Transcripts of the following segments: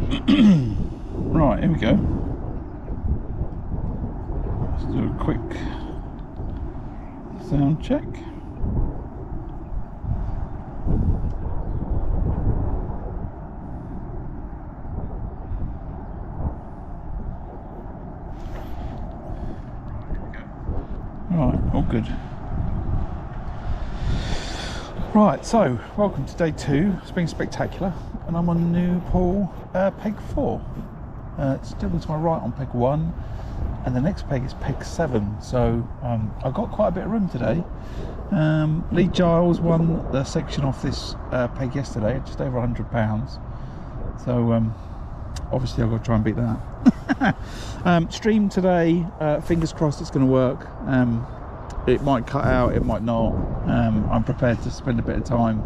Right, here we go. Let's do a quick sound check. Right, all good. Right, so welcome to day 2. It's been spectacular, and I'm on new pool, peg 4. It's still to my right on peg 1, and the next peg is peg 7. So I've got quite a bit of room today. Lee Giles won the section off this peg yesterday at just over £100. So obviously I've got to try and beat that. Stream today, fingers crossed it's going to work. It might cut out, it might not. I'm prepared to spend a bit of time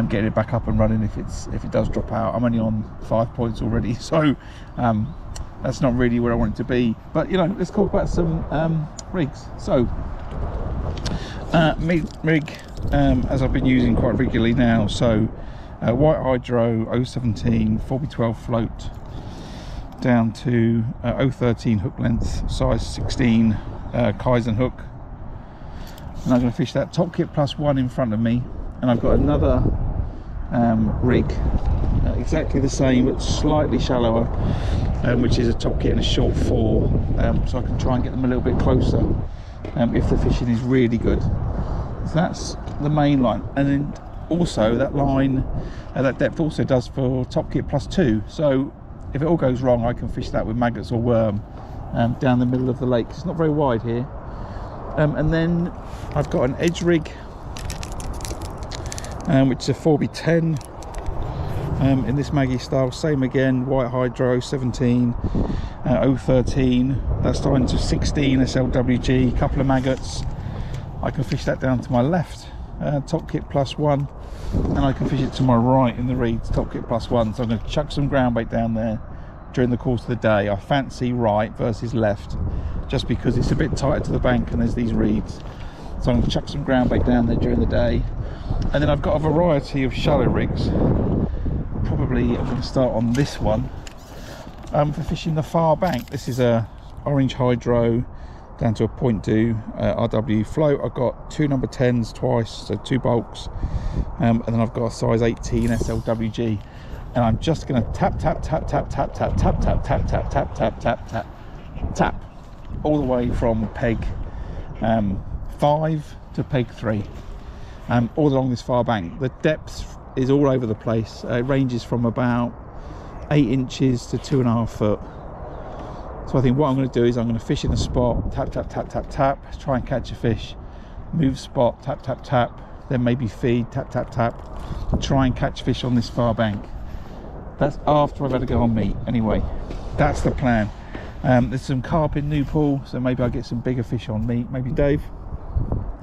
getting it back up and running if it does drop out. I'm only on 5 points already, so that's not really where I want it to be. But you know, let's talk about some rigs. So rig as I've been using quite regularly now. So white hydro 017 4x12 float down to 013 hook length, size 16 Kaizen hook. And I'm going to fish that top kit plus 1 in front of me, and I've got another rig exactly the same but slightly shallower, which is a top kit and a short 4, so I can try and get them a little bit closer if the fishing is really good. So that's the main line, and then also that line, that depth also does for top kit plus 2. So if it all goes wrong, I can fish that with maggots or worm down the middle of the lake. It's not very wide here. And then I've got an edge rig, which is a 4x10 in this Maggie style. Same again, white hydro 17 013. That's starting to 16 SLWG, couple of maggots. I can fish that down to my left, top kit plus 1, and I can fish it to my right in the reeds, top kit plus 1. So I'm going to chuck some ground bait down there during the course of the day. I fancy right versus left, just because it's a bit tighter to the bank and there's these reeds. So I'm going to chuck some ground bait down there during the day. And then I've got a variety of shallow rigs. Probably I'm going to start on this one for fishing the far bank. This is a orange hydro down to a 0.2 RW float. I've got 2 number 10s twice, so 2 bulks, and then I've got a size 18 SLWG. And I'm just going to tap all the way from peg 5 to peg 3, all along this far bank. The depth is all over the place. It ranges from about 8 inches to 2.5 foot. So I think what I'm going to do is I'm going to fish in a spot, tap, try and catch a fish, move spot, tap, then maybe feed, tap, try and catch fish on this far bank. That's after I've had a go on meat. Anyway, that's the plan. There's some carp in new pool, so maybe I'll get some bigger fish on meat, maybe Dave.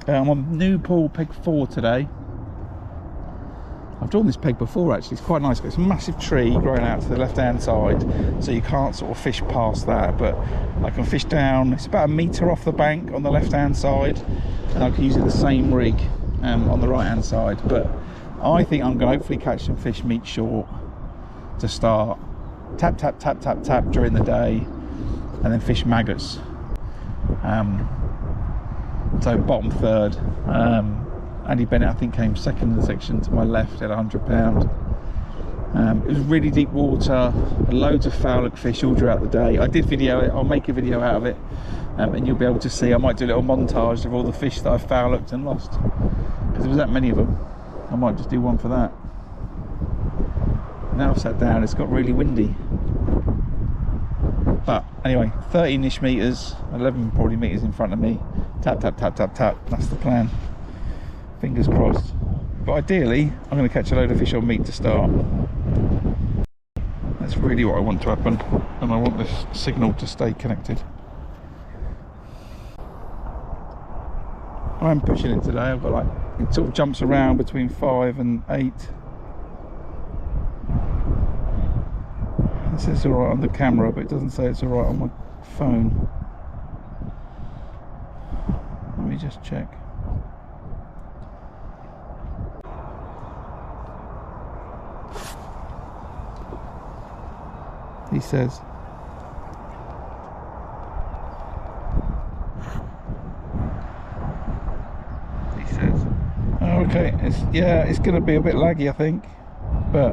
I'm on new pool peg 4 today. I've drawn this peg before actually, it's quite nice. It's a massive tree growing out to the left hand side, so you can't sort of fish past that, but I can fish down. It's about 1 metre off the bank on the left hand side, and I can use it the same rig on the right hand side. But I think I'm going to hopefully catch some fish meat short to start. Tap during the day, and then fish maggots. So bottom third. Andy Bennett I think came second in the section to my left at £100. It was really deep water, loads of fowlhook fish all throughout the day. I did video it, I'll make a video out of it, and you'll be able to see. I might do a little montage of all the fish that I fowlhooked and lost, because there was that many of them. I might just do one for that. Now I've sat down, it's got really windy. But anyway, 13-ish metres, 11 probably metres in front of me. Tap, that's the plan. Fingers crossed. But ideally, I'm going to catch a load of fish on meat to start. That's really what I want to happen, and I want this signal to stay connected. I'm pushing it today. I've got like, it sort of jumps around between 5 and 8. It says it's alright on the camera, but it doesn't say it's alright on my phone. Let me just check. he says. Okay, it's going to be a bit laggy, I think, but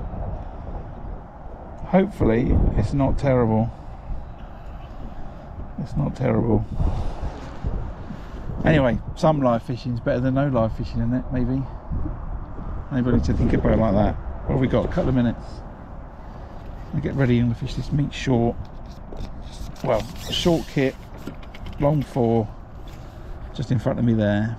hopefully it's not terrible. It's not terrible. Anyway, some live fishing is better than no live fishing, isn't it? Maybe. Anybody to think about it like that? What have we got? A couple of minutes. I get ready and fish this meat short. Well, short kit, long 4, just in front of me there.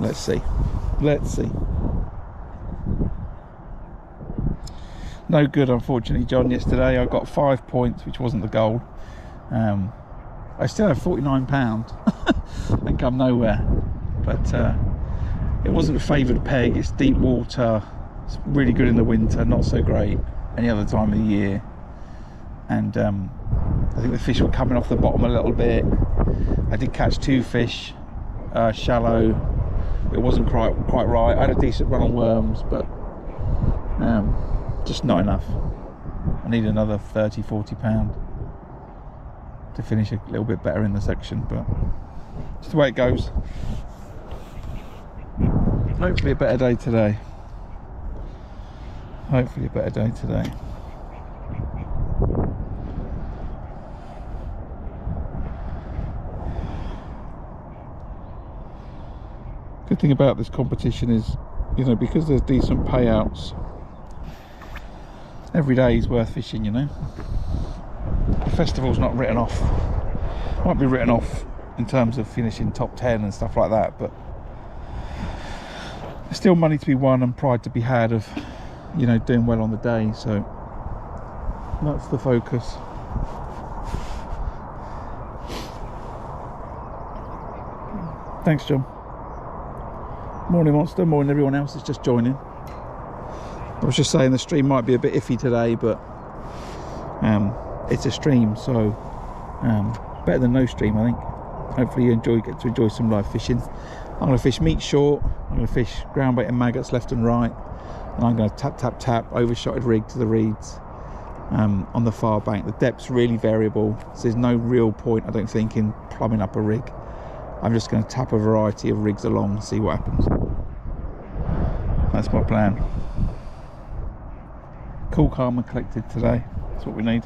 Let's see. Let's see. No good, unfortunately, John. Yesterday I got 5 points, which wasn't the goal. I still have £49 and come nowhere. But it wasn't a favoured peg. It's deep water. It's really good in the winter, not so great any other time of the year. And I think the fish were coming off the bottom a little bit. I did catch 2 fish, shallow. It wasn't quite right. I had a decent run on worms, but just not enough. I need another £30–40 to finish a little bit better in the section, but it's the way it goes. Hopefully a better day today. Hopefully a better day today. Good thing about this competition is, you know, because there's decent payouts, every day is worth fishing, you know. The festival's not written off. Might be written off in terms of finishing top 10 and stuff like that, but there's still money to be won and pride to be had of, you know, doing well on the day. So that's the focus. Thanks, John. Morning, Monster. Morning, everyone else is just joining. I was just saying the stream might be a bit iffy today, but it's a stream, so better than no stream, I think. Hopefully you get to enjoy some live fishing. I'm going to fish meat short. I'm going to fish ground bait and maggots left and right, and I'm going to tap overshotted rig to the reeds on the far bank. The depth's really variable, so there's no real point, I don't think, in plumbing up a rig. I'm just going to tap a variety of rigs along and see what happens. That's my plan. Cool, calm and collected today. That's what we need.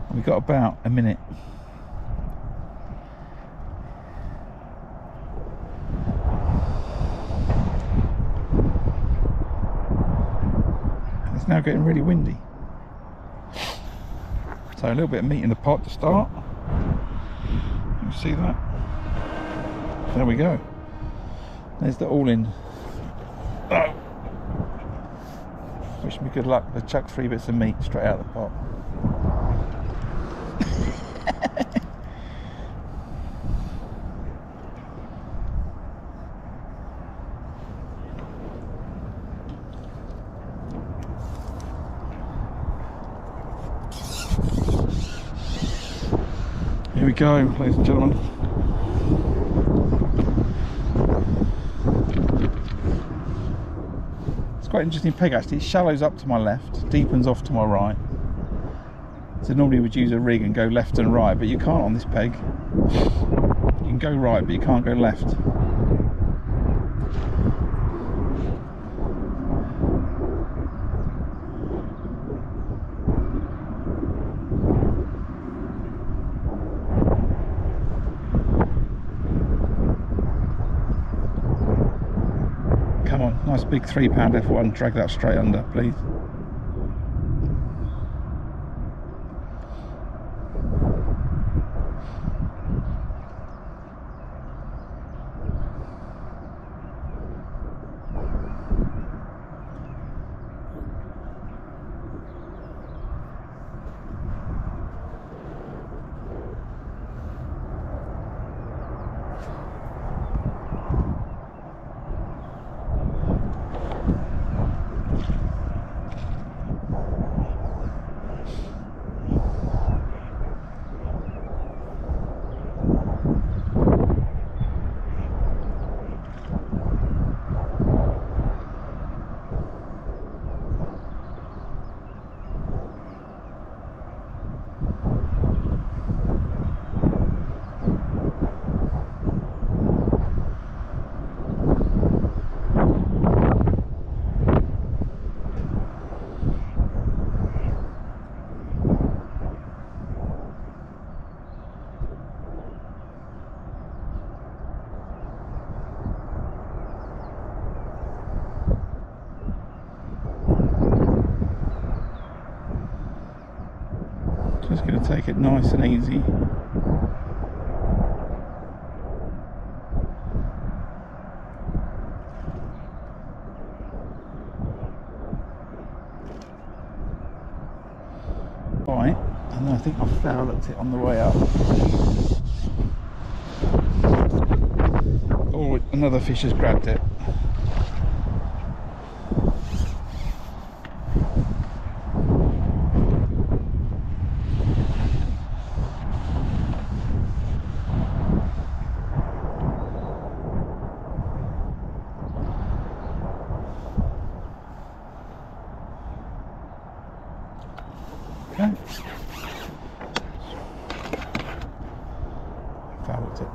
And we've got about a minute. And it's now getting really windy. So a little bit of meat in the pot to start. You see that? There we go. There's the all-in. Oh. Wish me good luck. I chucked 3 bits of meat straight out of the pot. Here we go, ladies and gentlemen. Quite interesting peg actually. It shallows up to my left, deepens off to my right. So normally would use a rig and go left and right, but you can't on this peg. You can go right, but you can't go left. Come on, nice big £3 F1, drag that straight under, please. Just going to take it nice and easy. Right, and I think I foul hooked it on the way up. Oh, another fish has grabbed it. Okay. Fouled it.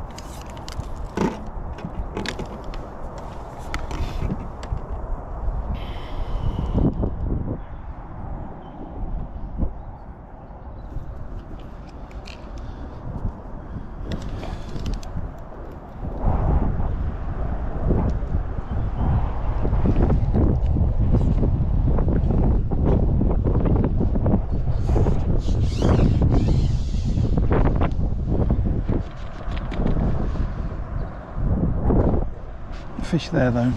Fish there though.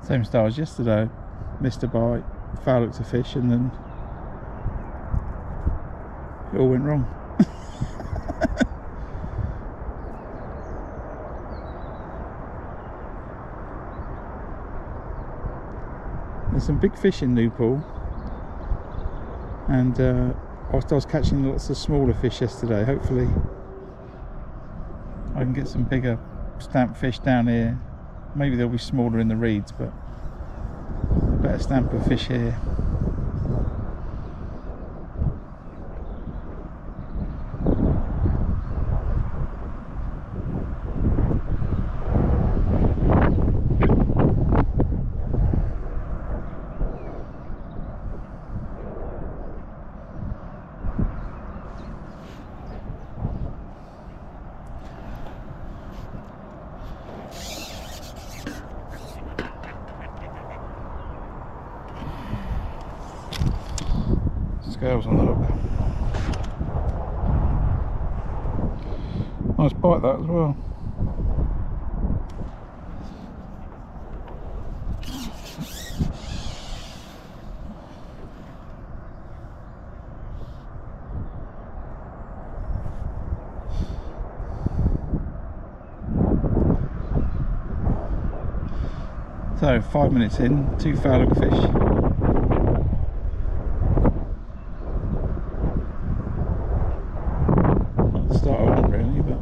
Same style as yesterday. Missed a bite, foul hooked a fish, and then it all went wrong. There's some big fish in Newpool, and I was catching lots of smaller fish yesterday. Hopefully I can get some bigger stamp fish down here. Maybe they'll be smaller in the reeds, but a better stamp of fish here. Scales on the hook. Nice bite that as well. So 5 minutes in, 2 foul hook fish. Start I want really, but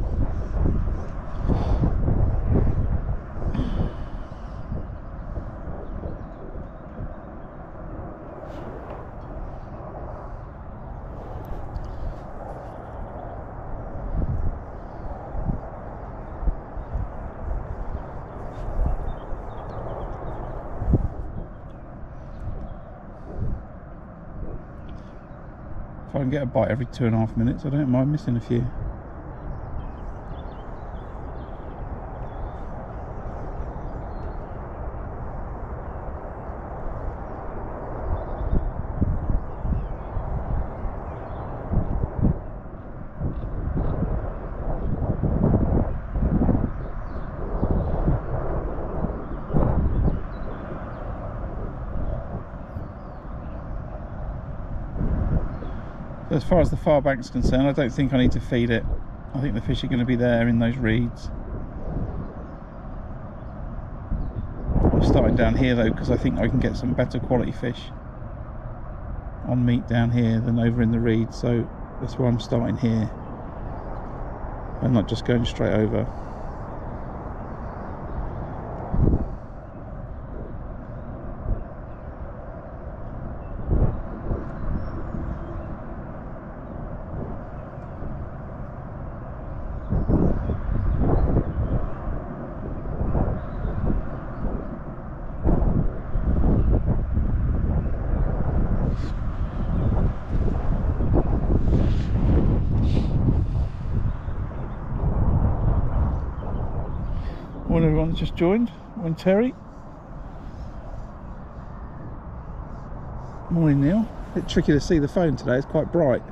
if I can get a bite every 2.5 minutes, I don't mind missing a few. As far as the far bank's concerned, I don't think I need to feed it. I think the fish are going to be there in those reeds. I'm starting down here though because I think I can get some better quality fish on meat down here than over in the reeds, so that's why I'm starting here and not just going straight over. Morning everyone that's just joined. Morning Terry. Morning Neil. A bit tricky to see the phone today, it's quite bright.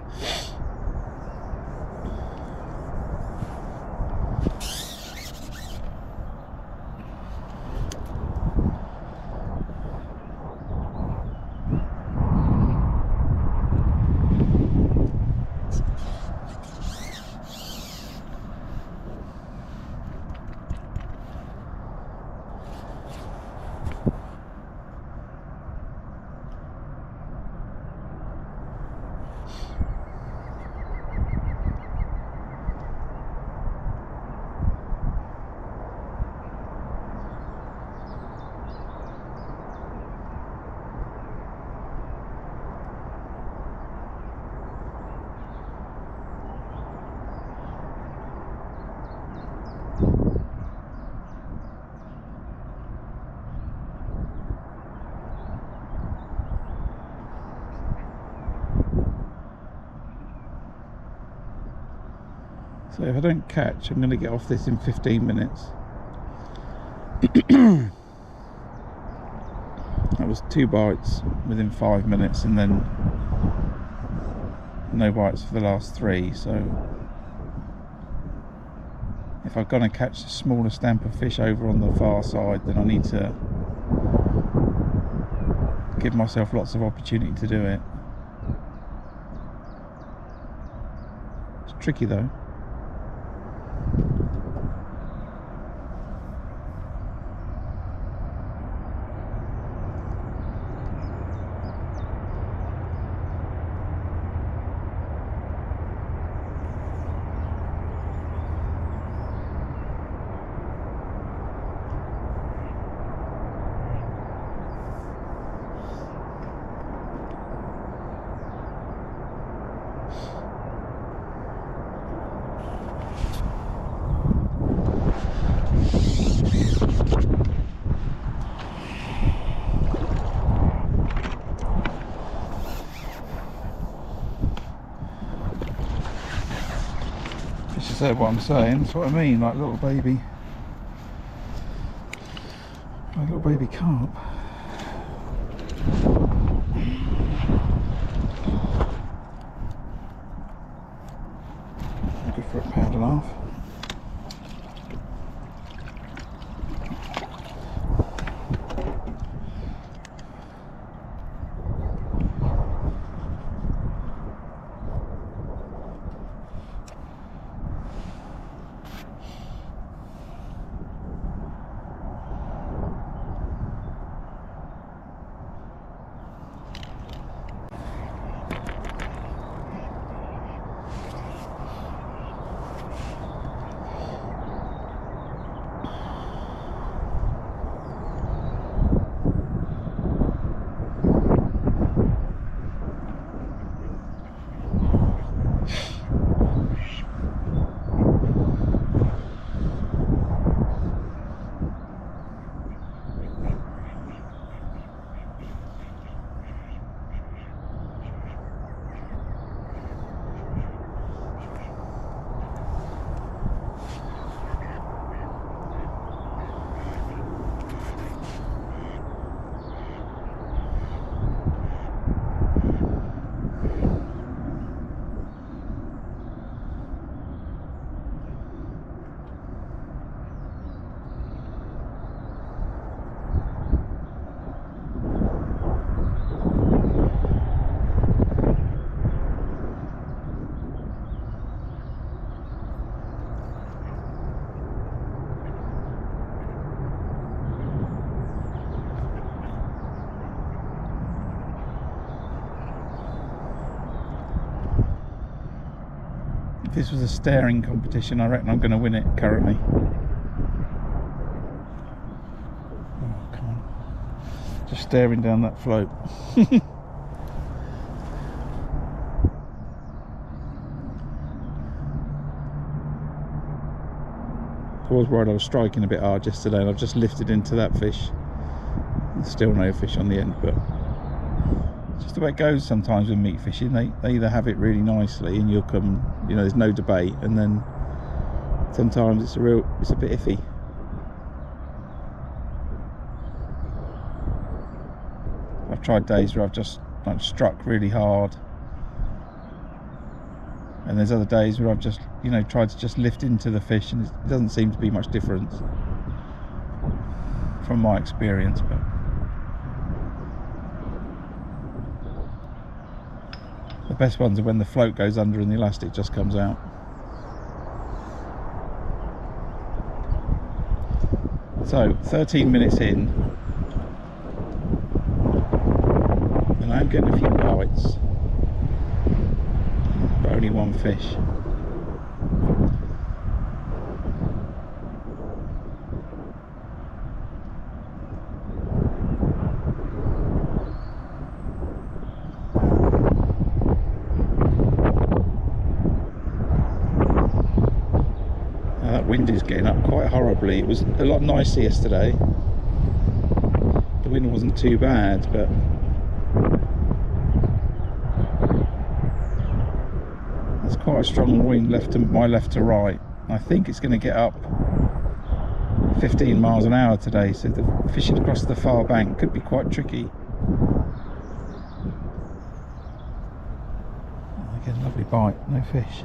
So if I don't catch, I'm going to get off this in 15 minutes. That was 2 bites within 5 minutes and then no bites for the last 3, so if I'm going to catch a smaller stamp of fish over on the far side, then I need to give myself lots of opportunity to do it. It's tricky though. Is that what I'm saying? That's what I mean, like little baby carp. Good for £1.50. this was a staring competition, I reckon I'm going to win it currently. Oh, come on. Just staring down that float. I was worried I was striking a bit hard yesterday, and I've just lifted into that fish. There's still no fish on the end, but it's just the way it goes sometimes with meat fishing. They either have it really nicely and you'll come, you know, there's no debate, and then sometimes it's a bit iffy. I've tried days where I've just like struck really hard, and there's other days where I've just, you know, tried to just lift into the fish, and it doesn't seem to be much difference from my experience. But the best ones are when the float goes under and the elastic just comes out. So 13 minutes in, and I'm getting a few bites, but only one fish. Wind is getting up quite horribly. It was a lot nicer yesterday. The wind wasn't too bad, but there's quite a strong wind my left to right. I think it's going to get up 15 miles an hour today, so the fishing across the far bank could be quite tricky. Again, lovely bite, no fish.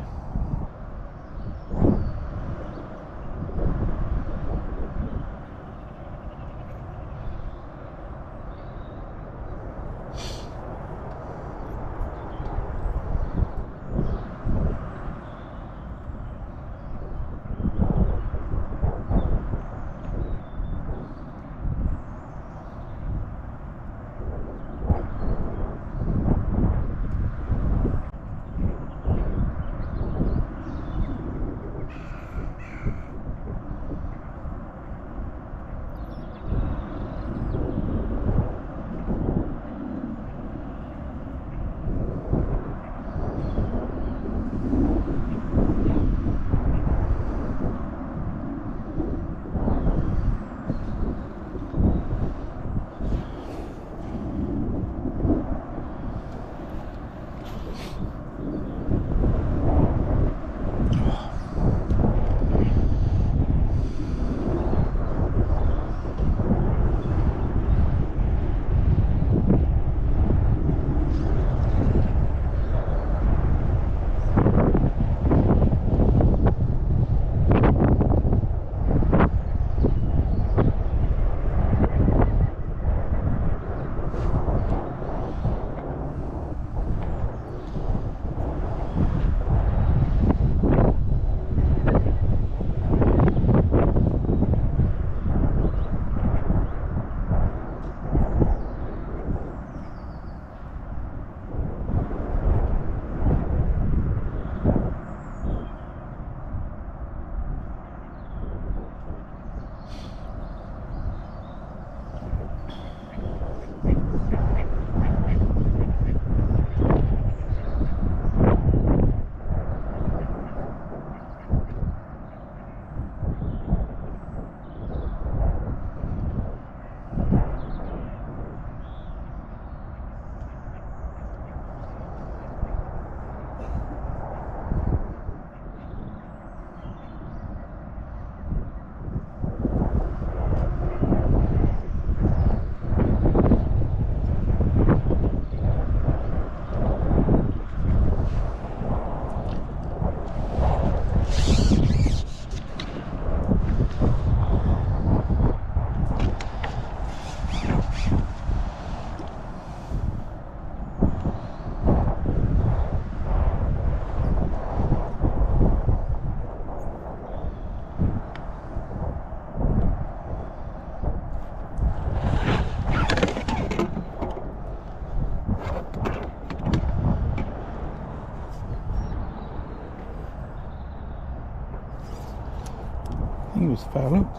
foul hooked.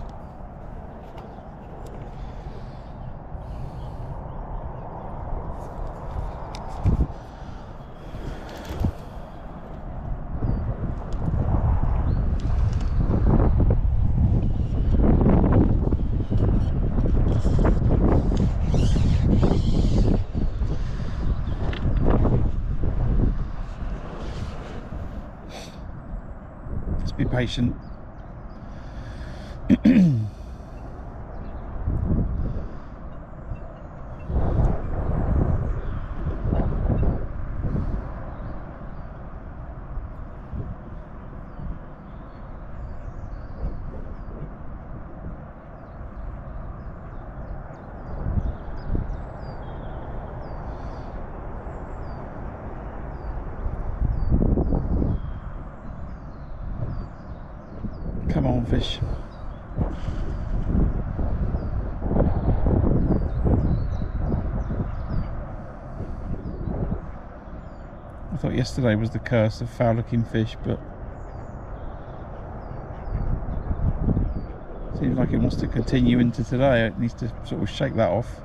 Just be patient. Come on, fish. I thought yesterday was the curse of foul looking fish, but seems like it wants to continue into today. It needs to sort of shake that off.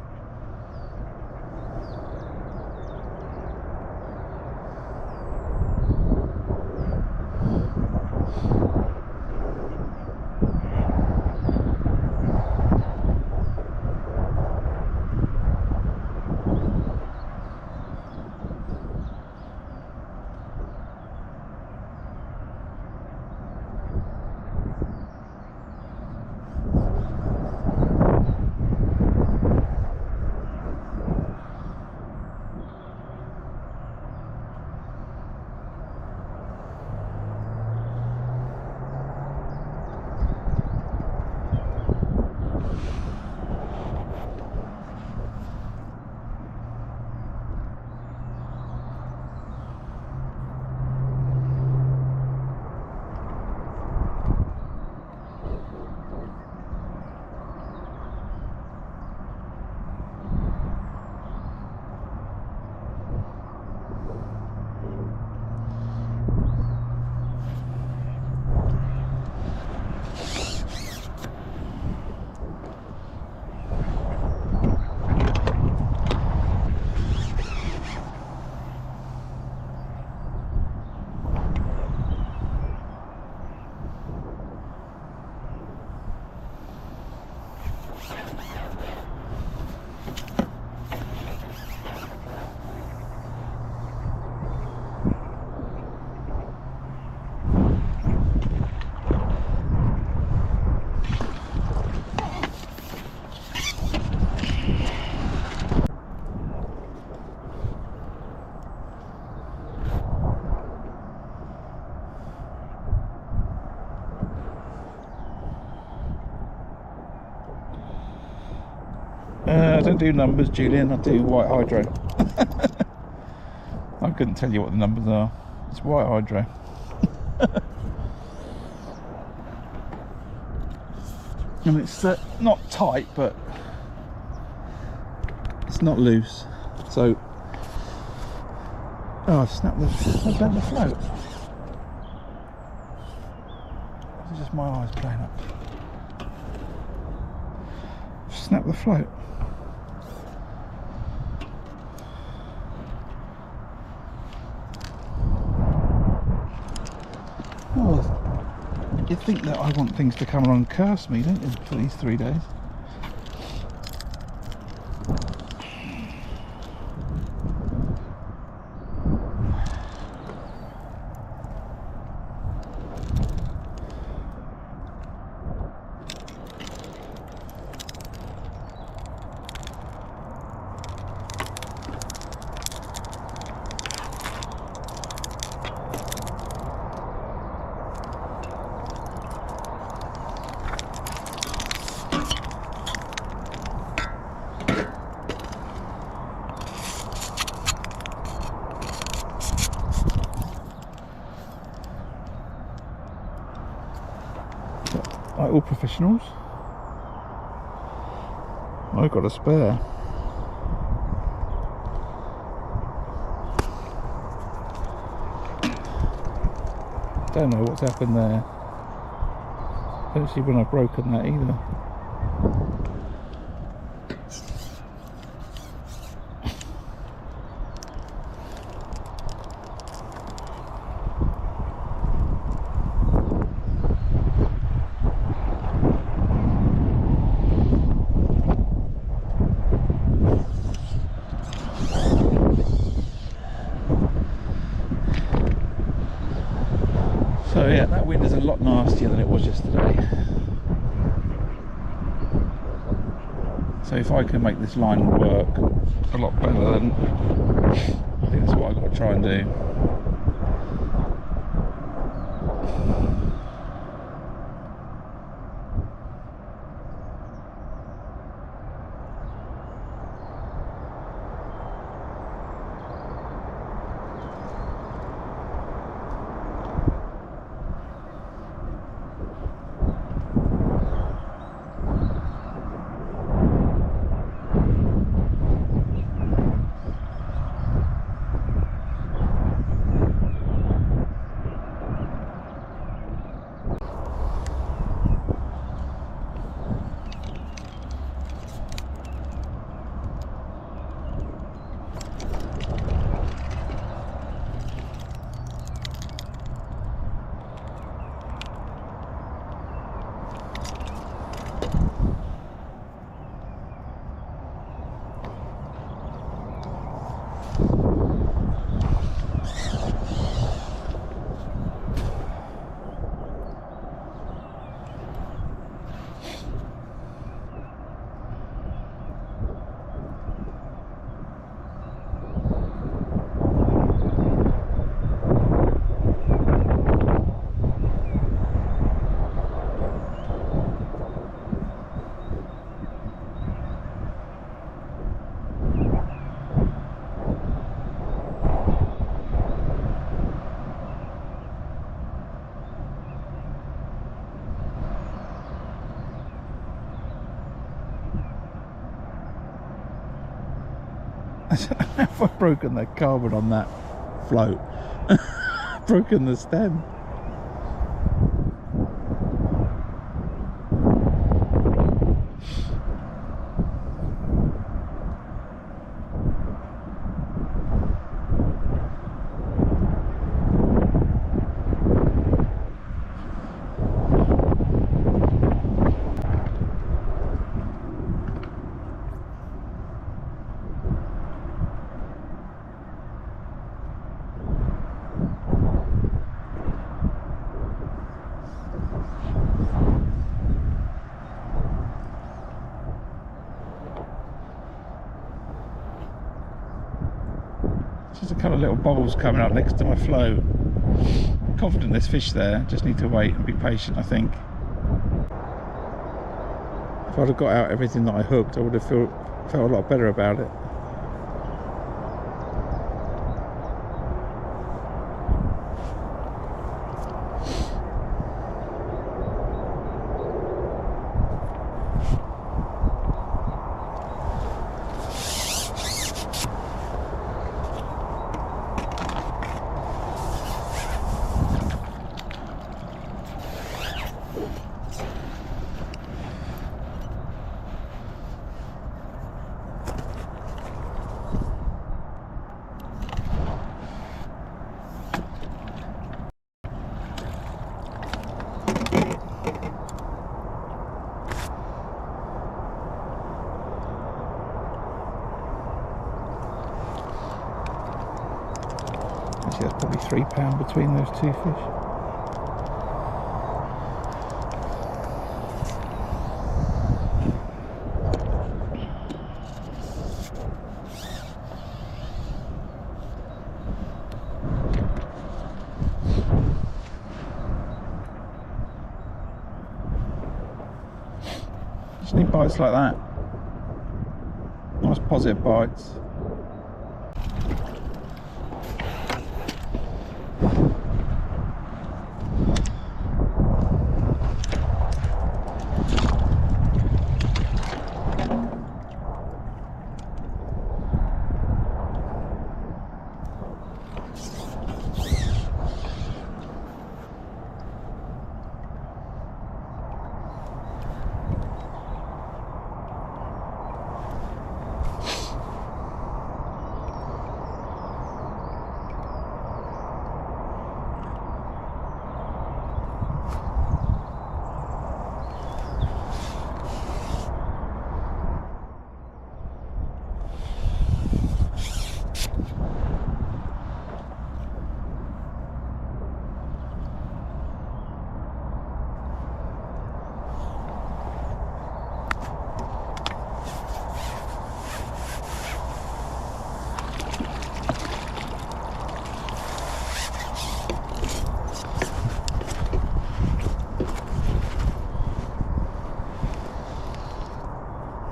I don't do numbers, Julian, I do white hydro. I couldn't tell you what the numbers are. It's white hydro. And it's not tight, but it's not loose. So, oh, I've snapped the float. It's just my eyes playing up. Snap the float. Oh, you think that I want things to come along and curse me, don't you, for these 3 days? Like all professionals, I've got a spare. Don't know what's happened there. Don't see when I've broken that either. So yeah, that wind is a lot nastier than it was yesterday. So if I can make this line work a lot better, then I think that's what I've got to try and do. Have I broken the carbon on that float? Broken the stem. Just a couple of little bubbles coming up next to my float. Confident there's fish there, just need to wait and be patient, I think. If I'd have got out everything that I hooked, I would have felt a lot better about it. Actually, that's probably £3 between those two fish. Just need bites like that. Nice positive bites.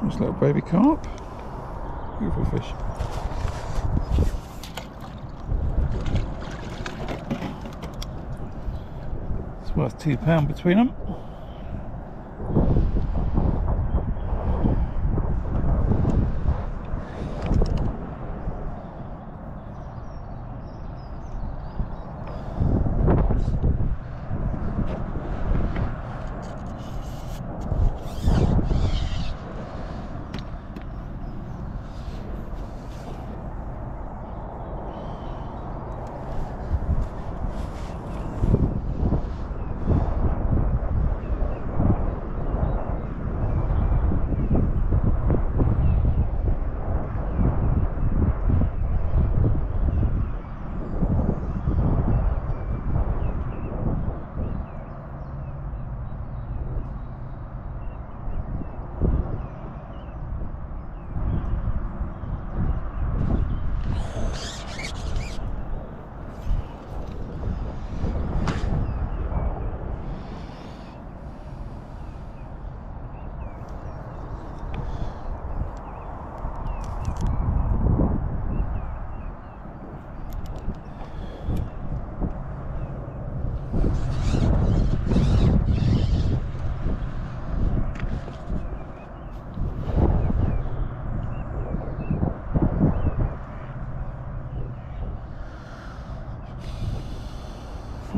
Nice little baby carp. Beautiful fish. It's worth £2 between them.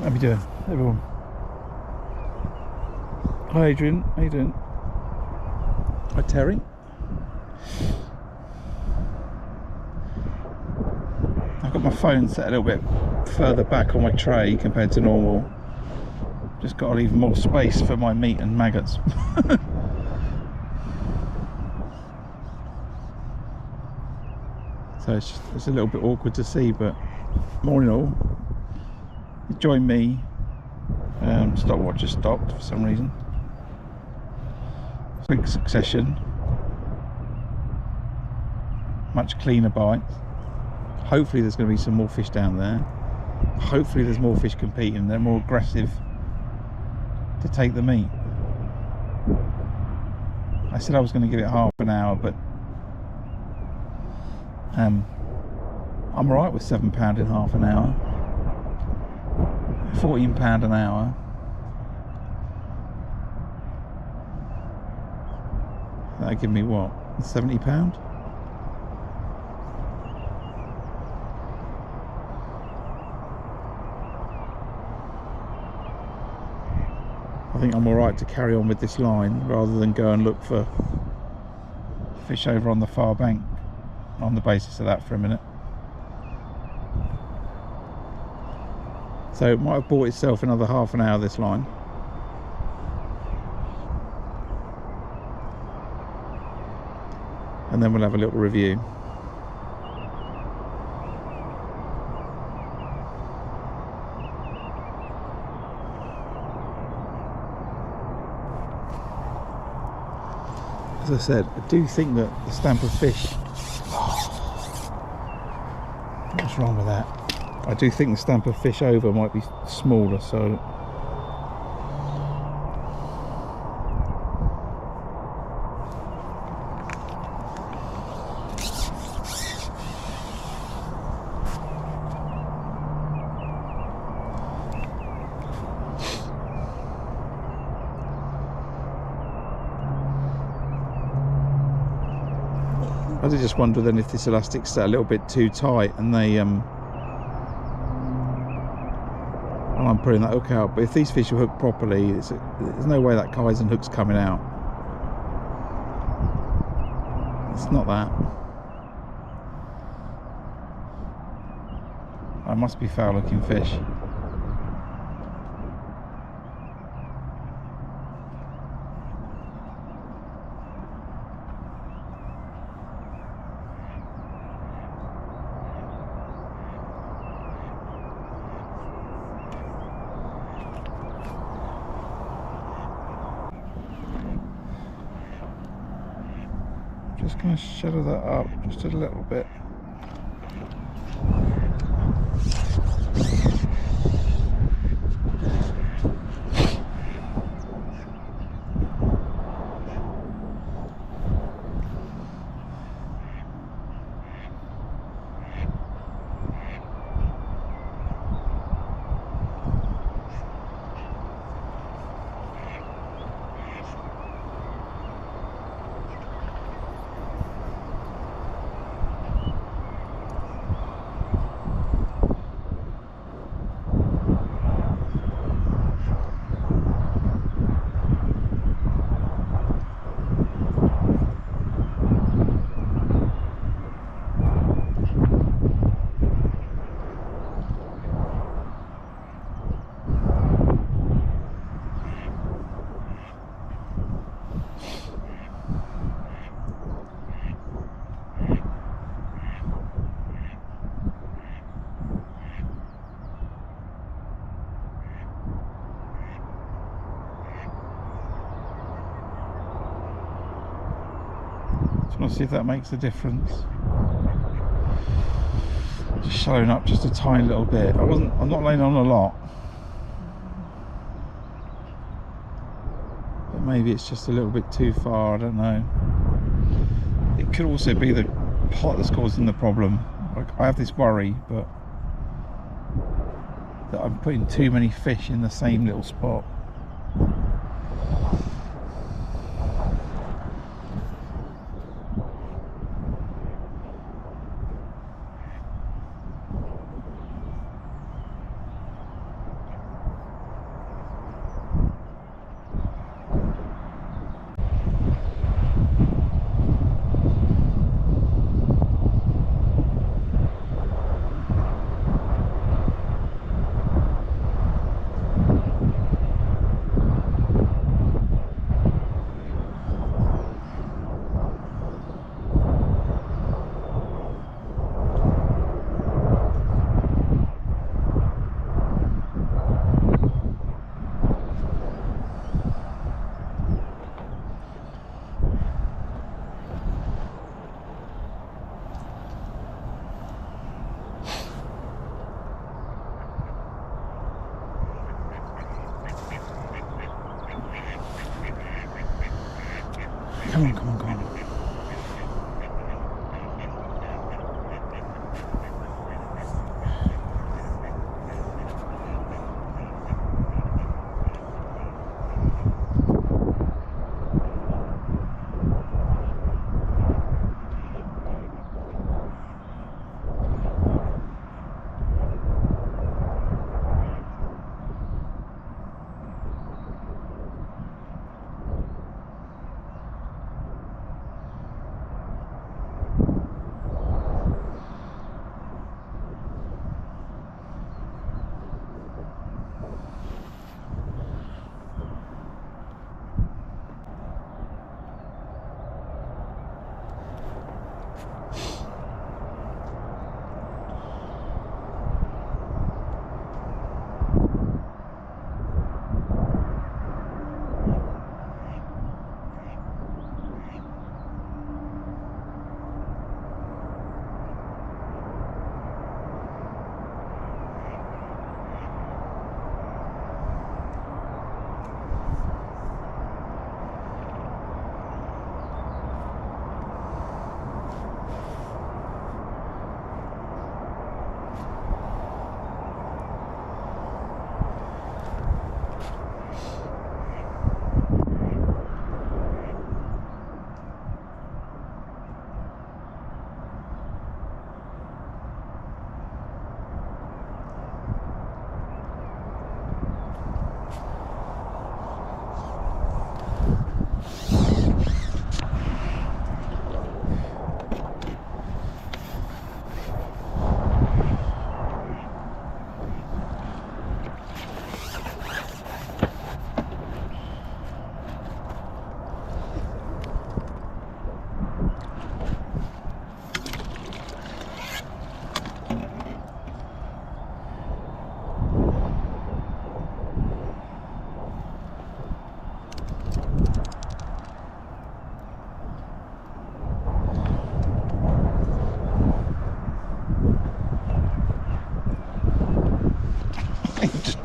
How you doing, everyone? Hi Adrian, how you doing? Hi Terry. I've got my phone set a little bit further back on my tray compared to normal. Just got to leave more space for my meat and maggots. So it's a little bit awkward to see, but more in all, join me. Stopwatch just stopped for some reason. Quick succession, much cleaner bites. Hopefully there's going to be some more fish down there. Hopefully there's more fish competing. They're more aggressive to take the meat. I said I was going to give it half an hour, but I'm alright with £7 in half an hour. £14 an hour. That'll give me what? £70? I think I'm alright to carry on with this line rather than go and look for fish over on the far bank on the basis of that for a minute. So it might have bought itself another half an hour, this line. And then we'll have a little review. As I said, I do think that the stamp of fish... What's wrong with that? I do think the stamp of fish over might be smaller, so... I did just wonder then if this elastic's set a little bit too tight and they and I'm putting that hook out, but if these fish are hooked properly, there's no way that Kaizen hook's coming out. It's not that. I must be foul looking fish. Just going to shadow that up just a little bit. Just want to see if that makes a difference. Just showing up just a tiny little bit. I'm not laying on a lot. But maybe it's just a little bit too far, I don't know. It could also be the pot that's causing the problem. Like, I have this worry, but that I'm putting too many fish in the same little spot. Come on, come on, come on.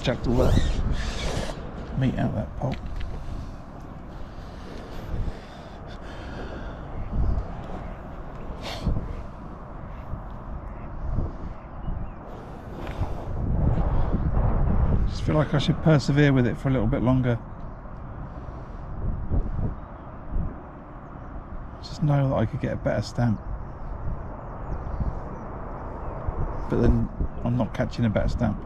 Chucked all that meat out of that pot. Just feel like I should persevere with it for a little bit longer. Just know that I could get a better stamp. But then I'm not catching a better stamp.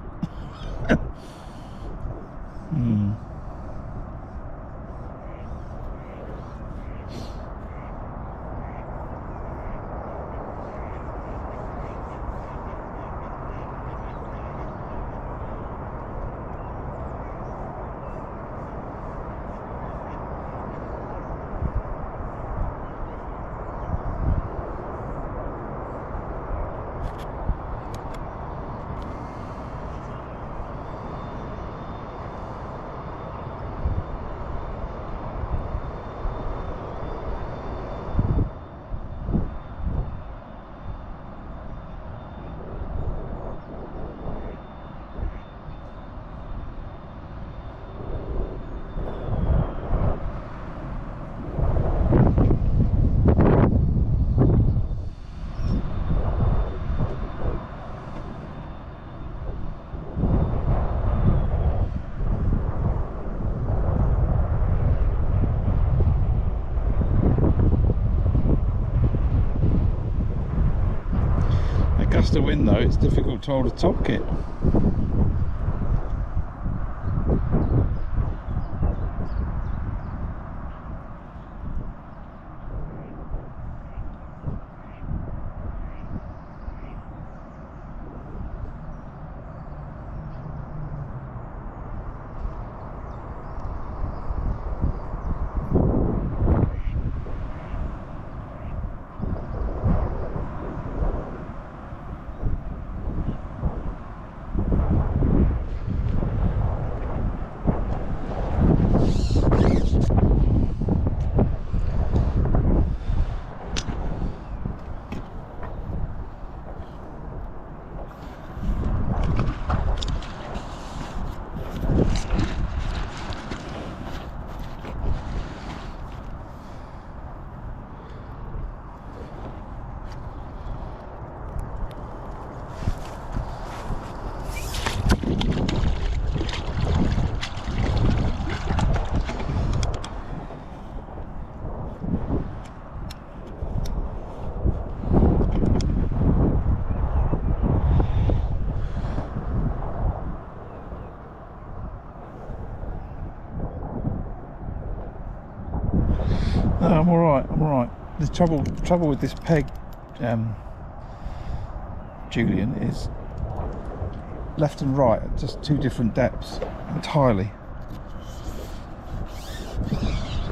gust of wind though, it's difficult to hold a top kit. No, I'm alright. The trouble with this peg, Julian, is left and right at just two different depths entirely.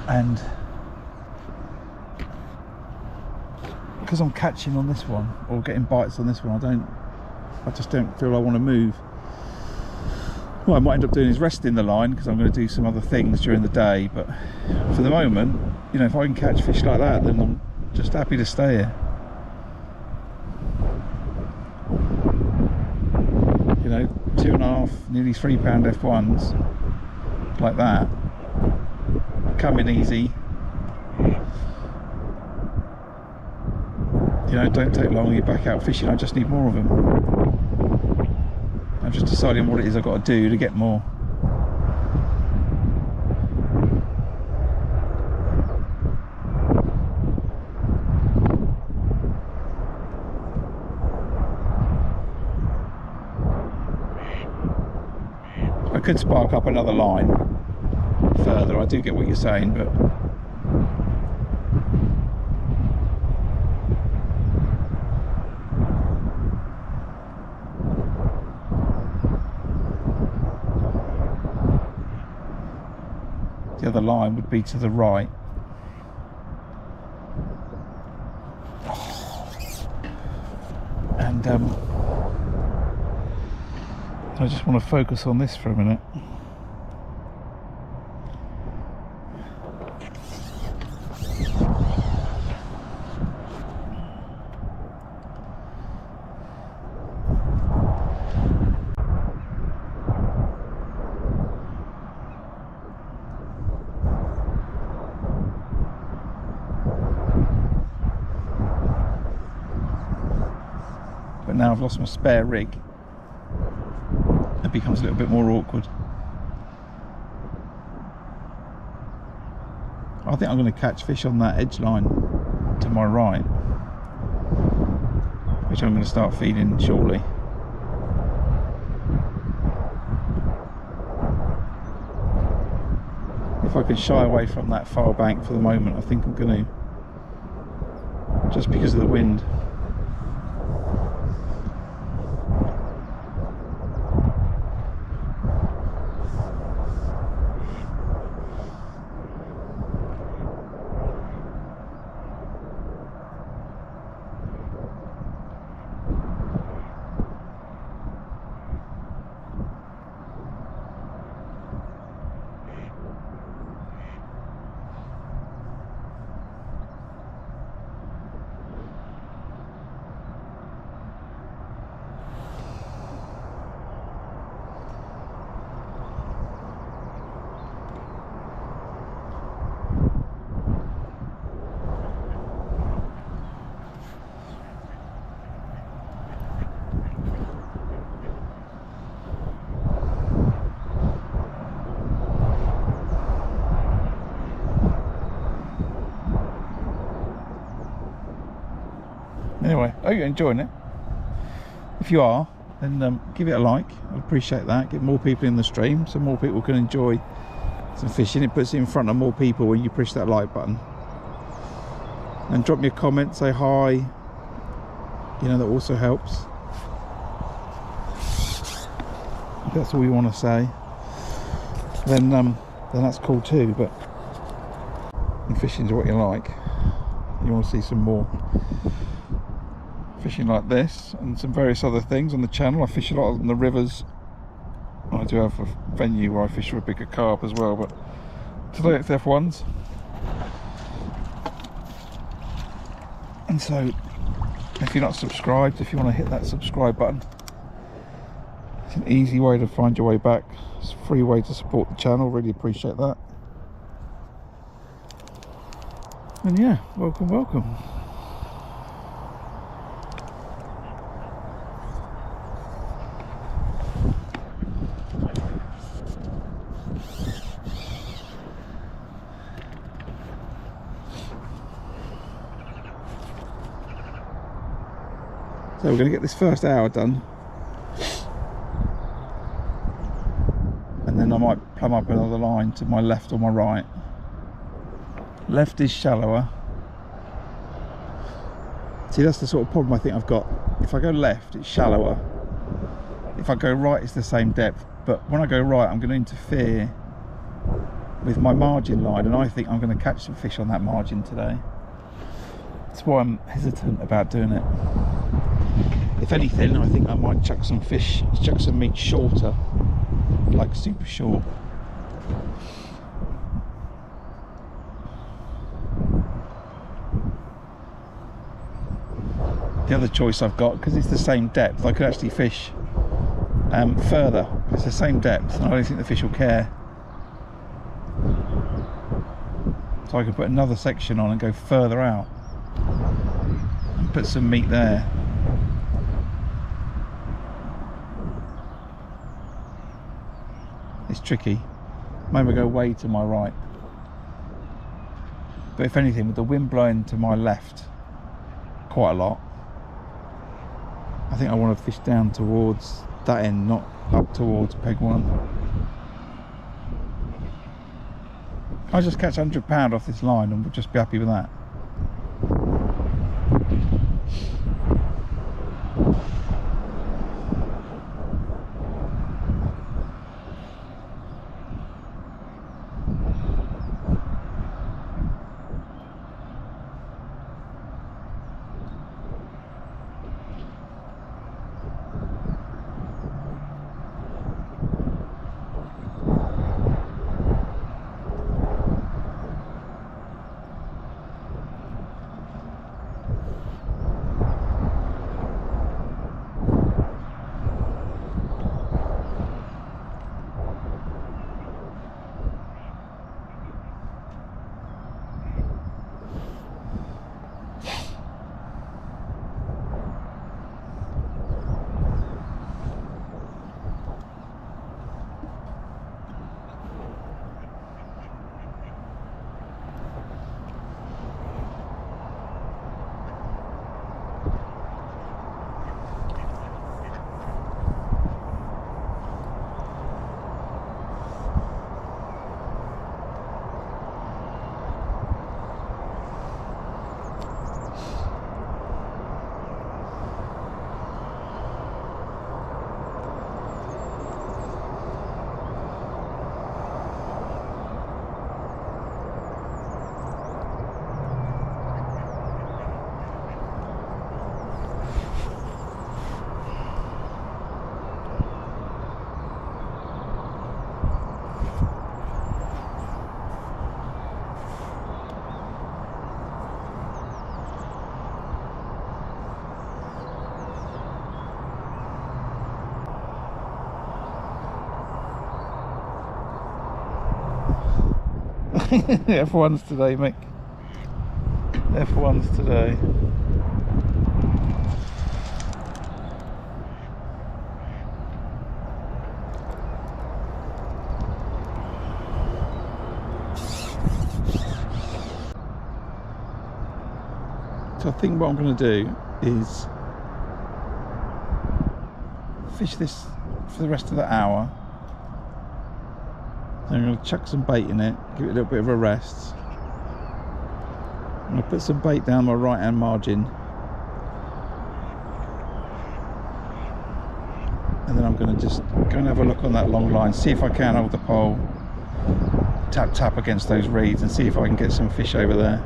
And because I'm catching on this one or getting bites on this one, I just don't feel I want to move. What I might end up doing is resting the line because I'm going to do some other things during the day, but for the moment, you know, if I can catch fish like that, then I'm just happy to stay here. You know, 2.5, nearly £3 F1s like that, coming easy. You know, don't take long, you're back out fishing. I just need more of them. I'm just deciding what it is I've got to do to get more. I could spark up another line further. I do get what you're saying, but the other line would be to the right. And I just want to focus on this for a minute. But now I've lost my spare rig, it becomes a little bit more awkward. I think I'm going to catch fish on that edge line to my right, which I'm going to start feeding shortly. If I can shy away from that far bank for the moment, I think I'm going to, just because of the wind. Anyway, I hope you're enjoying it. If you are, then give it a like. I'd appreciate that. Get more people in the stream so more people can enjoy some fishing. It puts it in front of more people when you push that like button. And drop me a comment, say hi. You know, that also helps. If that's all you want to say, then that's cool too. But fishing's what you like. You want to see some more fishing like this and some various other things on the channel. I fish a lot on the rivers. I do have a venue where I fish for a bigger carp as well, but today it's F1s. And so if you're not subscribed, if you want to hit that subscribe button, it's an easy way to find your way back. It's a free way to support the channel. Really appreciate that. And yeah, welcome. So we're going to get this first hour done, and then I might plumb up another line to my left or my right. Left is shallower. See, that's the sort of problem I think I've got. If I go left, it's shallower. If I go right, it's the same depth. But when I go right, I'm going to interfere with my margin line, and I think I'm going to catch some fish on that margin today. That's why I'm hesitant about doing it. If anything, I think I might chuck some meat shorter, like super short. The other choice I've got, because it's the same depth, I could actually fish further. It's the same depth, and I don't think the fish will care. So I could put another section on and go further out and put some meat there. It's tricky. Maybe go way to my right. But if anything, with the wind blowing to my left quite a lot, I think I want to fish down towards that end, not up towards peg one. I'll just catch £100 off this line and we'll just be happy with that. F1s today, Mick. F1s today. So I think what I'm going to do is fish this for the rest of the hour. Then I'm going to chuck some bait in it, give it a little bit of a rest. I'm going to put some bait down my right hand margin. And then I'm going to just go and have a look on that long line, see if I can hold the pole, tap against those reeds and see if I can get some fish over there.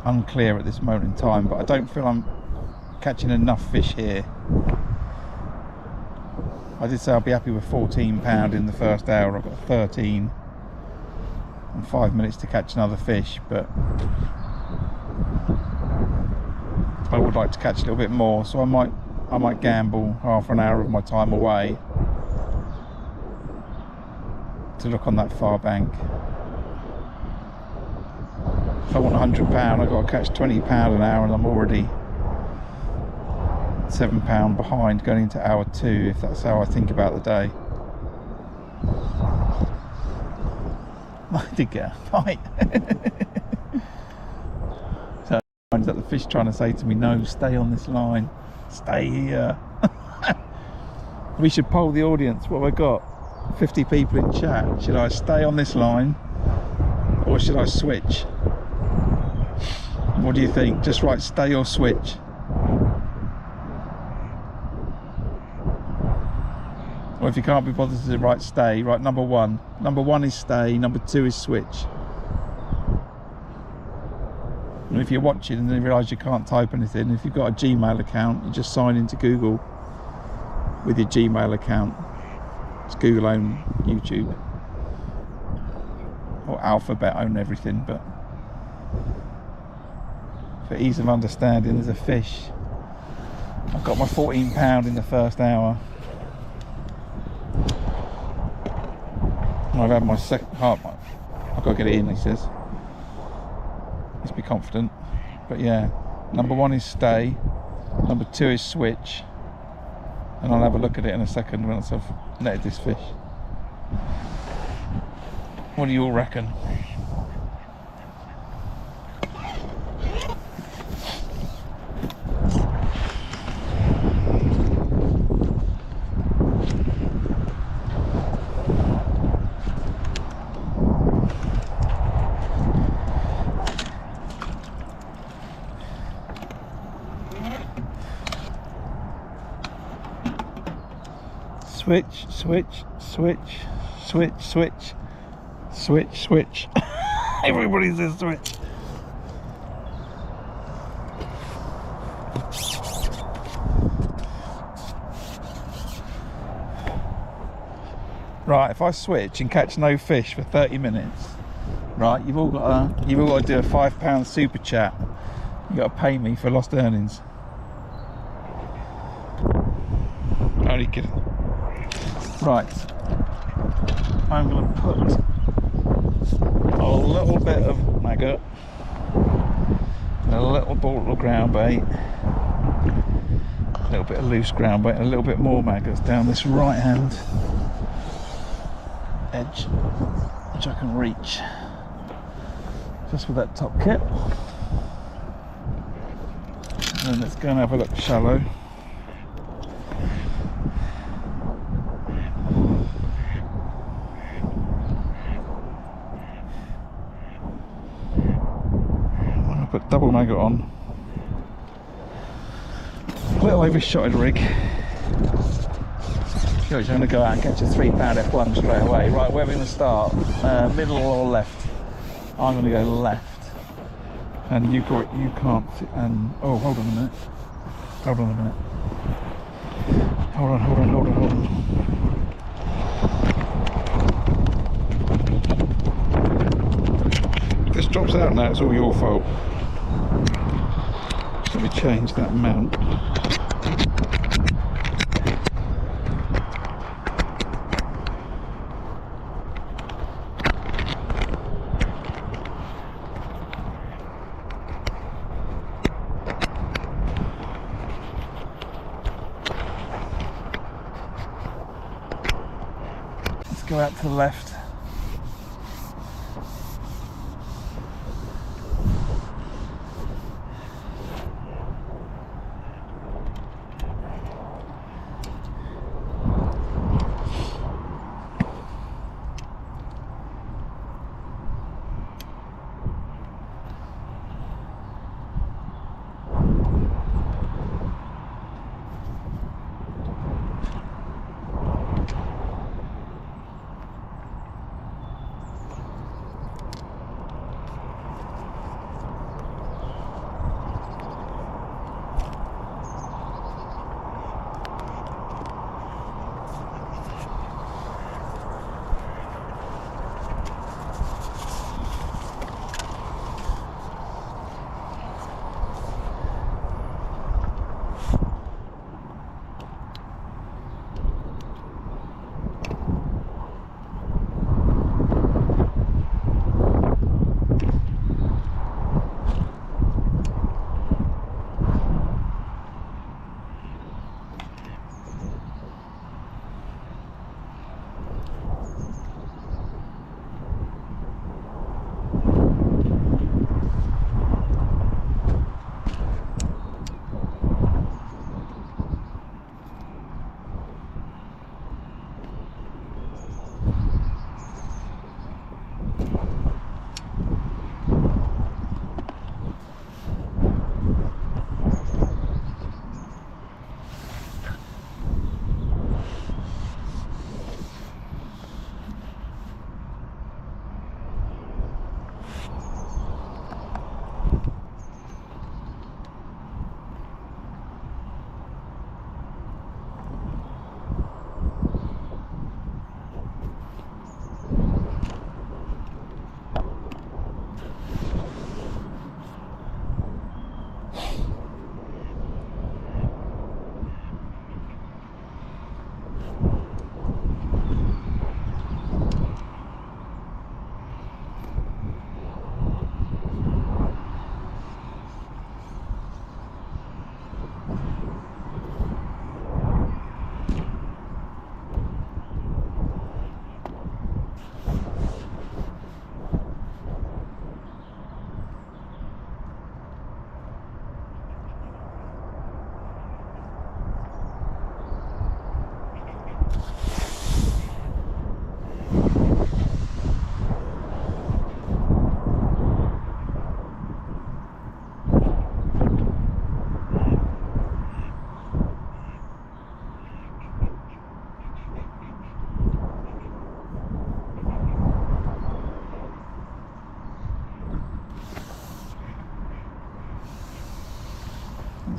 Unclear at this moment in time, but I don't feel I'm catching enough fish here. I did say I'll be happy with 14 pound in the first hour. I've got 13 and 5 minutes to catch another fish, but I would like to catch a little bit more, so I might gamble half an hour of my time away to look on that far bank. If I want £100, I've got to catch £20 an hour, and I'm already £7 behind going into hour 2, if that's how I think about the day. I did get a bite. So that the fish trying to say to me, no, stay on this line, stay here. We should poll the audience. What have I got? 50 people in chat. Should I stay on this line or should I switch? What do you think? Just write stay or switch. Or if you can't be bothered to write stay, write number 1. Number 1 is stay, number 2 is switch. And if you're watching and then realise you can't type anything, if you've got a Gmail account, you just sign into Google with your Gmail account. It's Google own YouTube. Or Alphabet own everything, but for ease of understanding, there's a fish. I've got my £14 in the first hour. I've had my second half. I've got to get it in, he says. Let's be confident. But yeah, number 1 is stay, number 2 is switch, and I'll have a look at it in a second once I've netted this fish. What do you all reckon? Switch, switch, switch, switch, switch, switch, switch. Everybody says switch. Right, if I switch and catch no fish for 30 minutes, right, you've all got to do a £5 super chat. You've got to pay me for lost earnings. Only kidding. Right, I'm going to put a little bit of maggot, a little ball of ground bait, a little bit of loose ground bait, and a little bit more maggots down this right hand edge, which I can reach just with that top kit. And then let's go and have a look shallow. Put double maggot on. Little overshotted rig. I'm going to go out and catch a £3 F1 straight away. Right, where are we going to start? Middle or left? I'm going to go left. And you can't see. And oh, hold on a minute. Hold on a minute. Hold on. If this drops out now, it's all your fault. Let me change that mount. Let's go out to the left.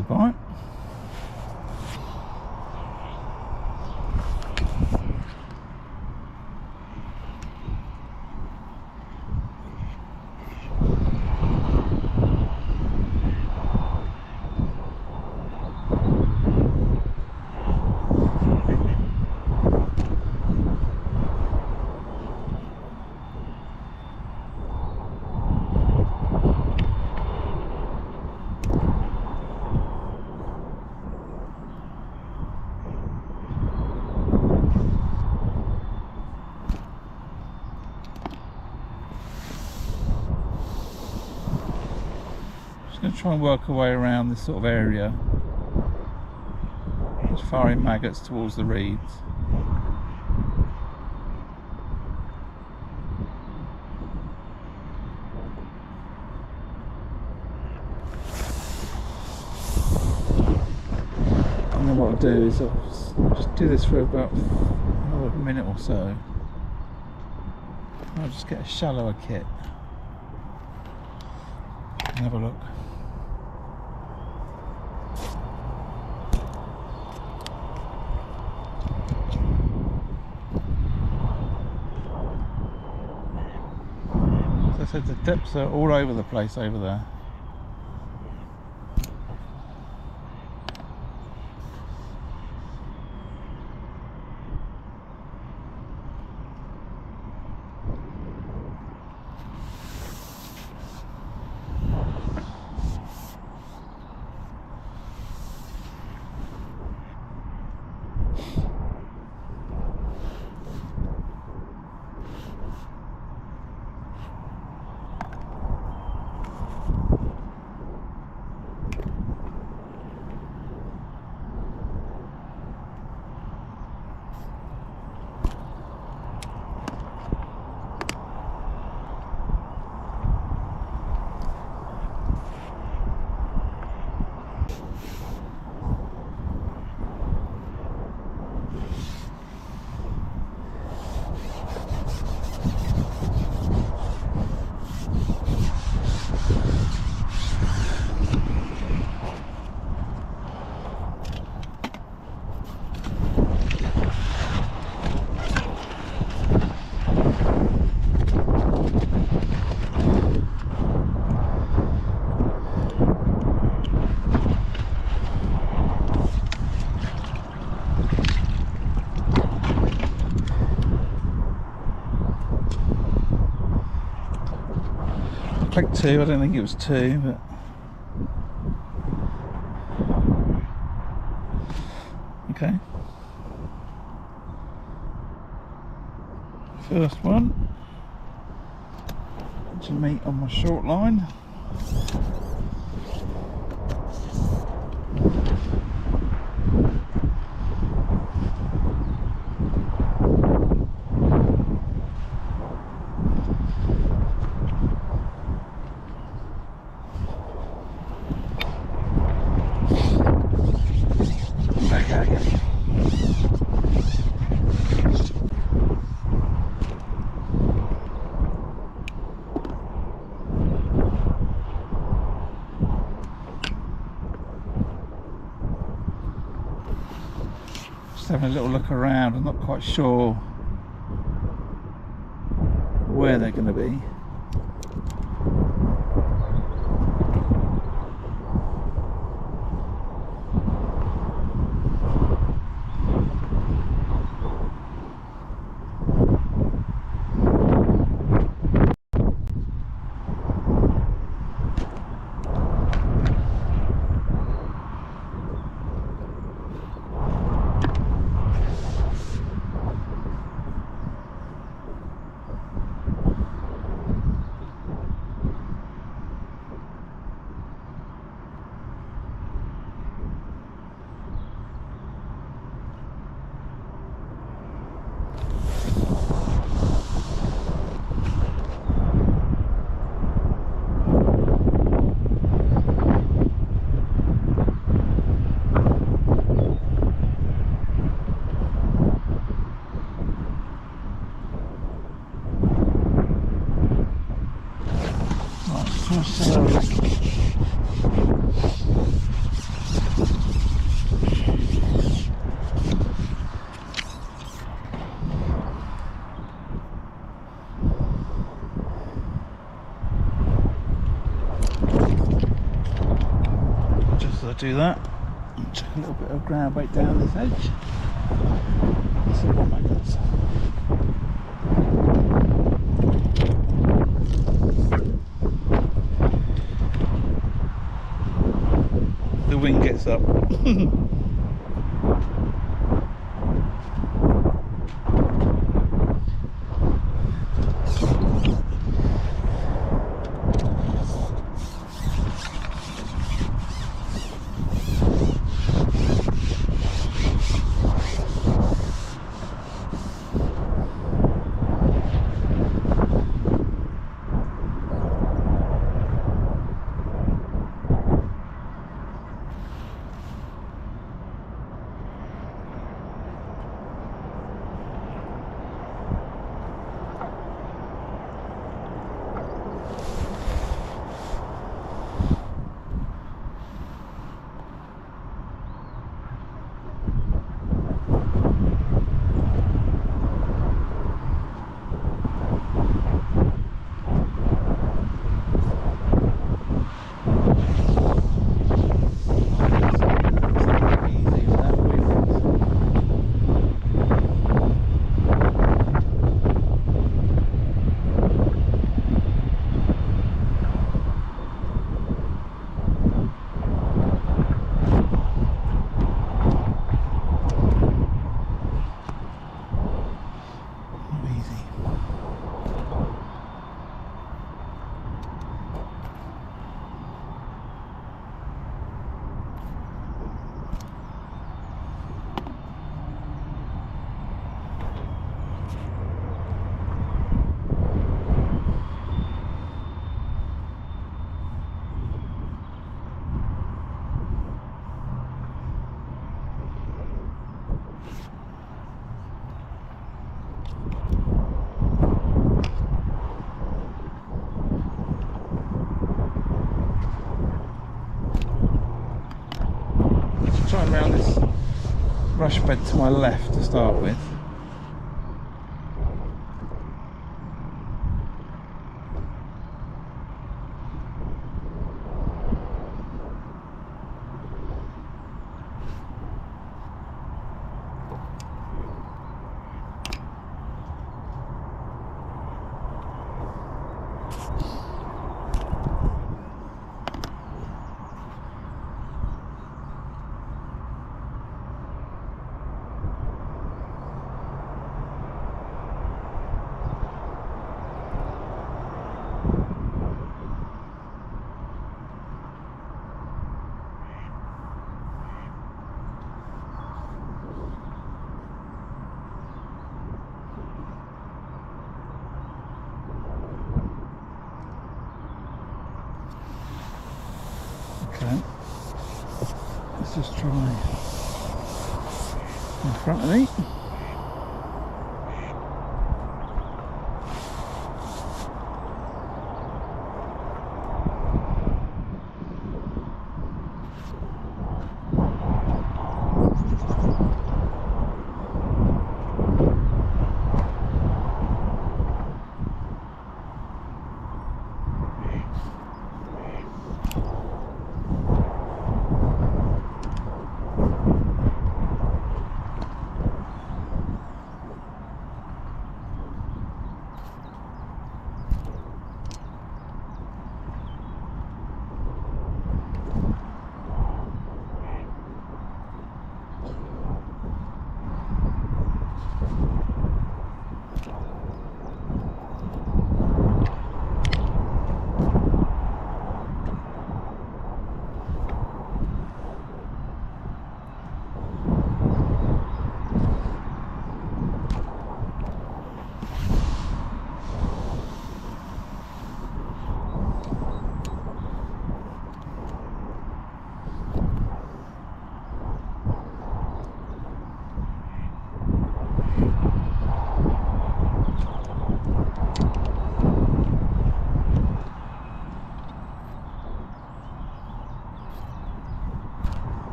the bite. Going to try and work our way around this sort of area, as far in maggots towards the reeds. And then what I'll do is I'll just do this for about another minute or so. I'll just get a shallower kit and have a look. As I said, the depths are all over the place over there. Click 2, I don't think it was 2, but okay. First one, to meet on my short line. Having a little look around. I'm not quite sure where they're going to be. Just as I do that, chuck a little bit of ground bait down this edge. See what maggots. The wind gets up. Try and round this rush bed to my left to start with. Okay, let's just try in front of me.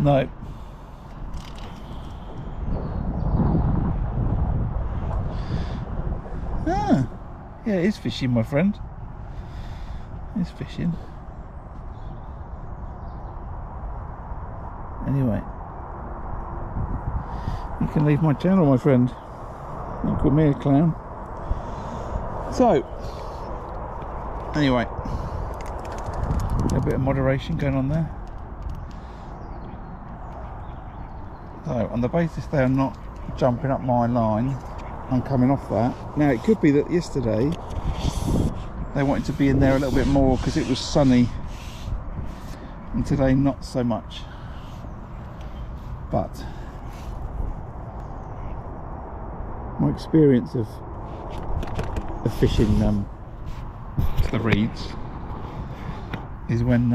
No. Ah, yeah, it is fishing, my friend. It's fishing. Anyway, you can leave my channel, my friend. Don't call me a clown. So, anyway, a bit of moderation going on there. So, on the basis they are not jumping up my line, I'm coming off that. Now, it could be that yesterday they wanted to be in there a little bit more because it was sunny, and today not so much. But my experience of fishing the reeds is when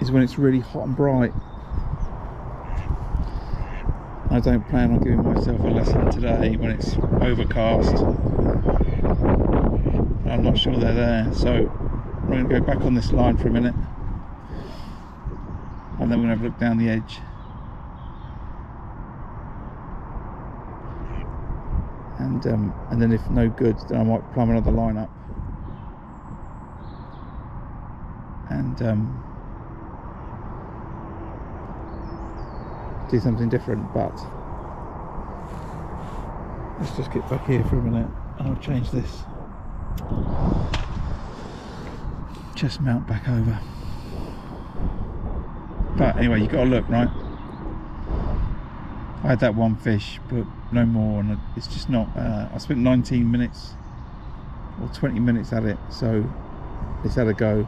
is when it's really hot and bright. I don't plan on giving myself a lesson today when it's overcast. I'm not sure they're there, so I'm going to go back on this line for a minute, and then we're going to have a look down the edge. And then if no good, then I might plumb another line up and do something different. But let's just get back here for a minute and I'll change this chest mount back over. But anyway, you got to look, right? I had that one fish, but no more, and it's just not. I spent 19 minutes or 20 minutes at it, so it's had a go.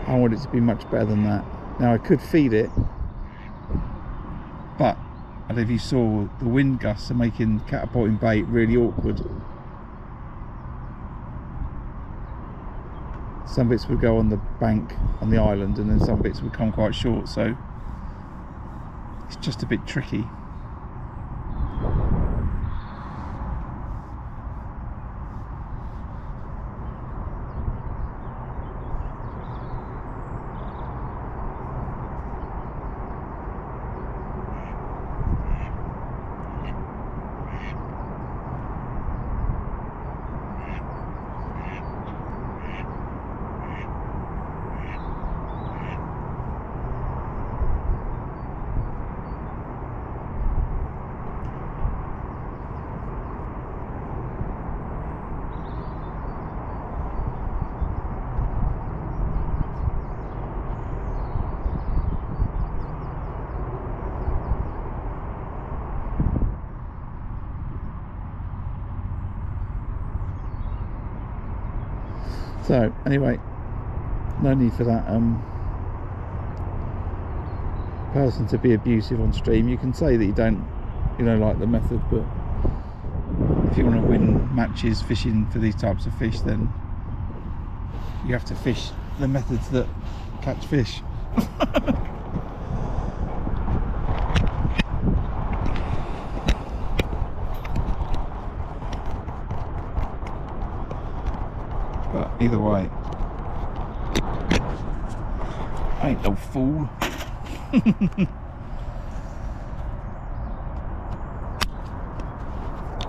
I want it to be much better than that. Now I could feed it, but and if you saw, the wind gusts are making catapulting bait really awkward. Some bits would go on the bank on the island, and then some bits would come quite short, so it's just a bit tricky. So anyway, no need for that person to be abusive on stream. You can say that you don't like the method, but if you want to win matches fishing for these types of fish, then you have to fish the methods that catch fish. But either way, I ain't no fool.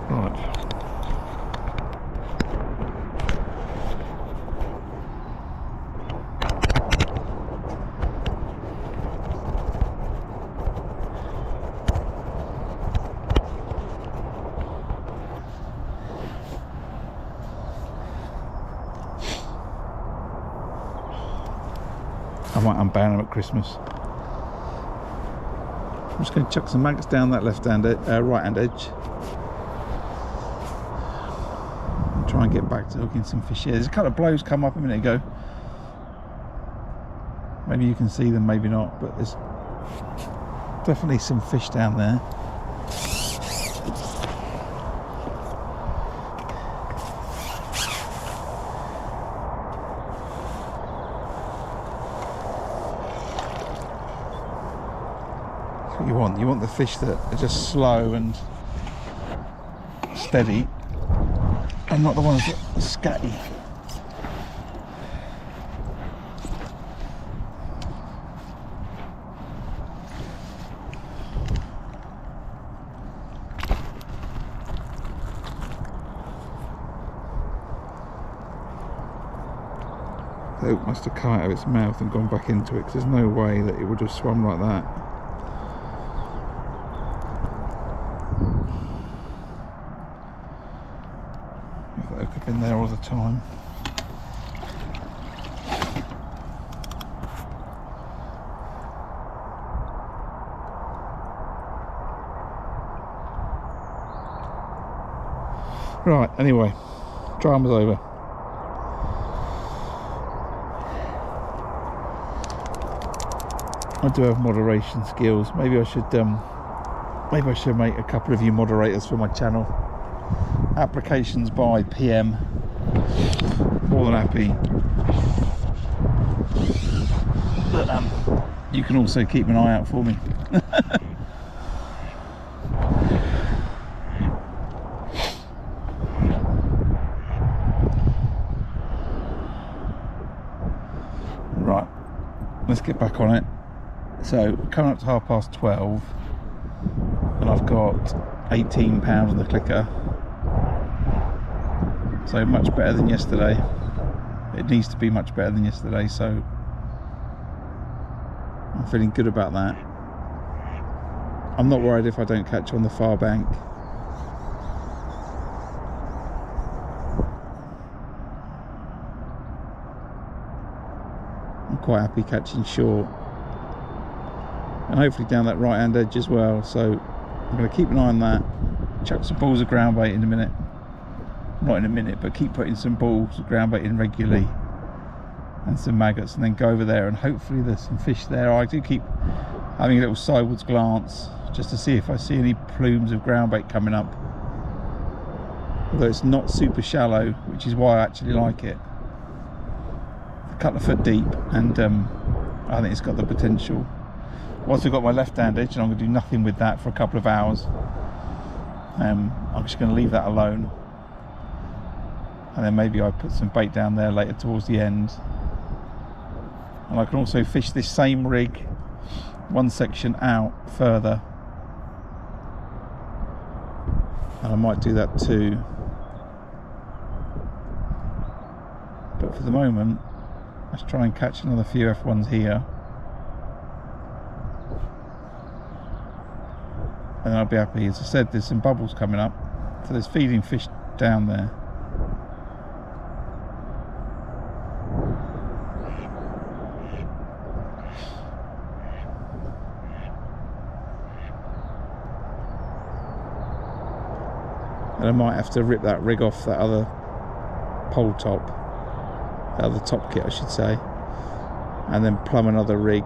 Right. I might unban them at Christmas. I'm just going to chuck some maggots down that right hand edge. Try and get back to hooking some fish here. There's a couple of blows come up a minute ago. Maybe you can see them, maybe not, but there's definitely some fish down there. You want the fish that are just slow and steady, and not the ones that are scatty. The hook must have come out of its mouth and gone back into it, because there's no way that it would have swum like that. Been there all the time. Right, anyway, drama's over. I do have moderation skills. Maybe I should make a couple of you moderators for my channel. Applications by PM. more than happy that you can also keep an eye out for me. Right, let's get back on it. So coming up to 12:30 and I've got £18 on the clicker, so much better than yesterday. It needs to be much better than yesterday, so I'm feeling good about that. I'm not worried if I don't catch on the far bank. I'm quite happy catching short, and hopefully down that right hand edge as well, so I'm going to keep an eye on that. Chuck some balls of ground bait in a minute, not in a minute, but keep putting some balls of ground bait in regularly and some maggots, and then go over there and hopefully there's some fish there. I do keep having a little sideways glance just to see if I see any plumes of ground bait coming up, although it's not super shallow, which is why I actually like it. A couple of foot deep, and I think it's got the potential. Once I've got my left hand edge, and I'm going to do nothing with that for a couple of hours, I'm just going to leave that alone, and then maybe I put some bait down there later towards the end. And I can also fish this same rig one section out further, and I might do that too, but for the moment let's try and catch another few F1s here, and I'll be happy. As I said, there's some bubbles coming up, so there's feeding fish down there. And I might have to rip that rig off that other pole top, the other top kit I should say, and then plumb another rig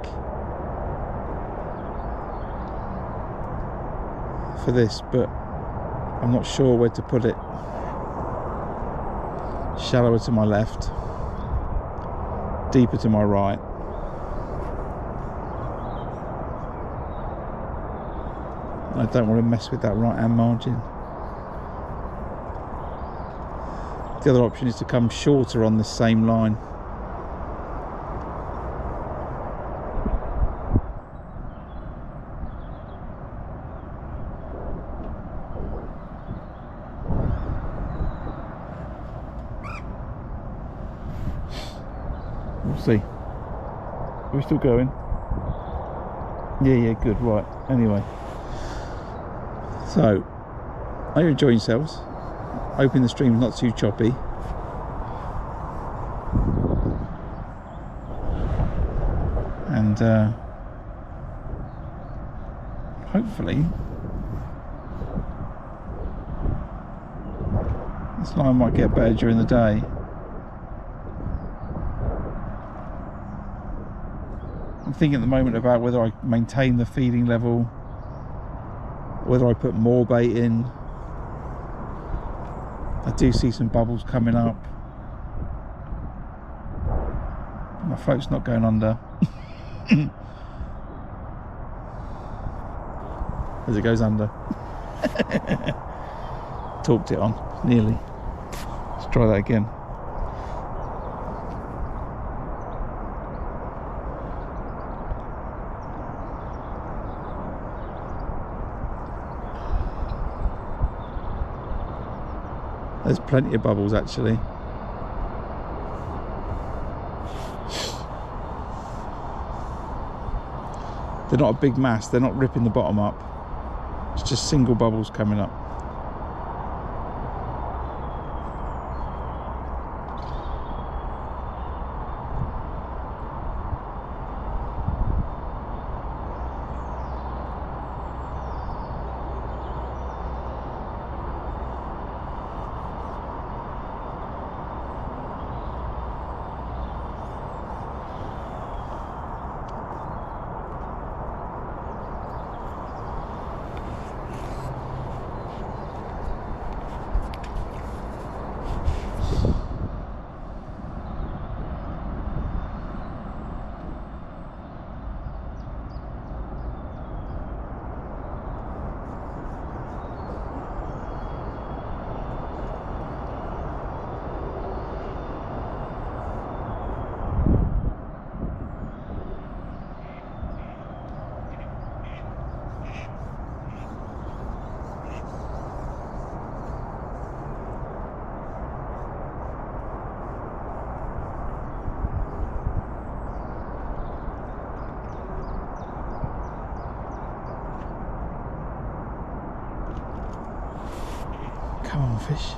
for this, but I'm not sure where to put it. Shallower to my left, deeper to my right. I don't want to mess with that right hand margin. The other option is to come shorter on the same line. We'll see. Are we still going? Yeah, good, right. Anyway, so are you enjoying yourselves? Hoping the stream's not too choppy. And hopefully this line might get better during the day. I'm thinking at the moment about whether I maintain the feeding level, whether I put more bait in. I do see some bubbles coming up. My float's not going under. As it goes under. Talked it on, nearly. Let's try that again. There's plenty of bubbles actually. They're not a big mass, they're not ripping the bottom up. It's just single bubbles coming up. Come on, fish.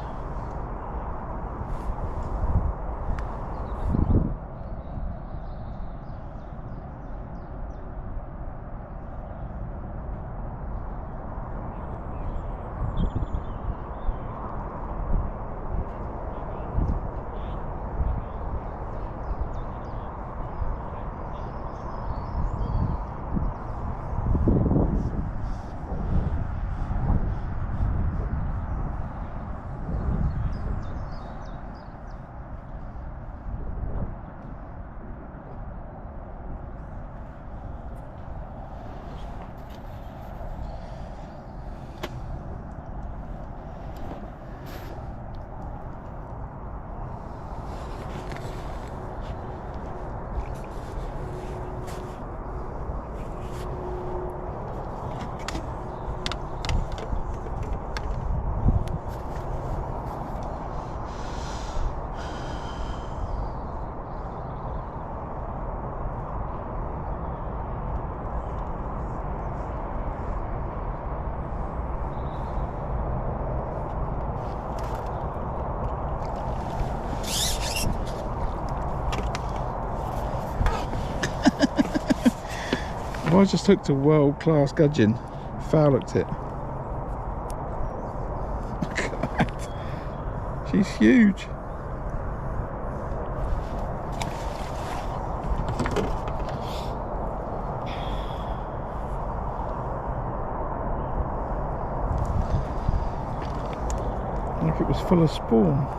I just hooked a world-class gudgeon, foul hooked it. God, she's huge. Like it was full of spawn.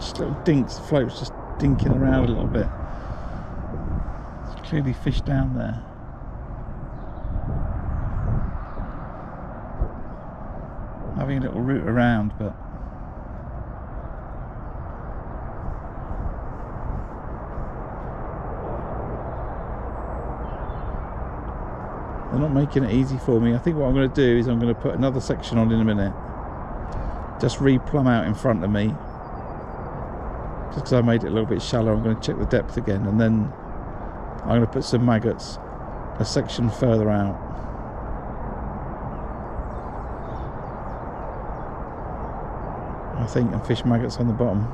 Just little dinks, the float's just dinking around a little bit. There's clearly fish down there. Having a little route around, but they're not making it easy for me. I think what I'm going to do is I'm going to put another section on in a minute. Just re-plumb out in front of me. Just because I made it a little bit shallow, I'm going to check the depth again, and then I'm going to put some maggots a section further out. I think, and fish maggots on the bottom.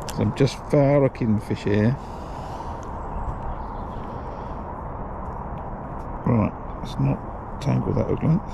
So I'm just foul hooking fish here. Right, let's not tangle that hook length.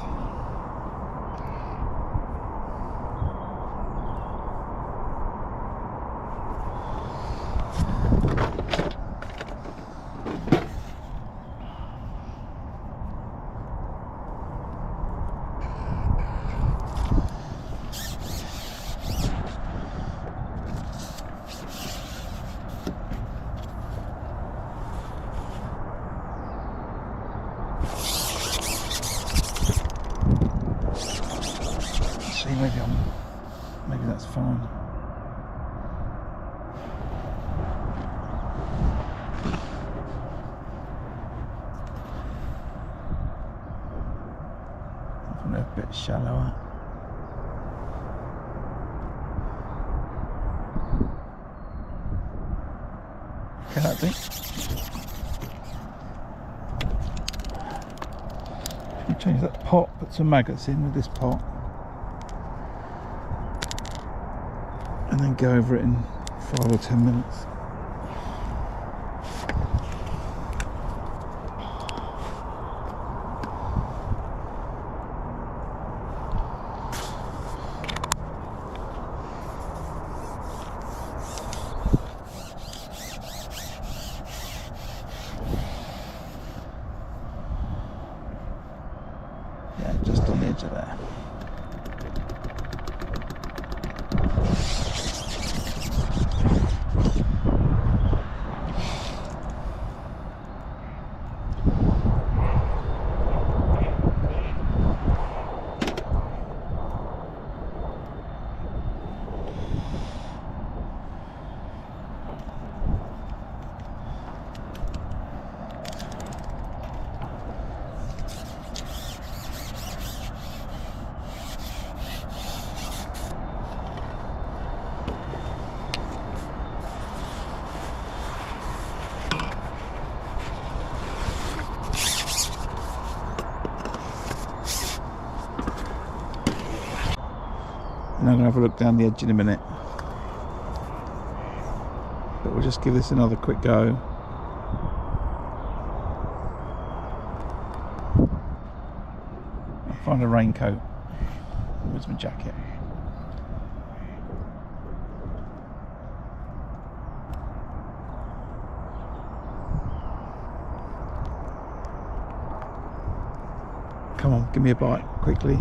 shallower. Okay, that'll do. Change that pot, put some maggots in with this pot, and then go over it in 5 or 10 minutes. Just on the edge of there. And I'm going to have a look down the edge in a minute, but we'll just give this another quick go. I'll find a raincoat. Where's my jacket? Come on, give me a bite quickly.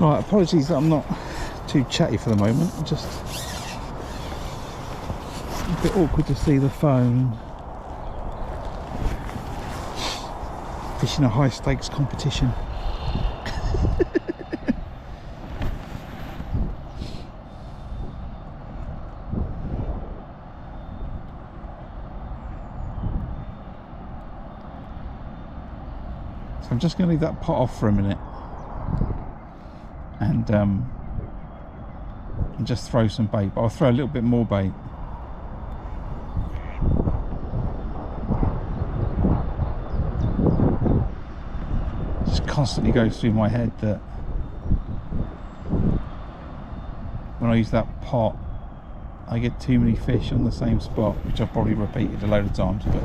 Right, apologies that I'm not too chatty for the moment. I'm just a bit awkward to see the phone. Fishing a high stakes competition. So I'm just going to leave that pot off for a minute and just throw some bait, but I'll throw a little bit more bait. Just constantly goes through my head that when I use that pot I get too many fish on the same spot, which I've probably repeated a load of times, but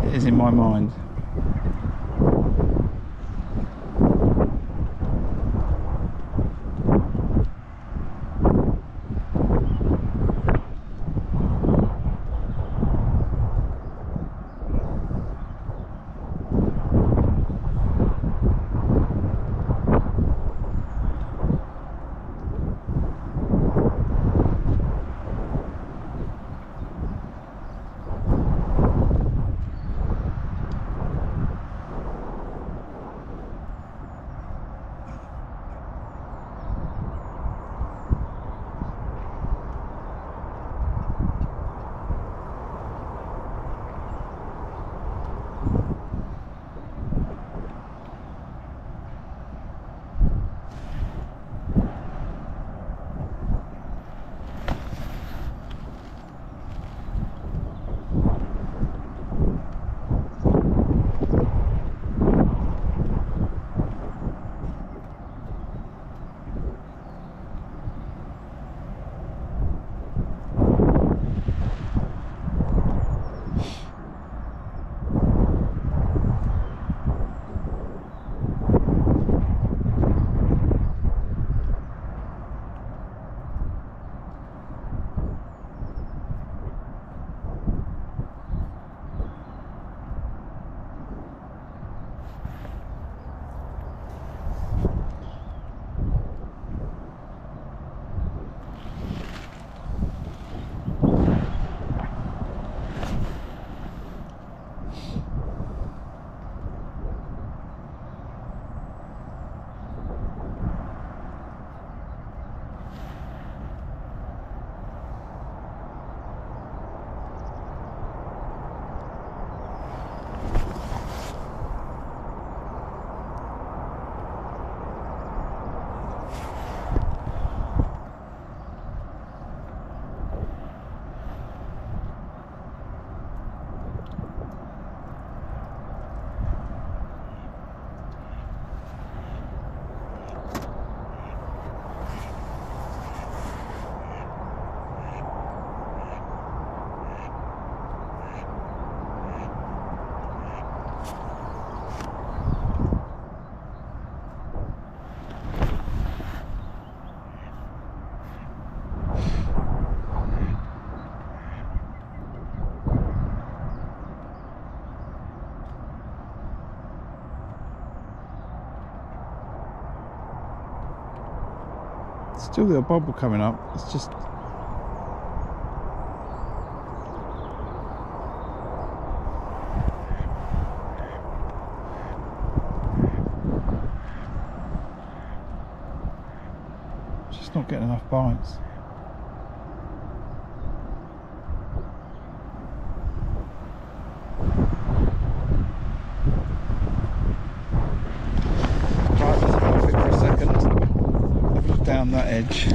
it is in my mind. Still got a bubble coming up. It's just not getting enough bites. Right, let's go off it for a second. Have a look down that edge.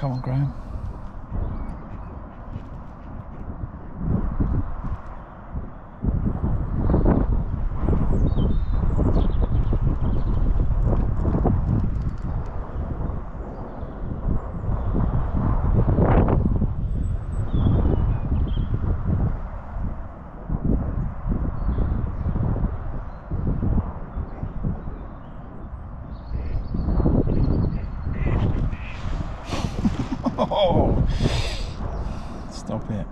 Come on, Graham. Oh, stop it.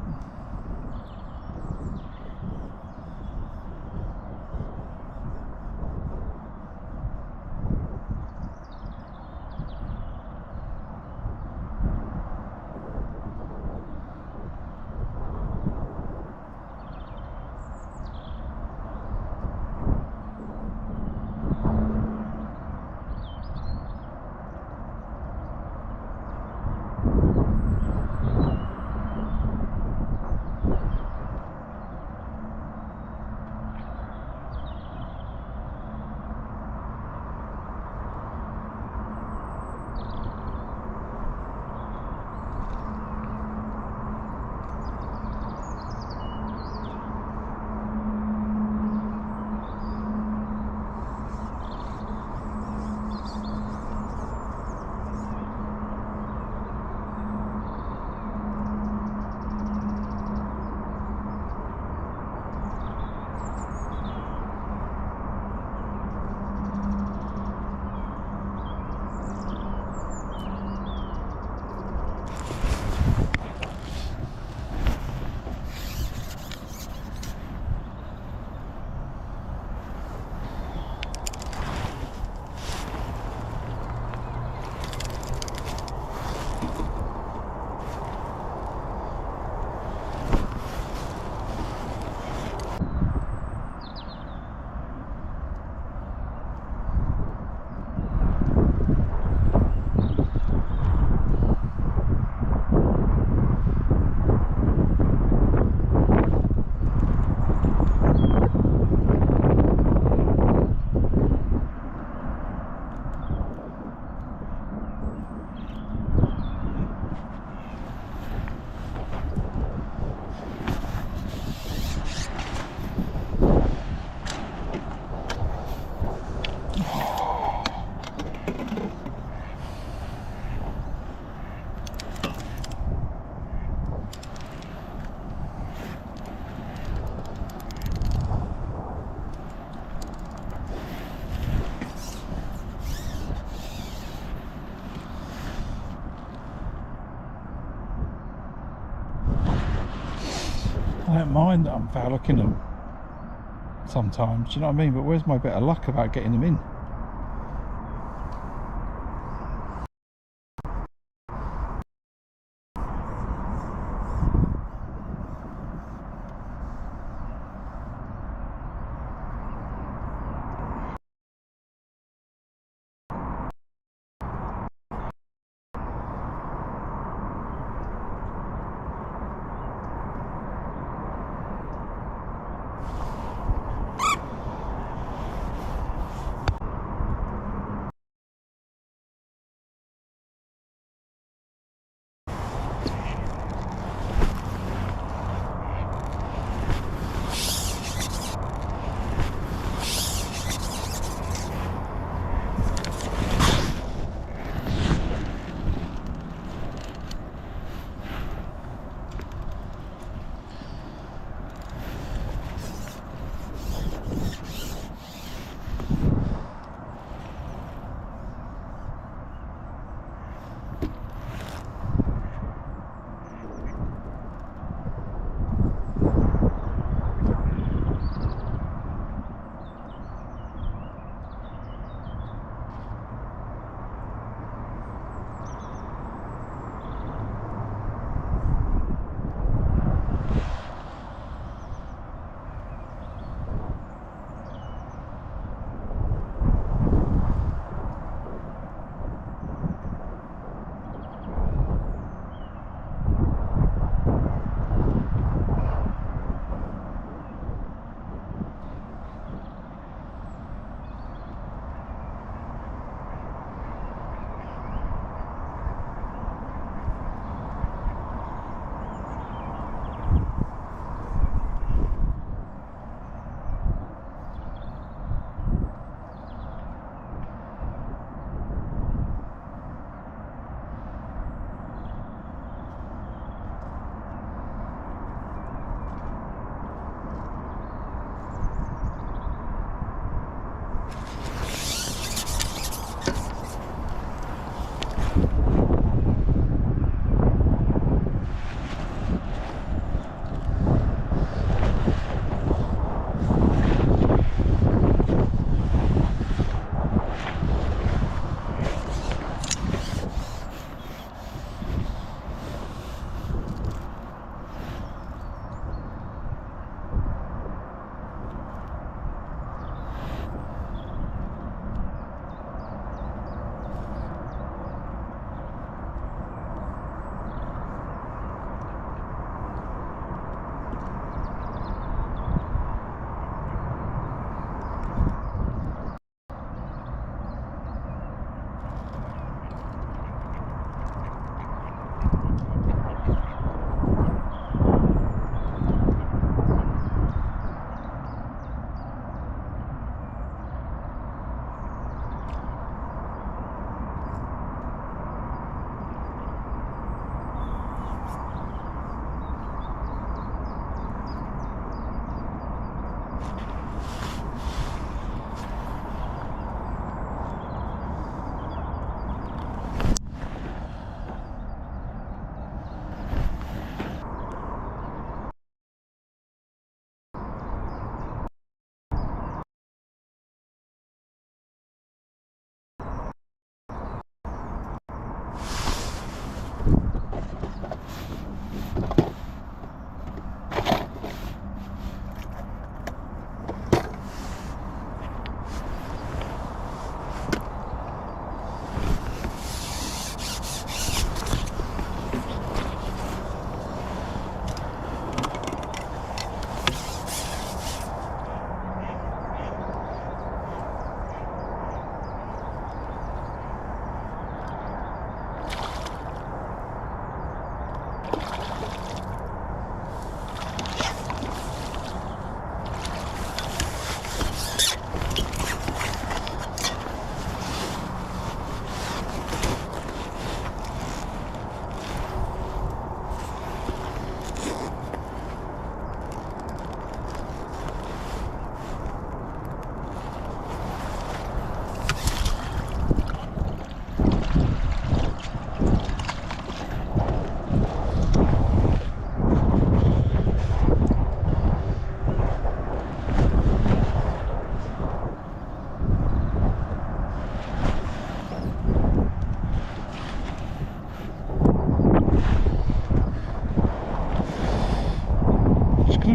I don't mind that I'm foul looking them sometimes, do you know what I mean? But where's my bit of luck about getting them in?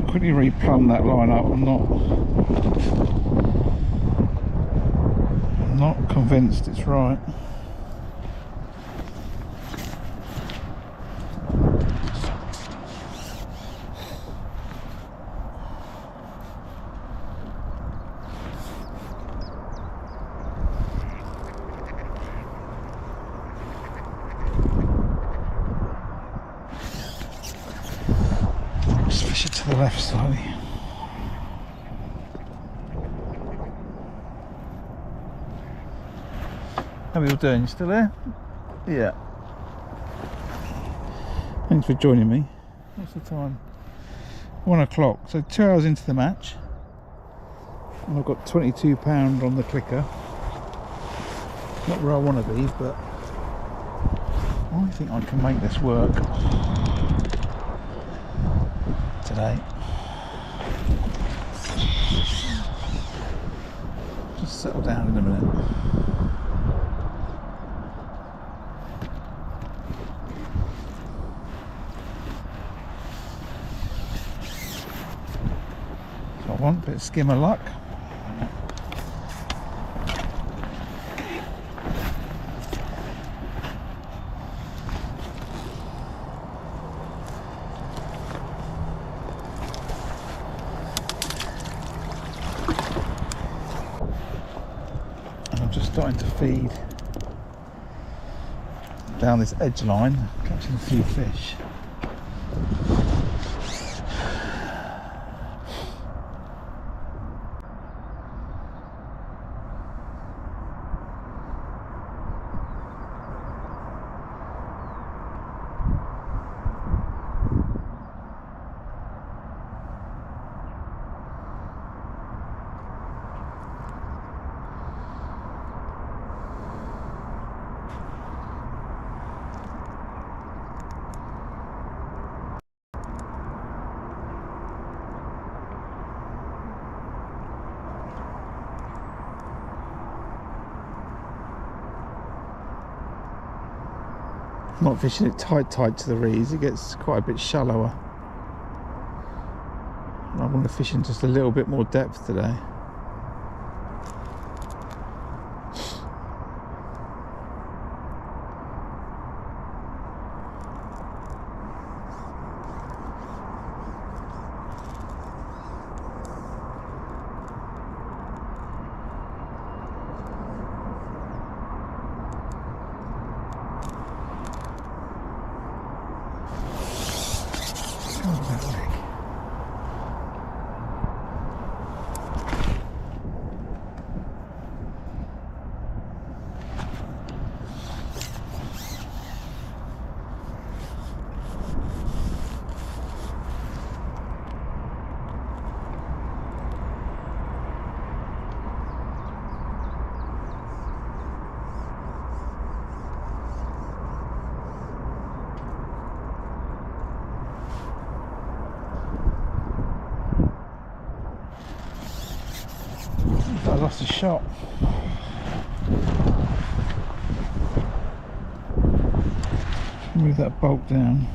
quickly replumb that line up. I'm not convinced it's right. Just fish it to the left slightly. How are we all doing? You still there? Yeah. Thanks for joining me. What's the time? 1 o'clock. So 2 hours into the match. And I've got £22 on the clicker. Not where I want to be, but I think I can make this work today. Just settle down in a minute. So I want a bit of skimmer luck. Starting to feed down this edge line, catching a few fish. I'm not fishing it tight to the reeds, it gets quite a bit shallower. And I want to fish in just a little bit more depth today. I lost a shot. Move that bolt down.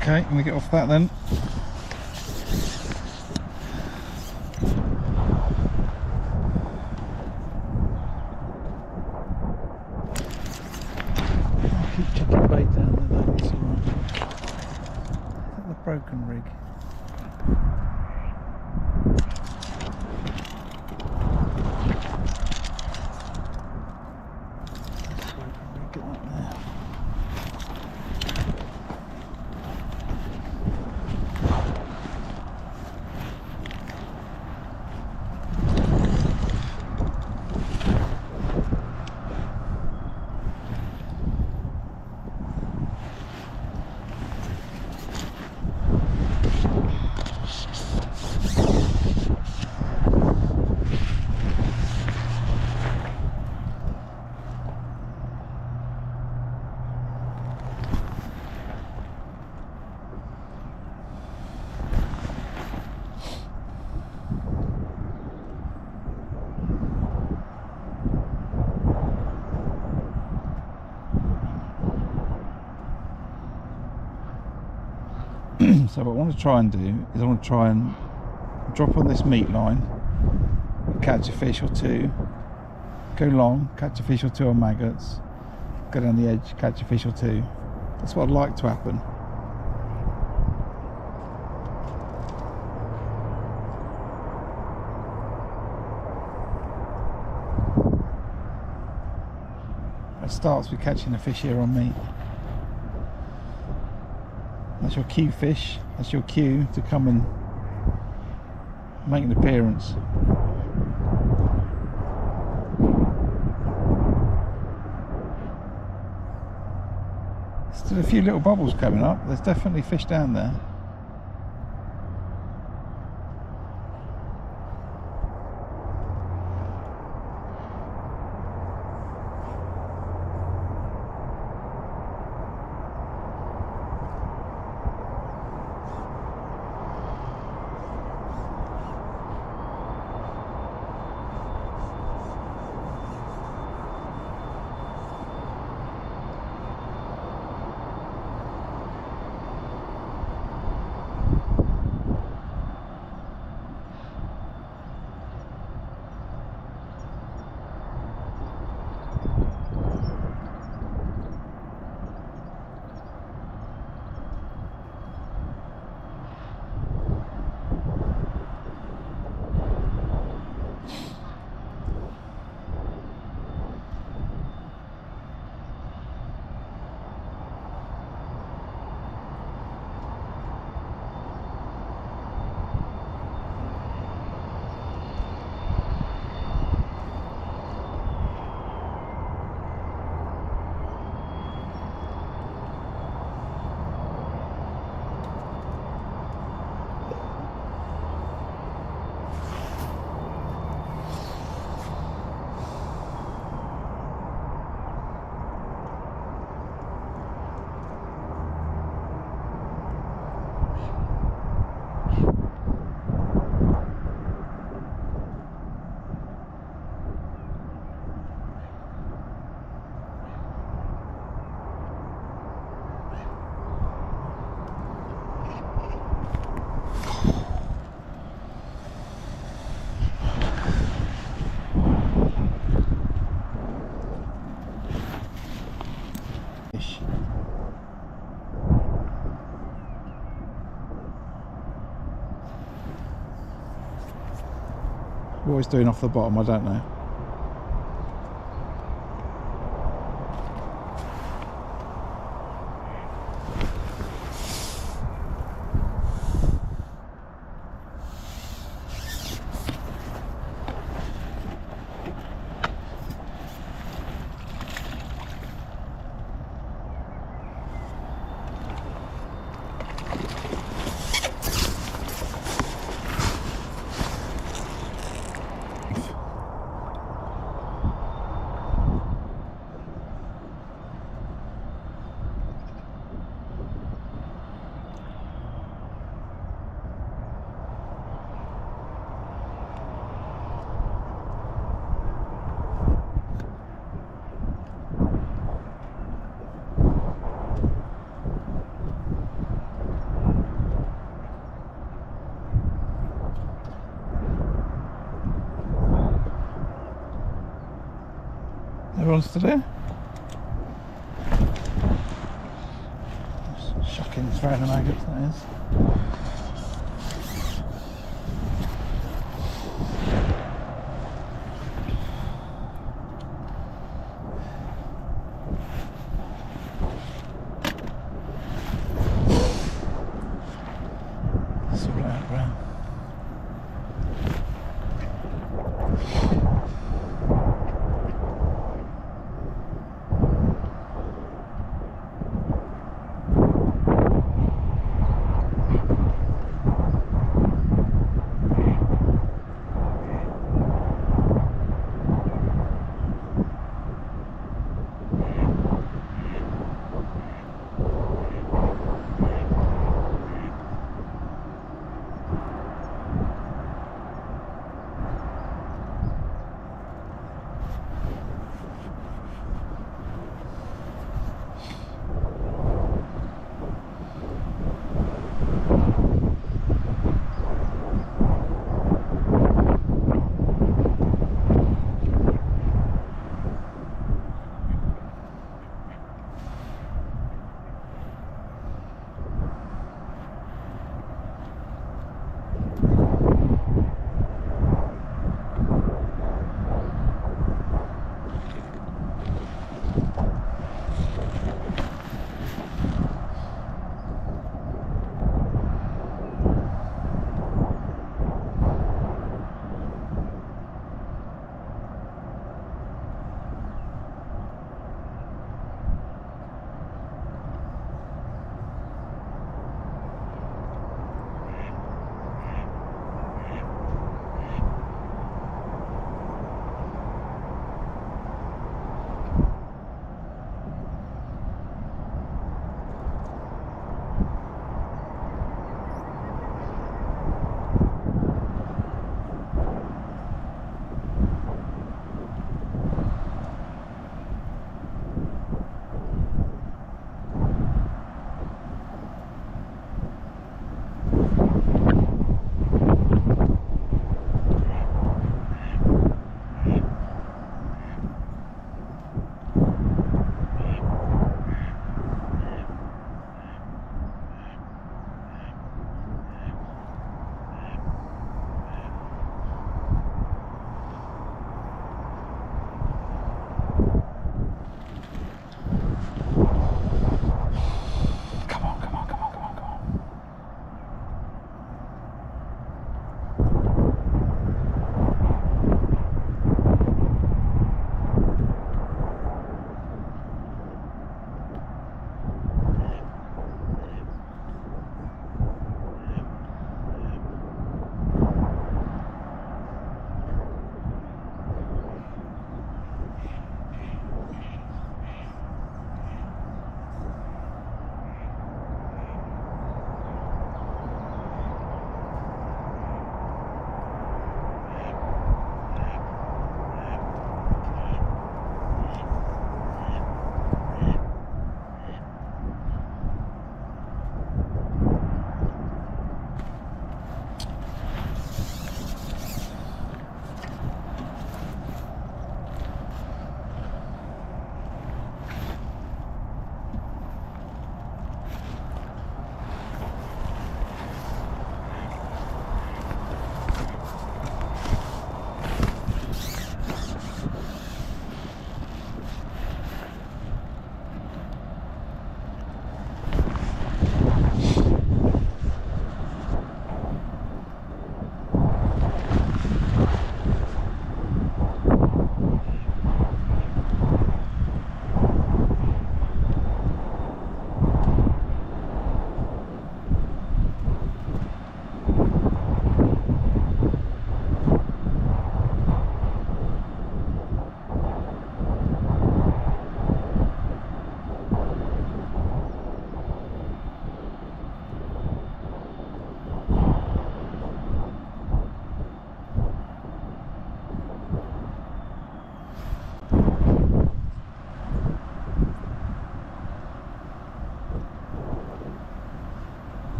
Okay, let me get off that then. I'll keep checking bait down there though, it's alright. Is that the broken rig? Get that there. So what I want to try and do is I want to try and drop on this meat line, catch a fish or two, go long, catch a fish or two on maggots, go down the edge, catch a fish or two. That's what I'd like to happen. It starts with catching a fish here on meat. That's your cue fish, that's your cue to come and make an appearance. Still a few little bubbles coming up, there's definitely fish down there. What it's doing off the bottom, I don't know. Everyone's still there? Shocking, throwing the maggots, that is. Sort it out, bro.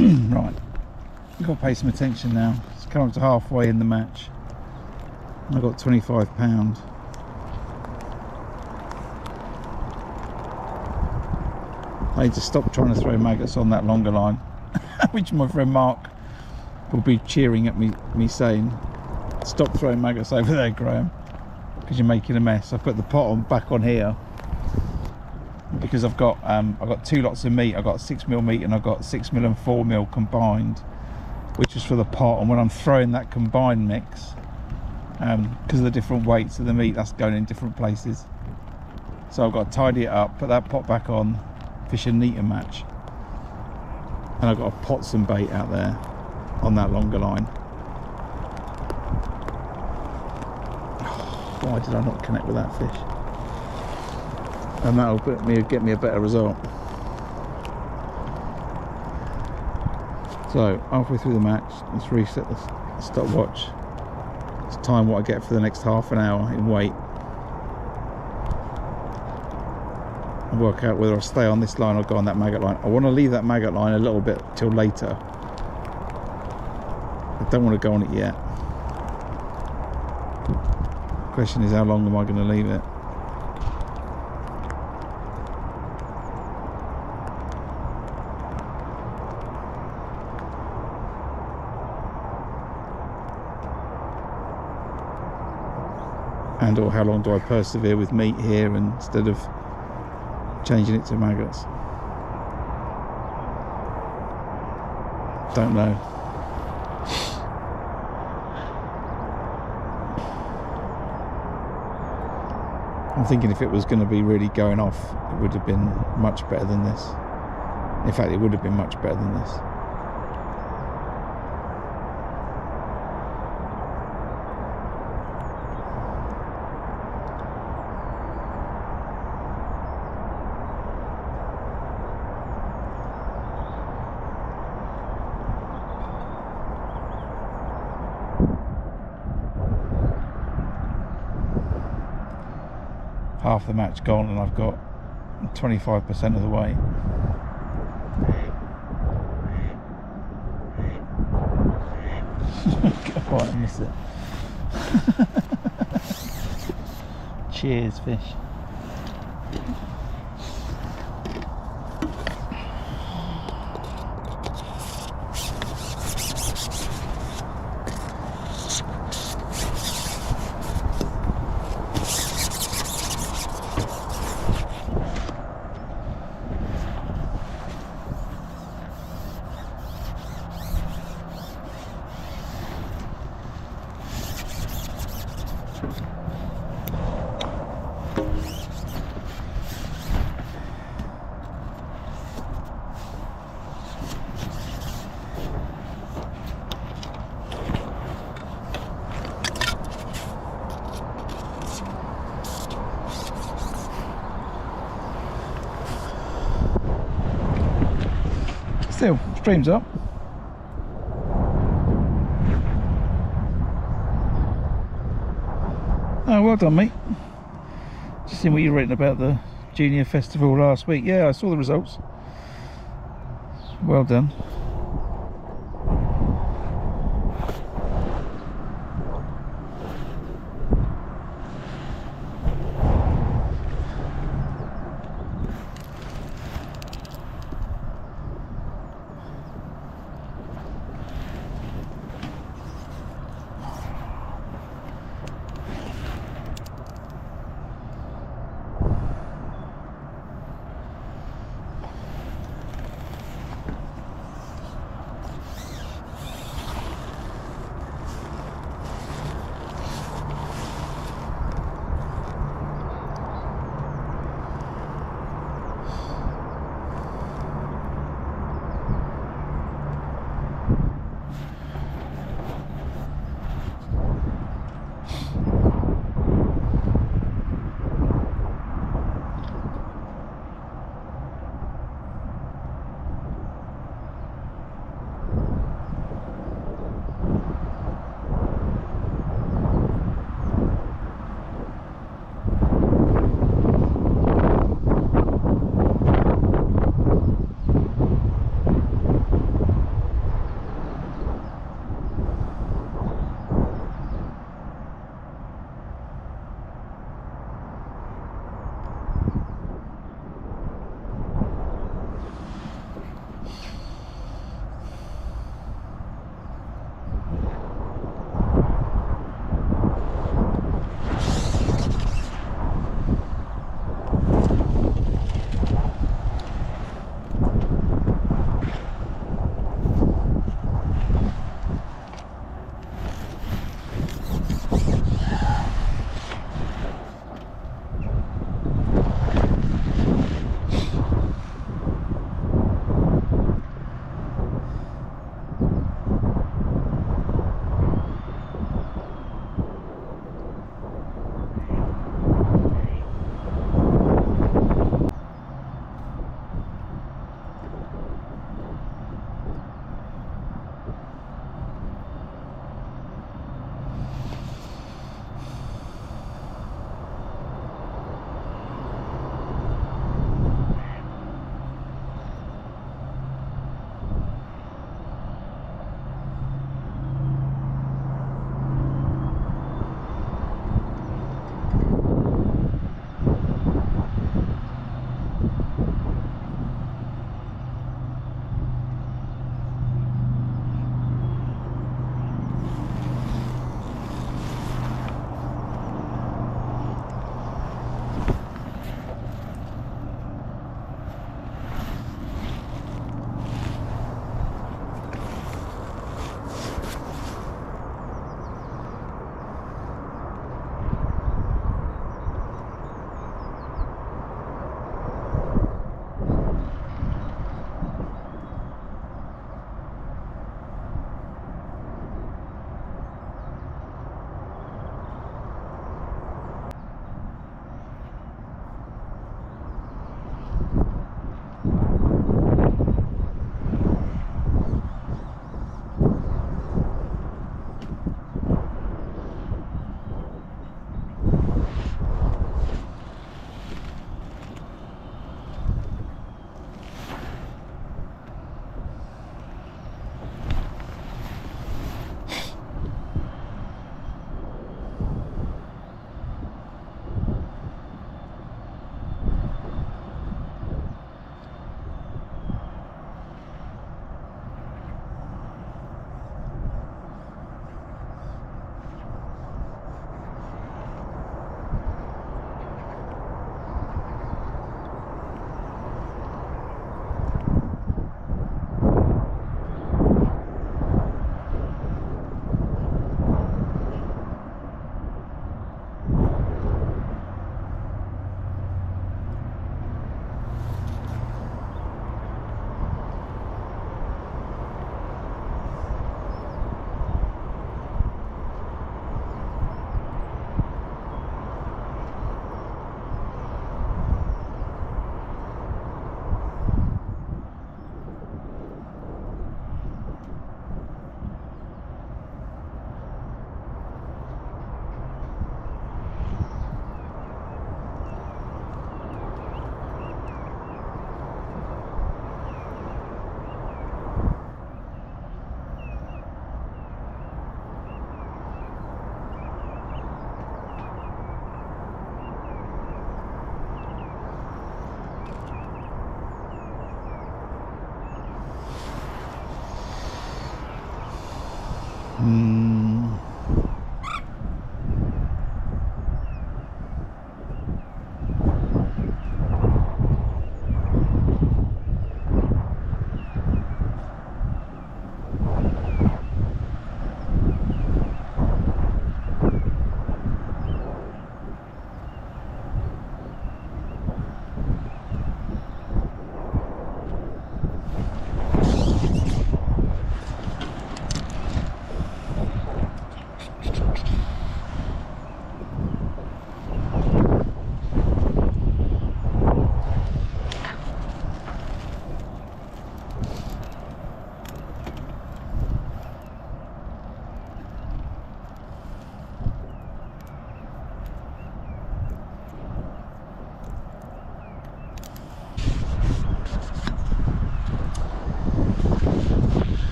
Right, you've got to pay some attention now. It's come up to halfway in the match. I've got £25. I need to stop trying to throw maggots on that longer line, which my friend Mark will be cheering at me saying, stop throwing maggots over there, Graham, because you're making a mess. I put the pot on back on here because I've got 2 lots of meat. I've got 6mm meat and I've got 6mm and 4mm combined, which is for the pot. And when I'm throwing that combined mix, because of the different weights of the meat, that's going in different places. So I've got to tidy it up, put that pot back on, fish a neater match. And I've got to pot some bait out there on that longer line. Why did I not connect with that fish? And that'll get me a better result. So halfway through the match, let's reset the stopwatch. Let's time what I get for the next half an hour in weight, and work out whether I'll stay on this line or go on that maggot line. I want to leave that maggot line a little bit till later. I don't want to go on it yet. The question is, how long am I going to leave it? And or how long do I persevere with meat here instead of changing it to maggots? Don't know. I'm thinking if it was going to be really going off, it would have been much better than this. In fact, it would have been much better than this. Half the match gone and I've got 25% of the way. Quite I miss it. Cheers, fish. Still, stream's up. Oh, well done, mate. Just seeing what you written about the junior festival last week. Yeah, I saw the results. Well done.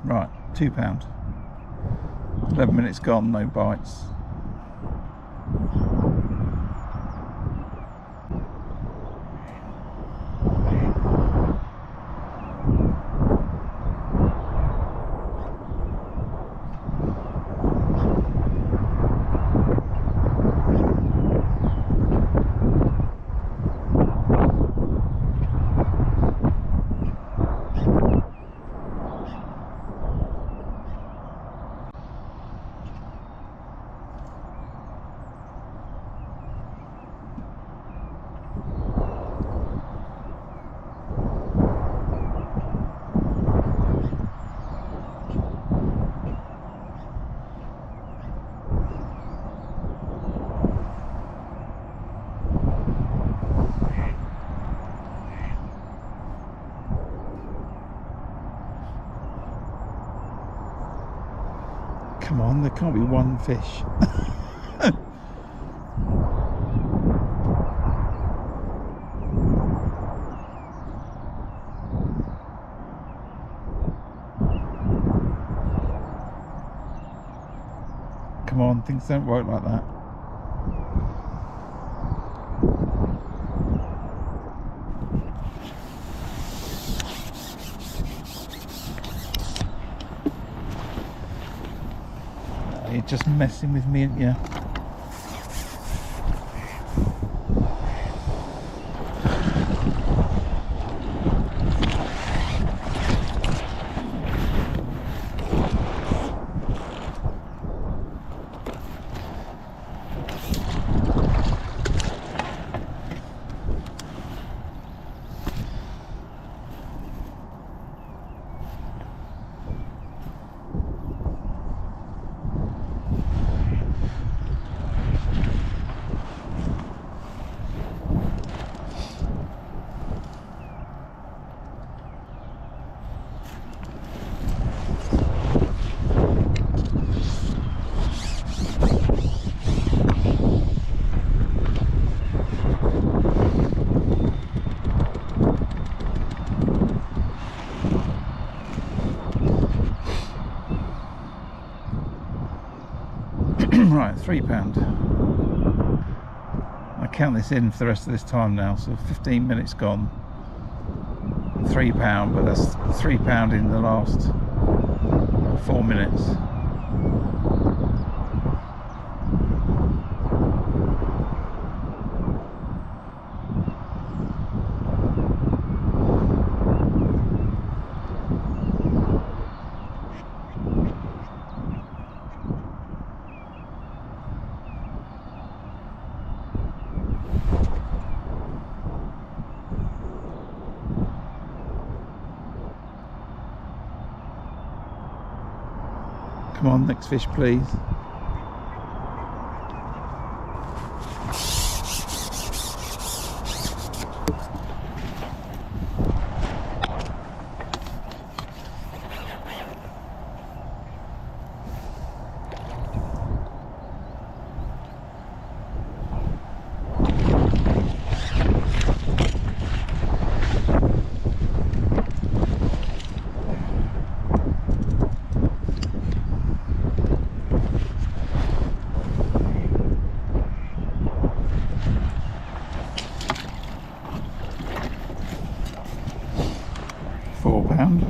Right, £2. 11 minutes gone, no bites. Come on, there can't be one fish. Come on, things don't work like that. You're just messing with me, aren't you? Right, £3. I count this in for the rest of this time now, so 15 minutes gone. £3, but that's £3 in the last 4 minutes. Come on, next fish, please. £4.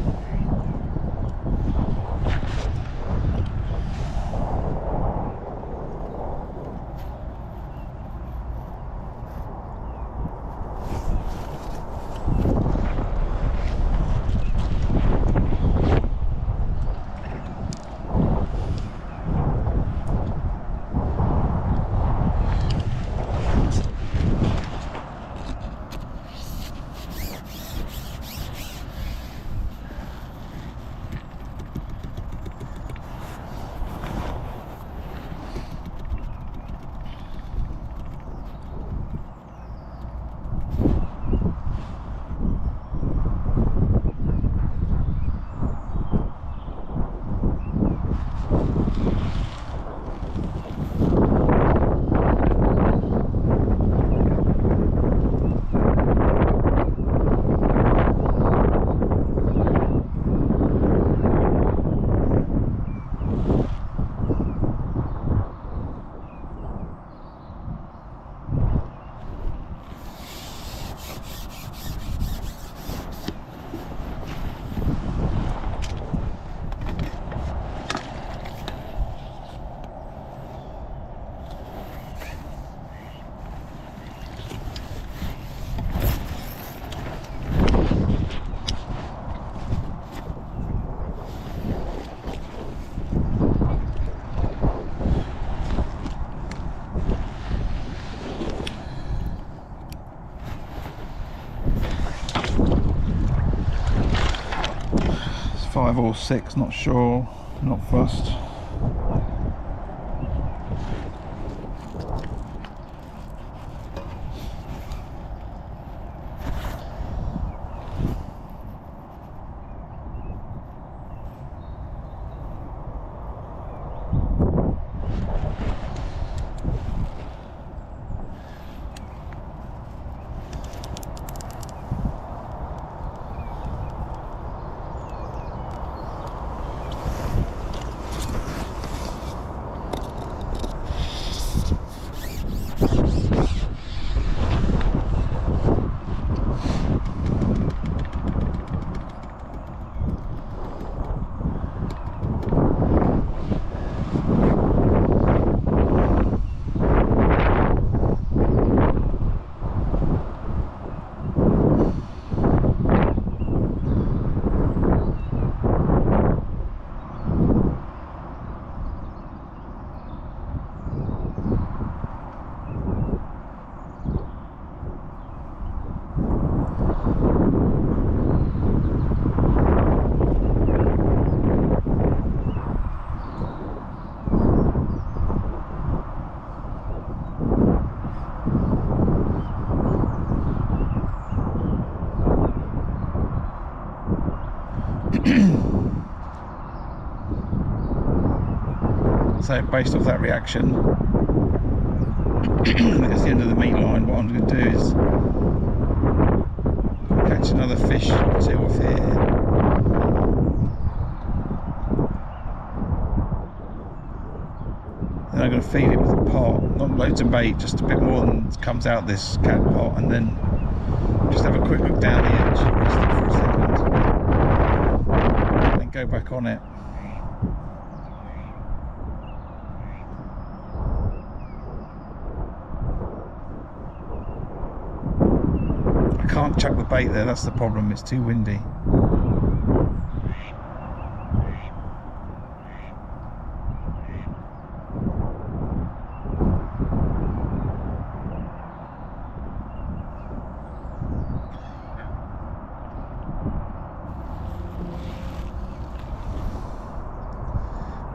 It's 5 or 6, not sure, not fussed. So based off that reaction, that's the end of the meat line. What I'm going to do is catch another fish or two off here, and I'm going to feed it with a pot, not loads of bait, just a bit more than comes out this cat pot, and then just have a quick look down the edge, rest it for a second, and go back on it. I can't chuck the bait there, that's the problem, it's too windy.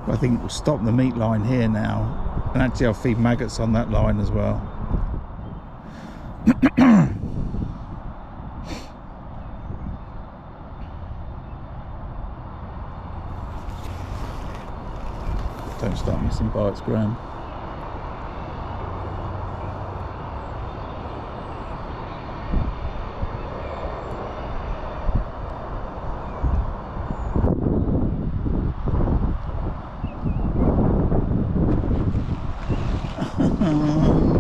I think we'll stop the meat line here now, and actually I'll feed maggots on that line as well. Don't start missing bites, Graham.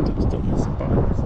Don't stop missing bites.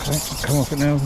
Okay, come off it now.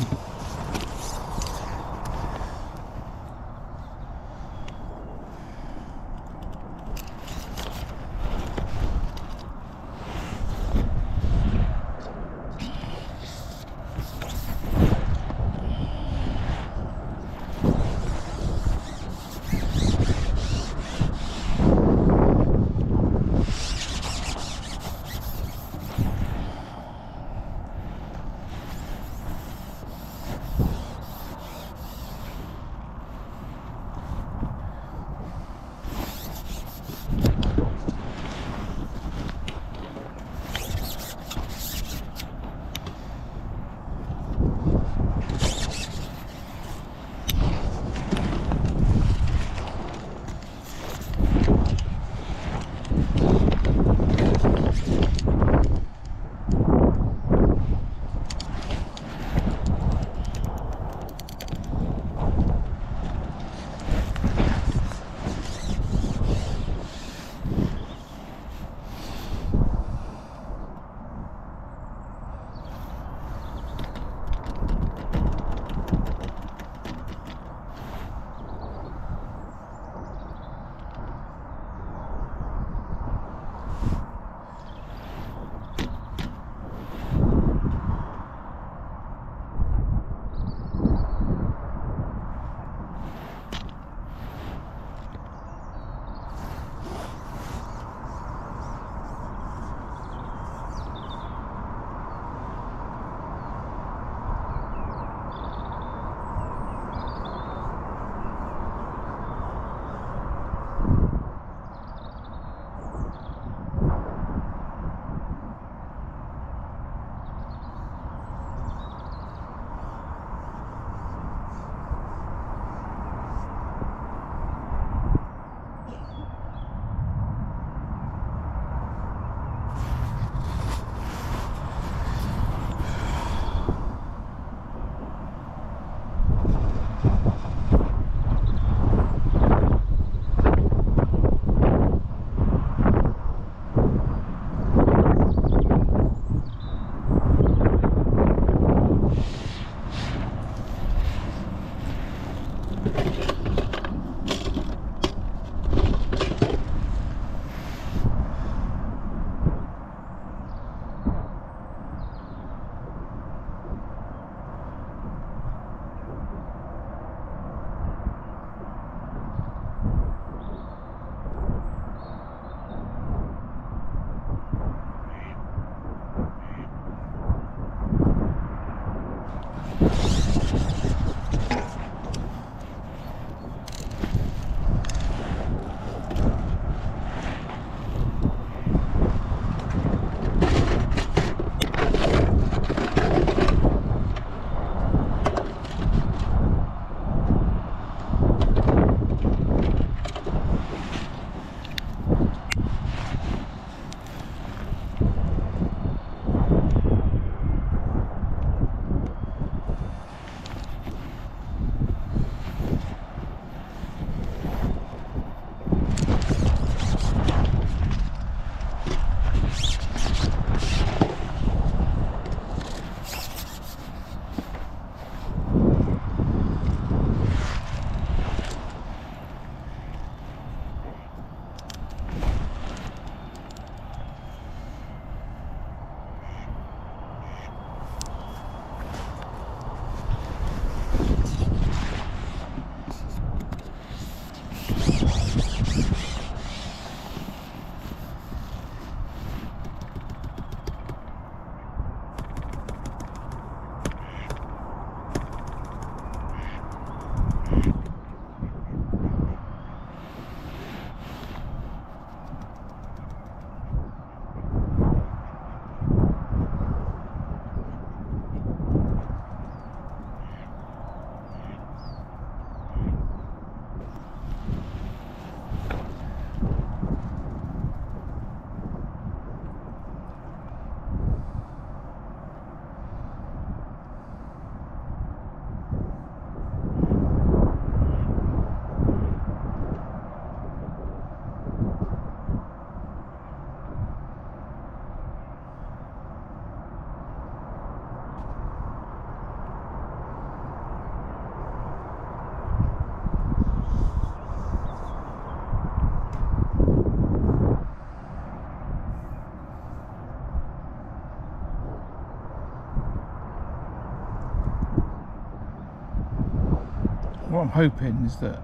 what I'm hoping is that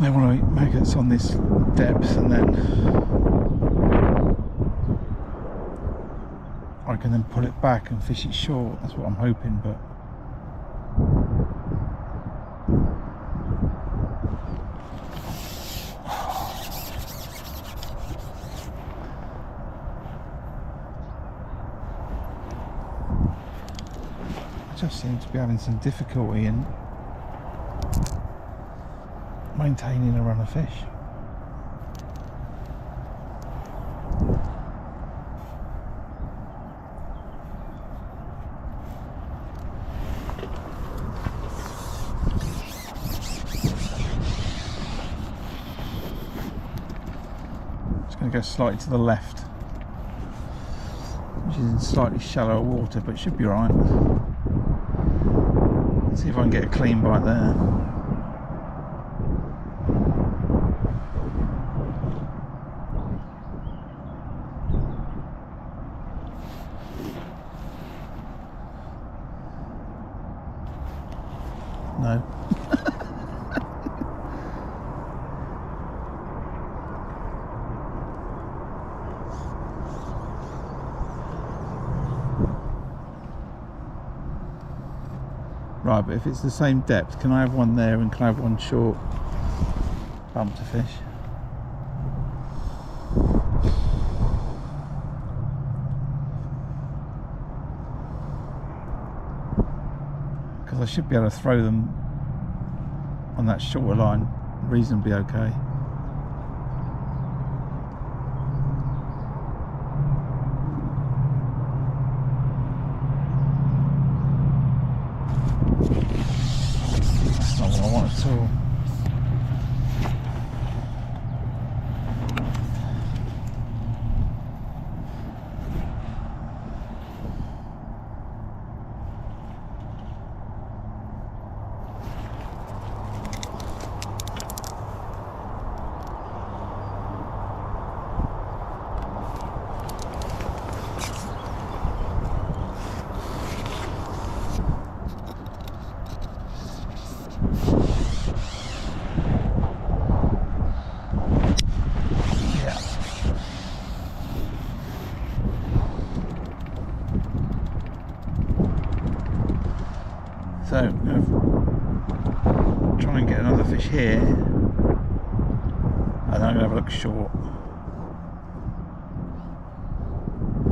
they want to eat maggots on this depth, and then I can then pull it back and fish it short. That's what I'm hoping, but I just seem to be having some difficulty in maintaining a run of fish. Just going to go slightly to the left, which is in slightly shallower water, but it should be right. See if I can get a clean bite there. No. Right, but if it's the same depth, can I have one there and can I have one short bump to fish? Because I should be able to throw them on that shorter line reasonably okay. That's not what I want at all. So I'm going to try and get another fish here, and then I'm going to have a look short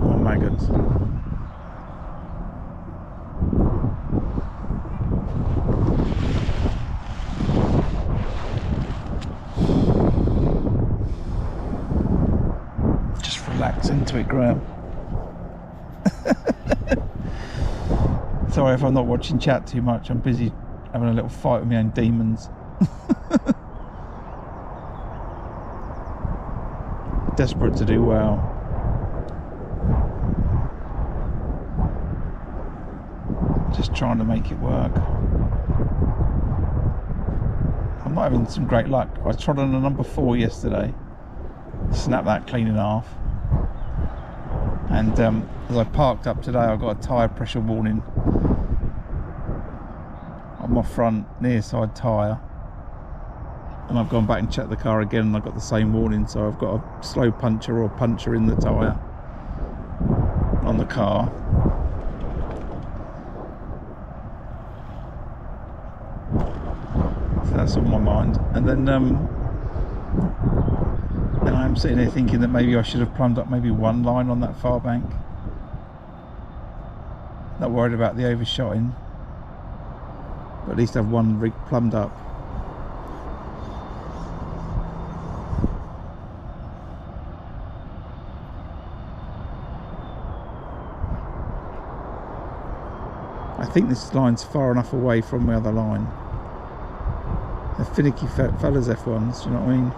on maggots. Just relax into it, Graham. Sorry if I'm not watching chat too much, I'm busy having a little fight with my own demons. Desperate to do well. Just trying to make it work. I'm not having some great luck. I tried on a number 4 yesterday, snapped that clean in half, and as I parked up today I got a tyre pressure warning on my front near side tyre, and I've gone back and checked the car again and I got the same warning, so I've got a slow puncture or puncture in the tyre on the car. So that's on my mind. And then and I'm sitting there thinking that maybe I should have plumbed up maybe one line on that far bank. Not worried about the overshotting, but at least have one rig plumbed up. I think this line's far enough away from my other line. They're finicky fellas, F1s, do you know what I mean?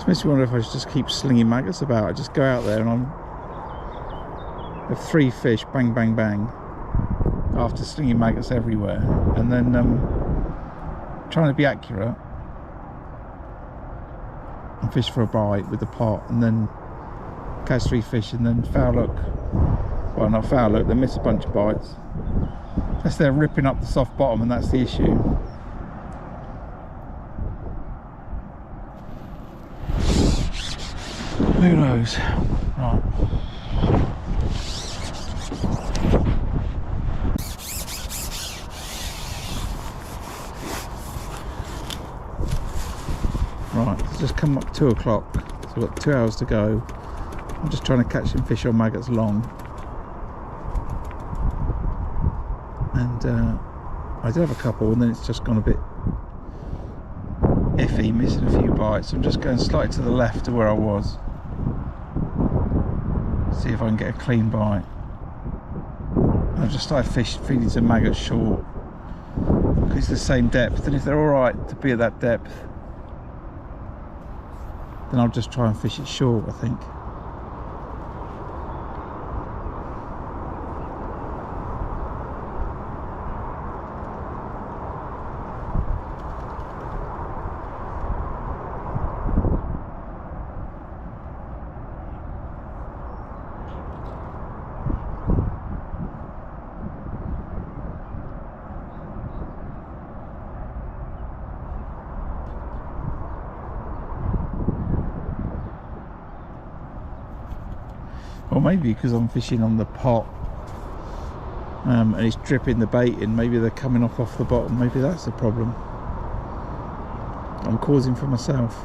It makes me wonder if I should just keep slinging maggots about. I just go out there and have 3 fish, bang, bang, bang, after slinging maggots everywhere, and then trying to be accurate and fish for a bite with the pot, and then catch 3 fish, and then foul hook. Well, not foul hook, they miss a bunch of bites. Unless they're ripping up the soft bottom, and that's the issue. Who knows? Right. Right, it's just come up 2 o'clock, so I've got 2 hours to go. I'm just trying to catch some fish on maggots long. And I did have a couple, and then it's just gone a bit iffy, missing a few bites. I'm just going slightly to the left of where I was. See if I can get a clean bite. I've just started feeding some maggots short, because it's the same depth, and if they're alright to be at that depth, then I'll just try and fish it short, I think. Or maybe because I'm fishing on the pot and it's dripping the bait in, maybe they're coming off the bottom. Maybe that's the problem I'm causing for myself.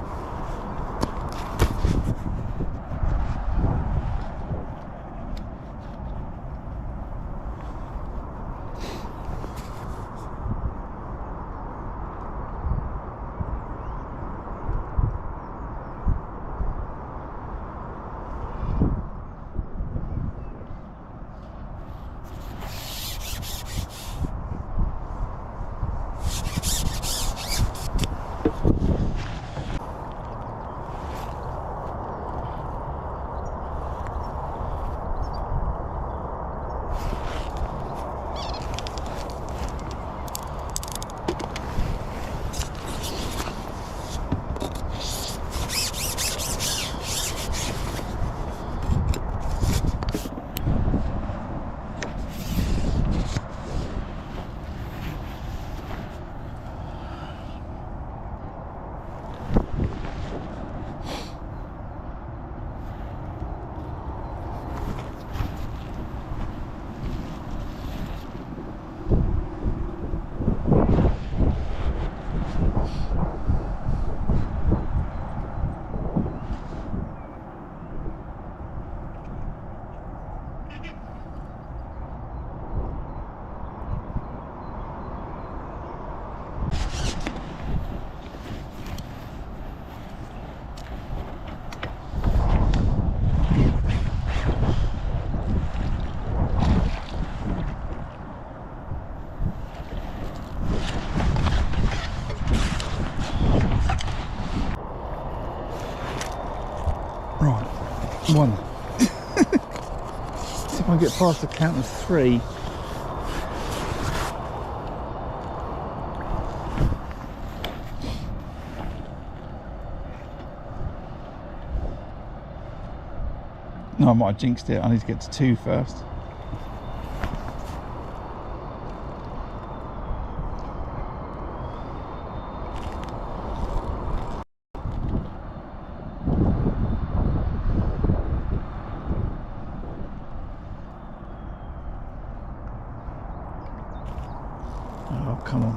One. See if I can get past the count of 3. No, I might have jinxed it. I need to get to 2 first. Oh, come on.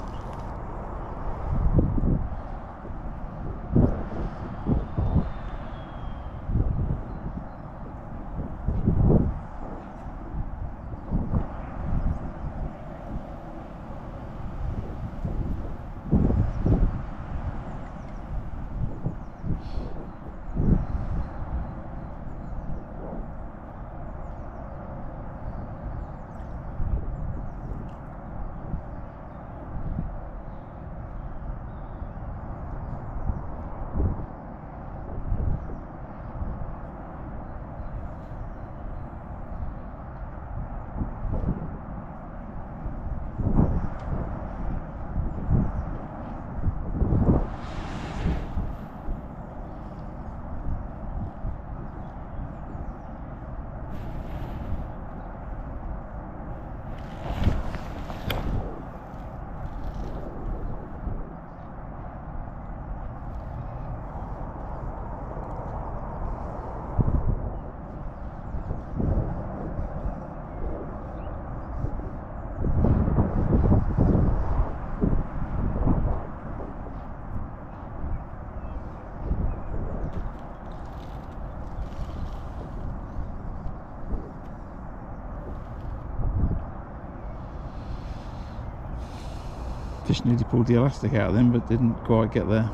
Just nearly pulled the elastic out of them, but didn't quite get there.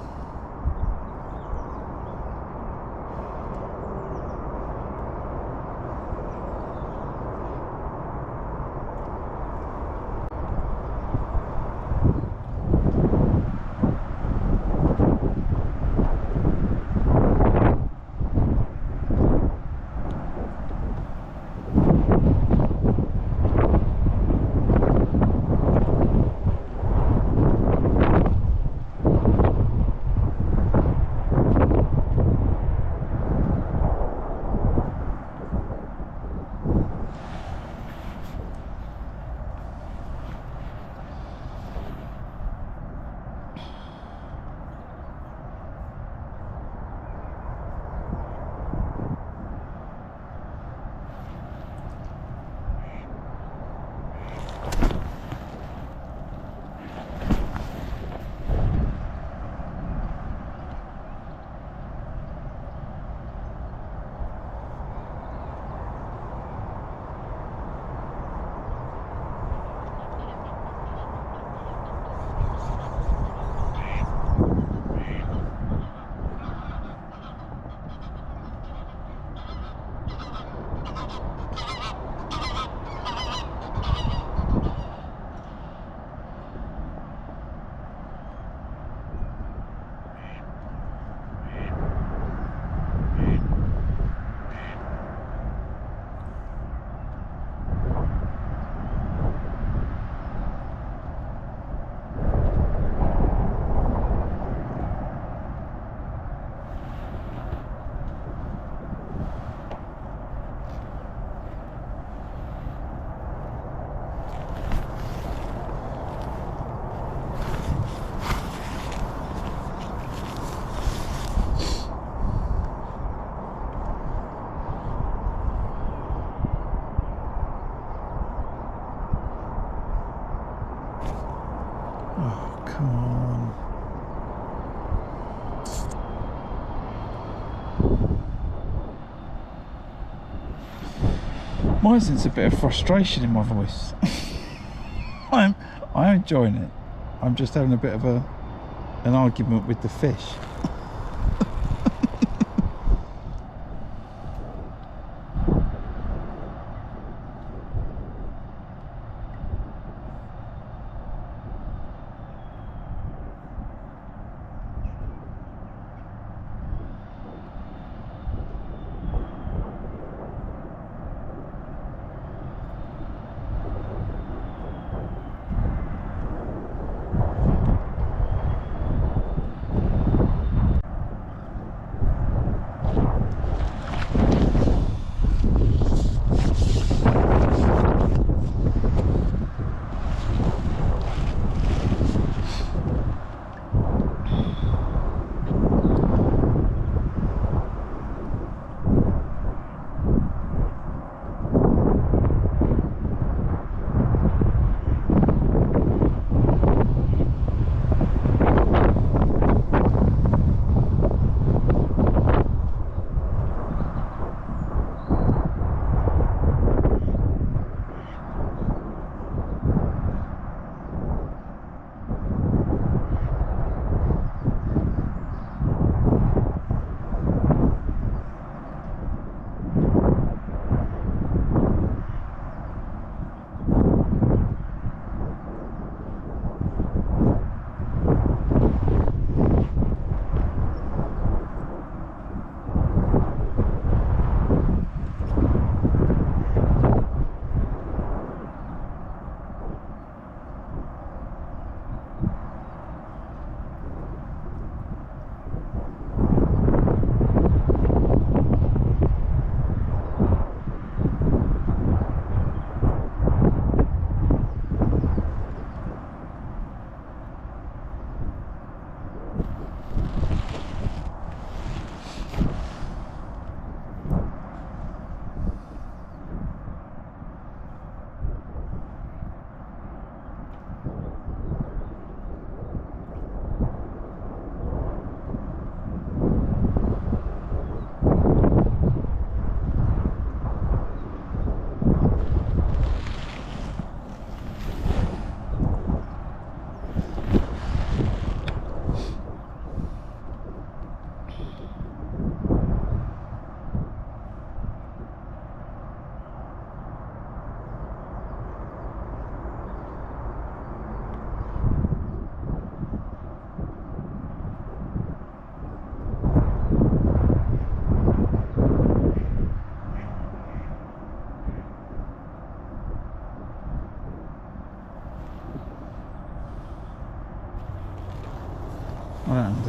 Come on. Mine sense a bit of frustration in my voice. I'm enjoying it. I'm just having a bit of an argument with the fish.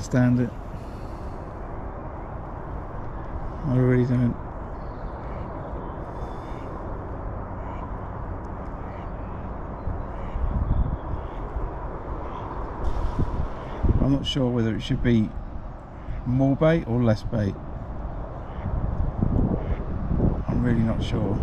understand it. I really don't. I'm not sure whether it should be more bait or less bait. I'm really not sure.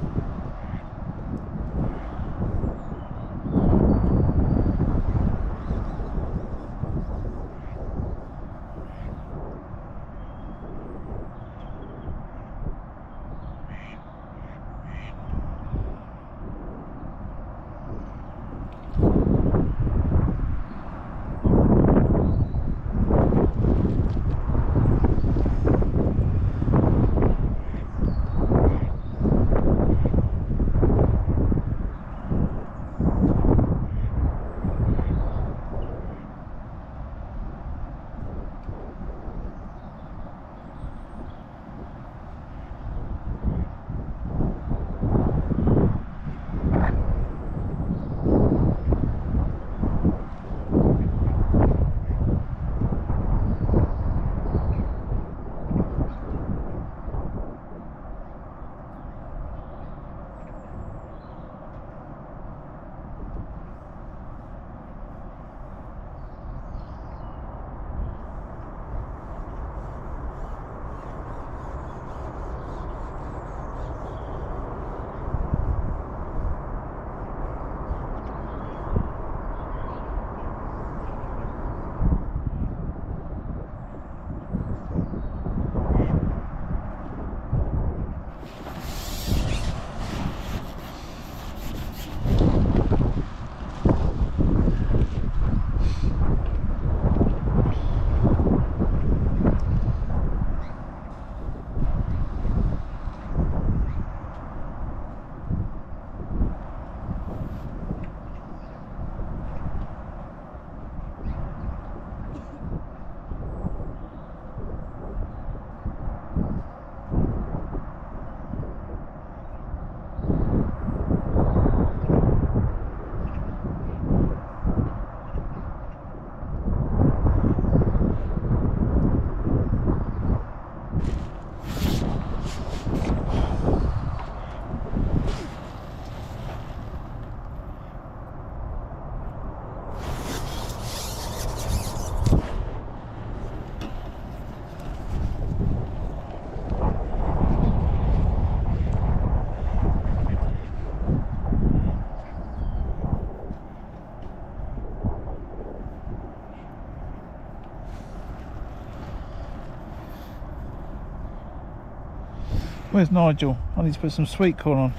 Where's Nigel? I need to put some sweet corn on.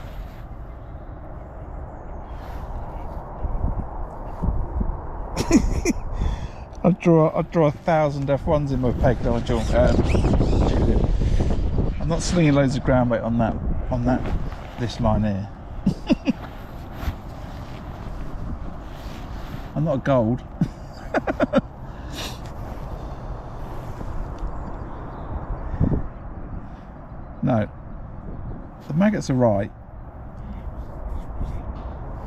I'd draw 1,000 F1s in my peg, Nigel. I'm not slinging loads of ground bait on this line here. I'm not a gold. No, the maggots are right.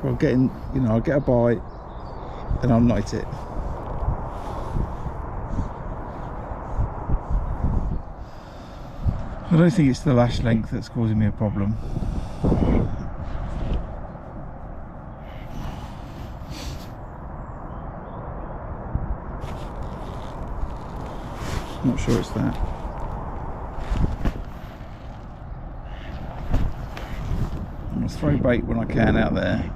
Well, getting, you know, I'll get a bite, then I'll night it. I don't think it's the lash length that's causing me a problem. I'm not sure it's that. I'm going to throw bait when I can out there.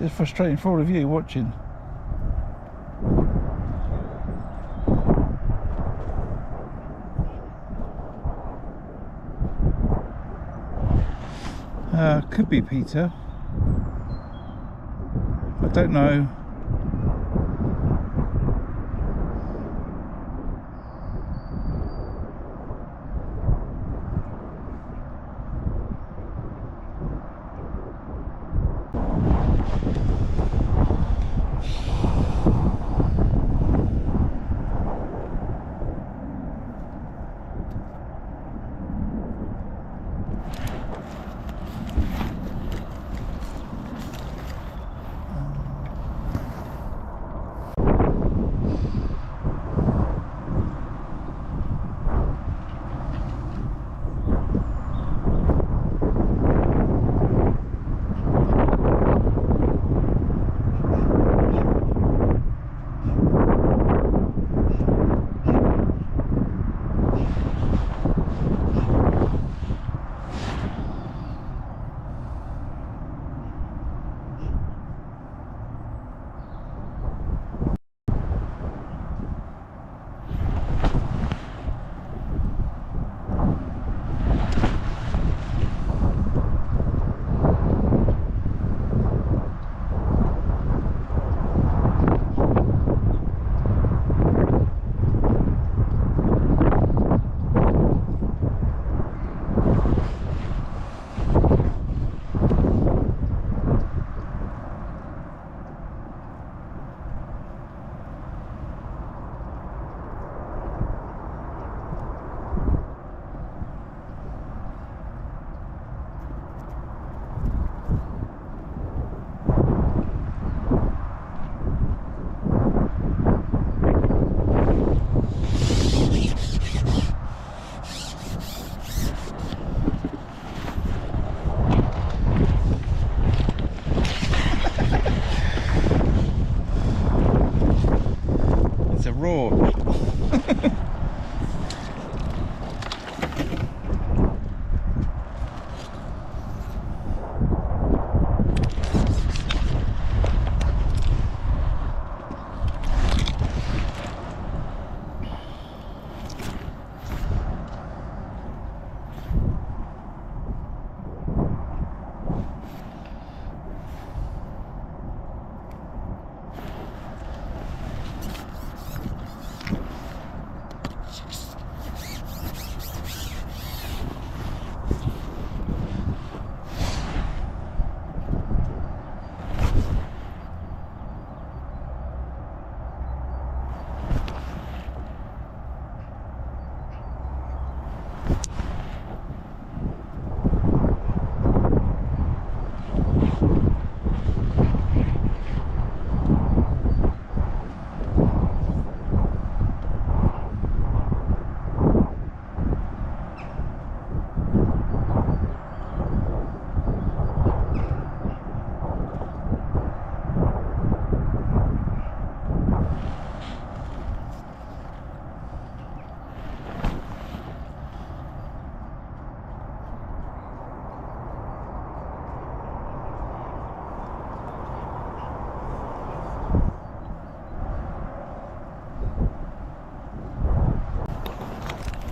It's frustrating for all of you watching. Could be Peter. I don't know.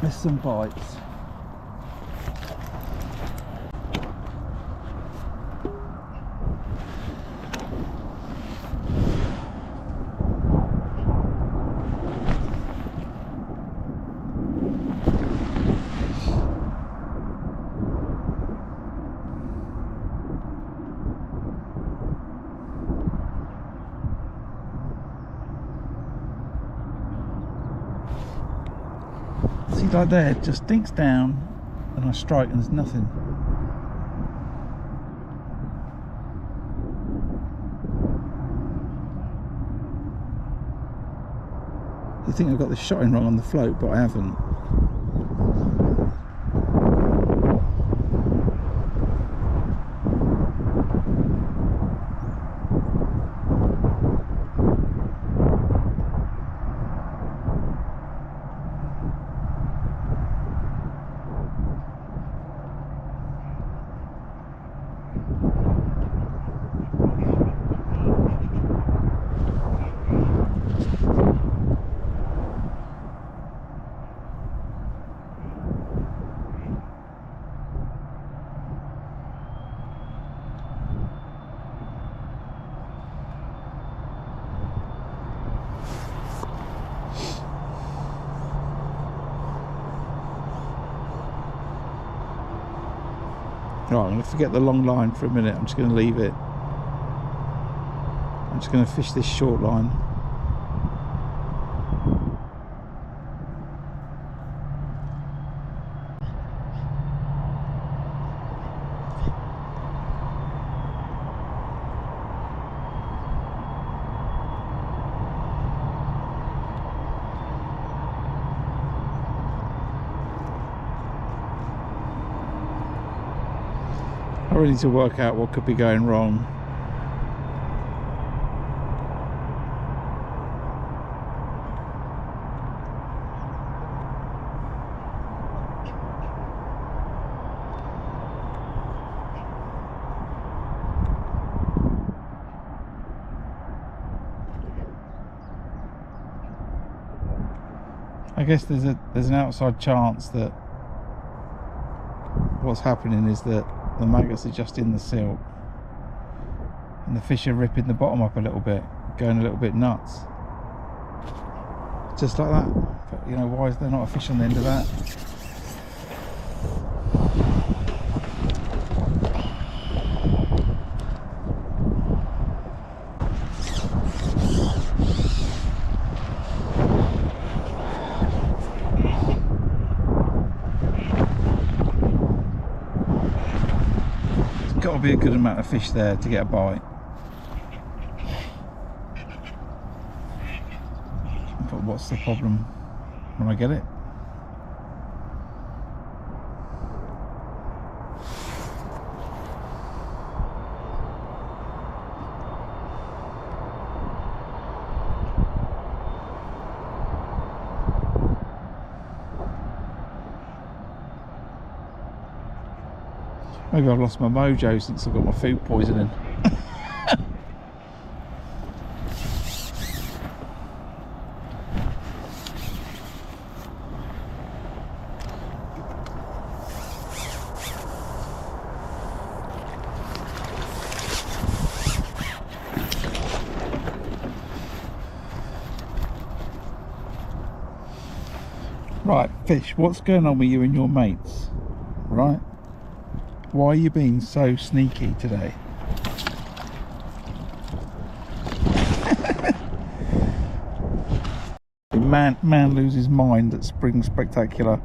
Missed some bites. See, like there, it just dinks down and I strike and there's nothing. You think I've got the shotting wrong on the float, but I haven't. Right, I'm going to forget the long line for a minute. I'm just going to leave it. I'm just going to fish this short line. I really need to work out what could be going wrong. I guess there's an outside chance that what's happening is that the maggots are just in the silt and the fish are ripping the bottom up a little bit, going a little bit nuts, just like that. But you know, why is there not a fish on the end of that? Got to be a good amount of fish there to get a bite. But what's the problem when I get it? Maybe I've lost my mojo since I've got my food poisoning. Right, fish, what's going on with you and your mates? Right? Why are you being so sneaky today? Man loses mind at Spring Spectacular.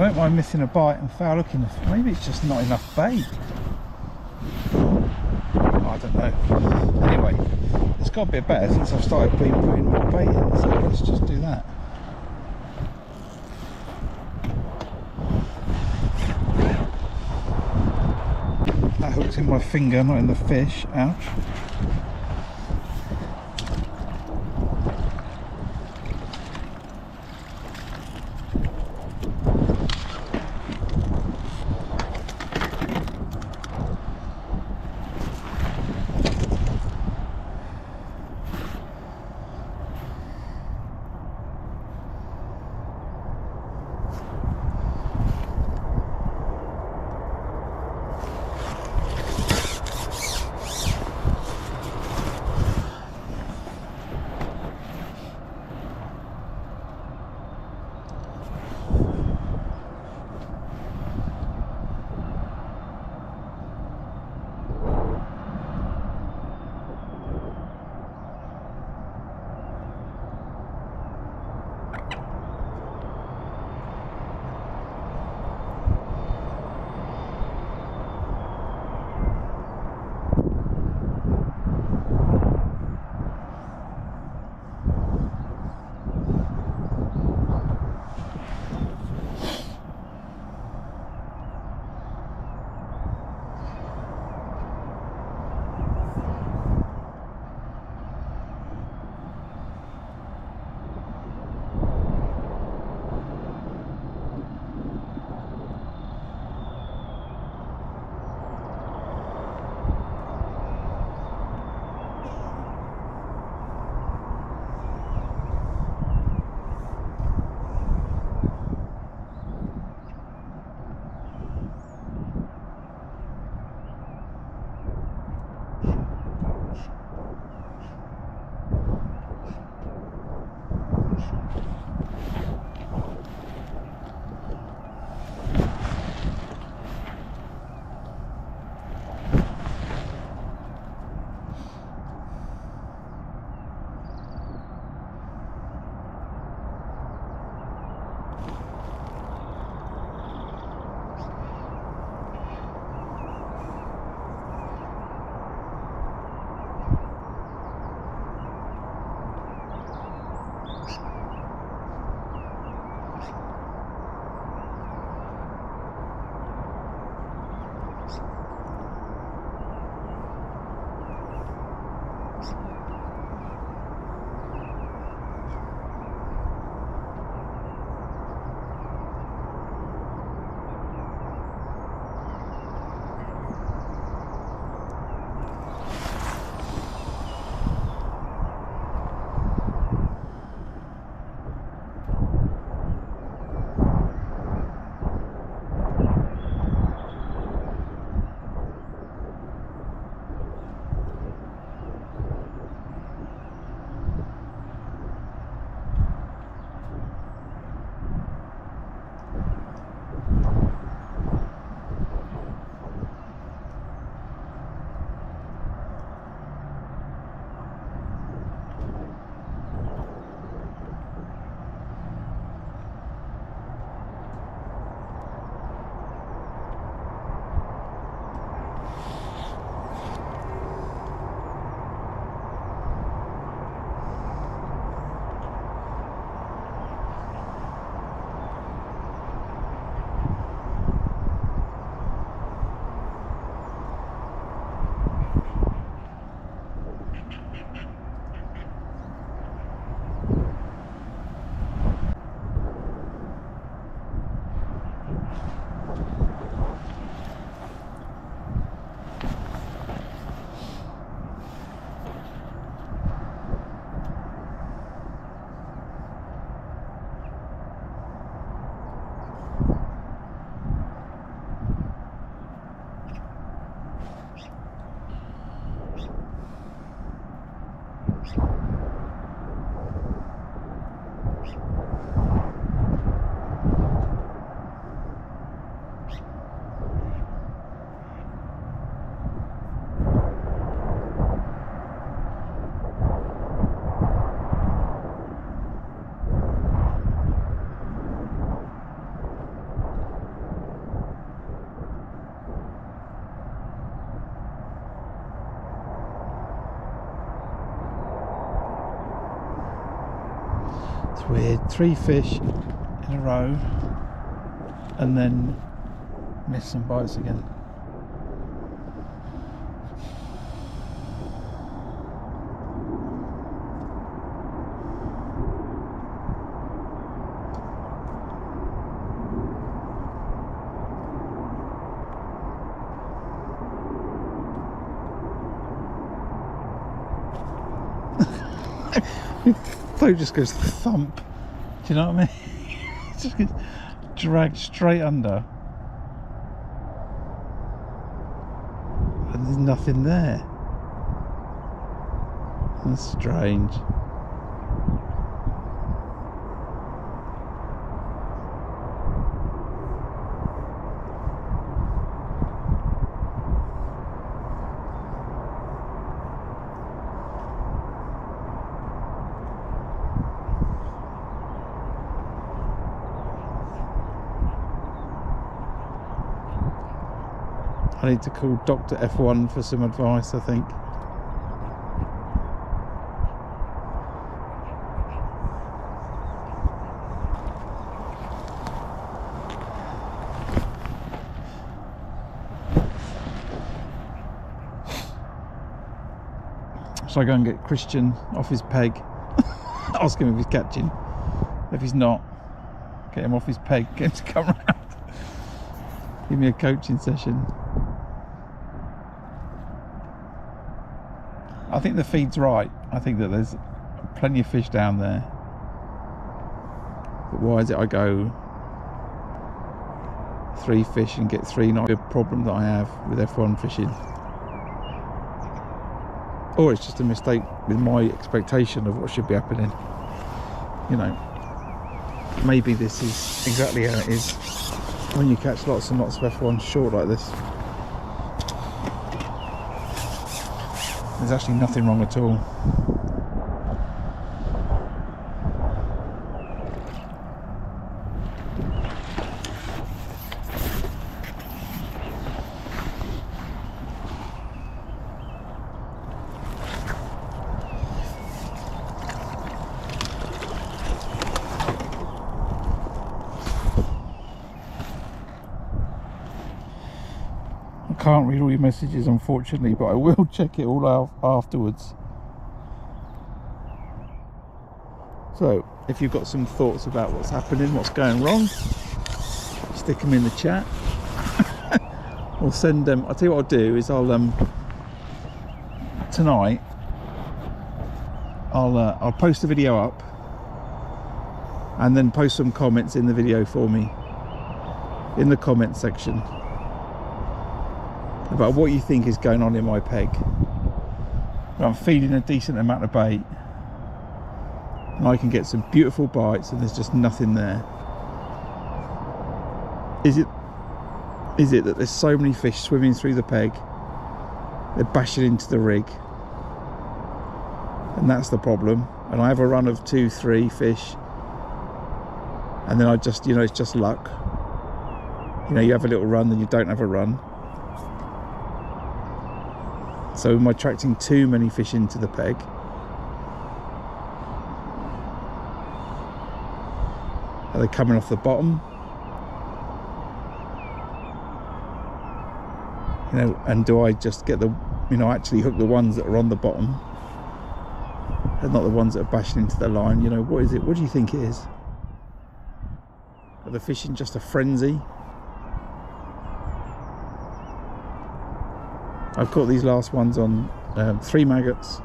don't mind missing a bite and foul looking. Maybe it's just not enough bait. I don't know. Anyway, it's got a bit better since I've started putting more bait in, so let's just do that. That hook's in my finger, not in the fish. Ouch. It's weird. 3 fish in a row and then miss some bites again. Float just goes thump. Do you know what I mean? It just gets dragged straight under. And there's nothing there. That's strange. I need to call Dr. F1 for some advice, I think. Shall I go and get Christian off his peg? Ask him if he's catching. If he's not, get him off his peg, get him to come around. Give me a coaching session. I think the feed's right. I think that there's plenty of fish down there. But why is it I go 3 fish and get 3 not a problem that I have with F1 fishing? Or it's just a mistake with my expectation of what should be happening. You know, maybe this is exactly how it is when you catch lots and lots of F1 short like this. There's actually nothing wrong at all. I can't read all your messages, unfortunately, but I will check it all out afterwards. So if you've got some thoughts about what's happening, what's going wrong, stick them in the chat. Or send them. I'll tell you what I'll do is tonight I'll post a video up and then post some comments in the video for me in the comment section about what you think is going on in my peg. I'm feeding a decent amount of bait and I can get some beautiful bites and there's just nothing there. Is it that there's so many fish swimming through the peg, they're bashing into the rig, and that's the problem? And I have a run of 2-3 fish and then I just, you know, it's just luck. You know, you have a little run, then you don't have a run. So am I attracting too many fish into the peg? Are they coming off the bottom? You know, and do I just get the, you know, actually hook the ones that are on the bottom and not the ones that are bashing into the line? You know, what is it? What do you think it is? Are the fish in just a frenzy? I've caught these last ones on 3 maggots,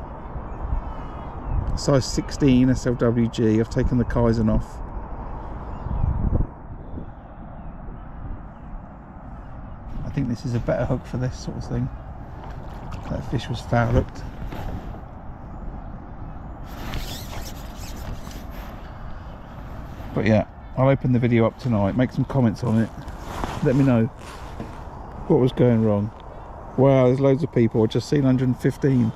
size 16 SLWG. I've taken the Kaizen off. I think this is a better hook for this sort of thing. That fish was foul hooked. But yeah, I'll open the video up tonight, make some comments on it, let me know what was going wrong. Wow, there's loads of people. I've just seen 115.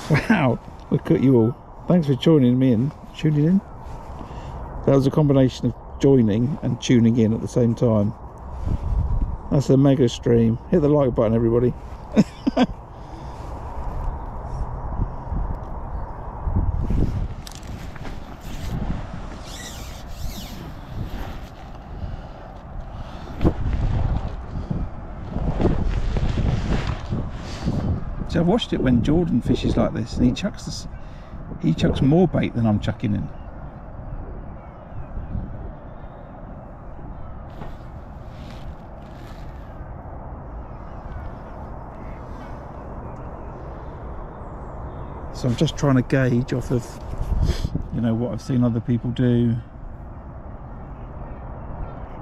Wow, look at you all. Thanks for tuning in. That was a combination of joining and tuning in at the same time. That's a mega stream. Hit the like button, everybody. I've watched it when Jordan fishes like this, and he chucks more bait than I'm chucking in. So I'm just trying to gauge off of, you know, what I've seen other people do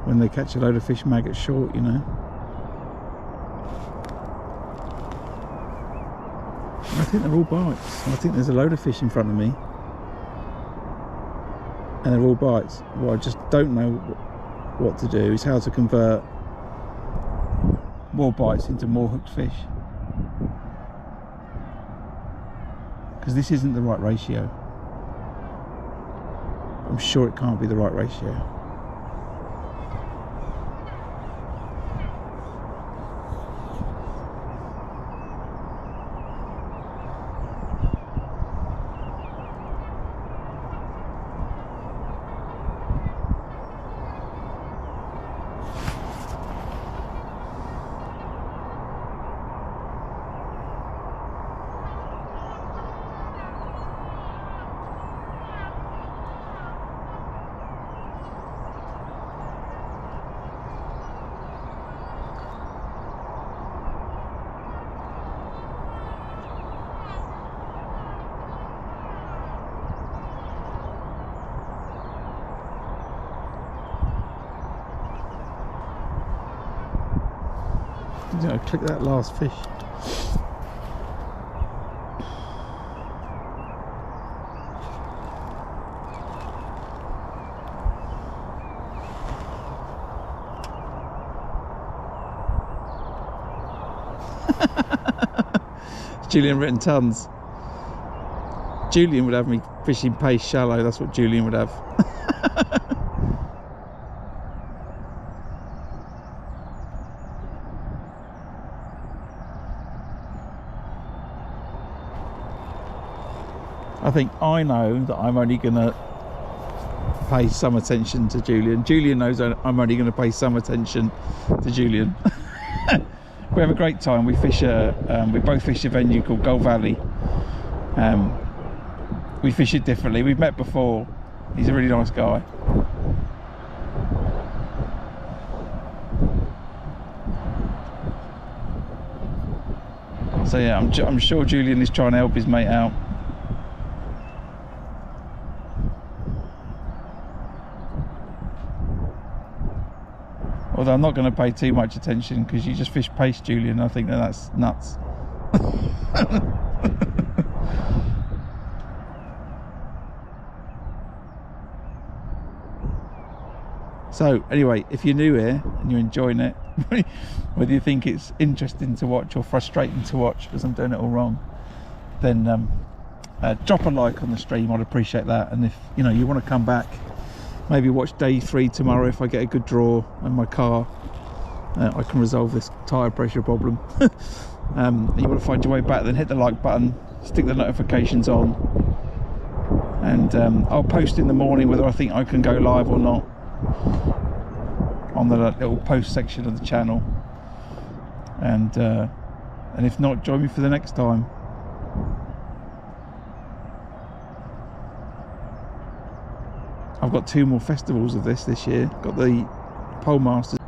when they catch a load of fish maggots short, you know. I think they're all bites. I think there's a load of fish in front of me and they're all bites. What I just don't know what to do is how to convert more bites into more hooked fish, because this isn't the right ratio. I'm sure it can't be the right ratio. Click that last fish. Julian written tons. Julian would have me fishing pace shallow. That's what Julian would have. I think I know that I'm only going to pay some attention to Julian. Julian knows I'm only going to pay some attention to Julian. We have a great time. We fish we both fish a venue called Gull Valley. We fish it differently. We've met before. He's a really nice guy. So yeah, I'm sure Julian is trying to help his mate out. Although I'm not going to pay too much attention because you just fish pace, Julian. I think that's nuts. So anyway, if you're new here and you're enjoying it, whether you think it's interesting to watch or frustrating to watch because I'm doing it all wrong, then drop a like on the stream. I'd appreciate that. And if you know you want to come back, maybe watch day 3 tomorrow if I get a good draw and my car, I can resolve this tyre pressure problem. And you want to find your way back, then hit the like button, stick the notifications on, and I'll post in the morning whether I think I can go live or not on the little post section of the channel, and if not, join me for the next time. I've got 2 more festivals of this year. Got the Pole Masters.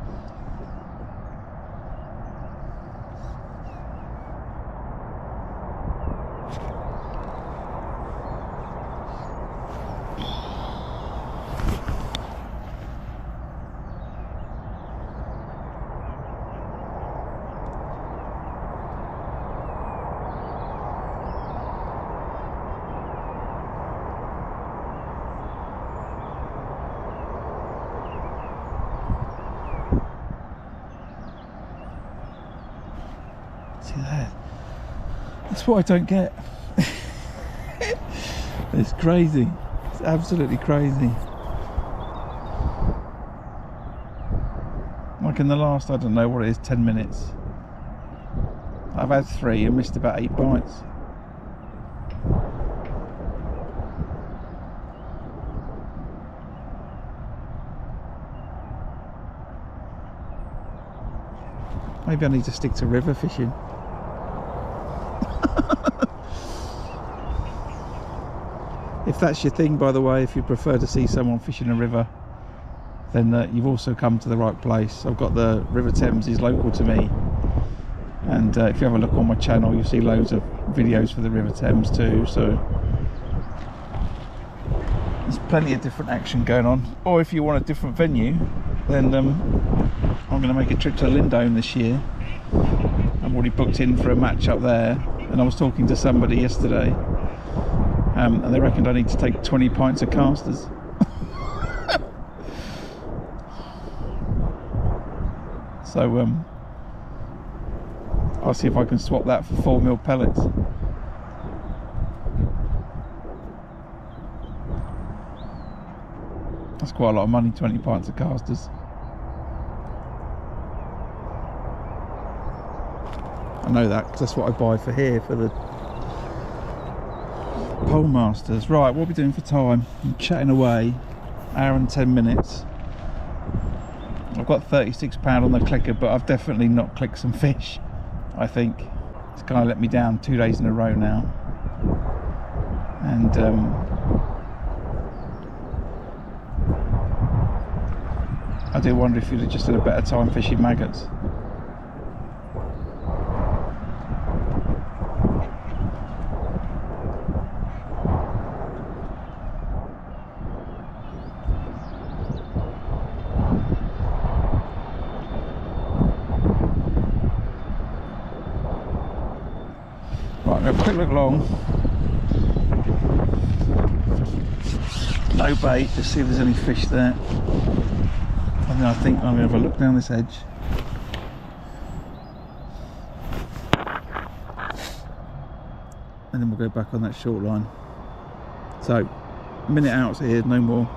See that? That's what I don't get. It's crazy. It's absolutely crazy. Like in the last, I don't know what it is, 10 minutes. I've had 3 and missed about 8 bites. Maybe I need to stick to river fishing. if that's your thing, by the way, if you prefer to see someone fishing a river, then you've also come to the right place. I've got the River Thames is local to me, and if you have a look on my channel, you'll see loads of videos for the River Thames too, so there's plenty of different action going on. Or if you want a different venue, then I'm going to make a trip to Lindome this year. I'm already booked in for a match up there, and I was talking to somebody yesterday, and they reckoned I need to take 20 pints of casters. So I'll see if I can swap that for 4mm pellets. That's quite a lot of money, 20 pints of casters. I know that because that's what I buy for here, for the pole masters. Right, what are we doing for time? I'm chatting away, hour and 10 minutes. I've got £36 on the clicker, but I've definitely not clicked some fish, I think. It's kind of let me down 2 days in a row now. And I do wonder if you'd have just had a better time fishing maggots. Right, I'm going to quick look long. No bait, just see if there's any fish there. And then I think I'm going to have a look down this edge. And then we'll go back on that short line. So, a minute out here, no more.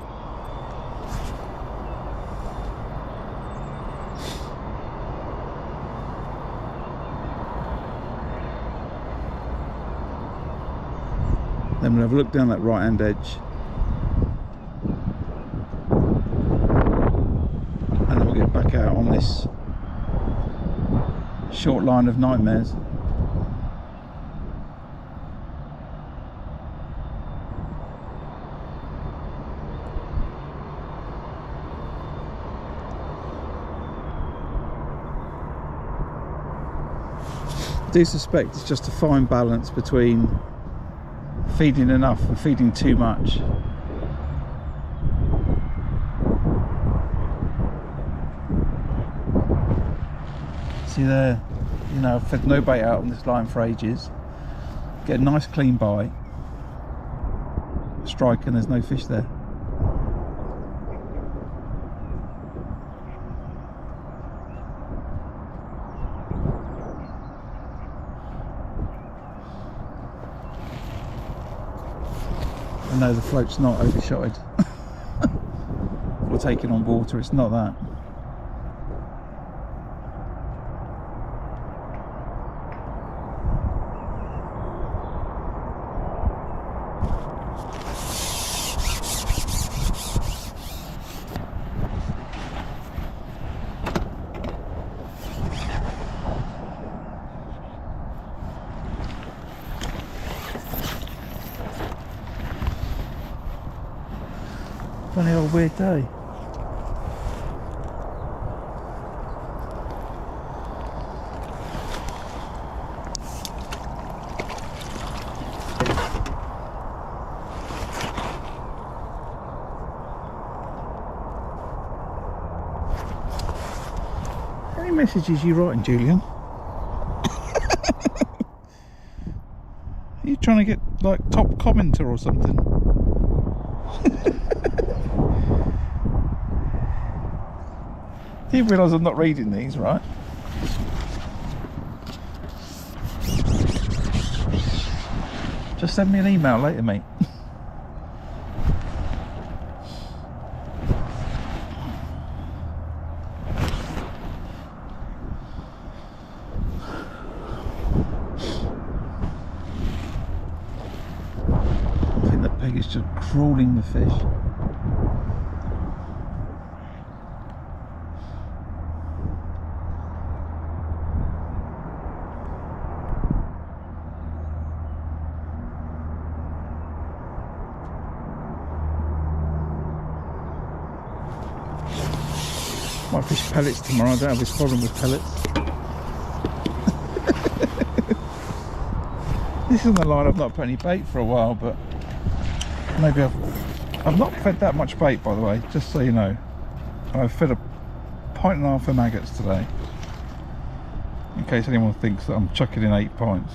Then we'll have a look down that right hand edge. And then we'll get back out on this short line of nightmares. I do suspect it's just a fine balance between feeding enough and feeding too much. See there, you know, I've fed no bait out on this line for ages. Get a nice clean bite, strike, and there's no fish there. No, the float's not overshotted or taking on water, it's not that. Funny old weird day. Any messages you writing, Julian? Are you trying to get like top commenter or something? You realise I'm not reading these, right? Just send me an email later, mate. I think that peg is just crawling the fish. Might fish pellets tomorrow. I don't have this problem with pellets. This is on the line. I've not put any bait for a while, but maybe I've not fed that much bait, by the way, just so you know. I've fed a pint and a half of maggots today, in case anyone thinks that I'm chucking in 8 pints.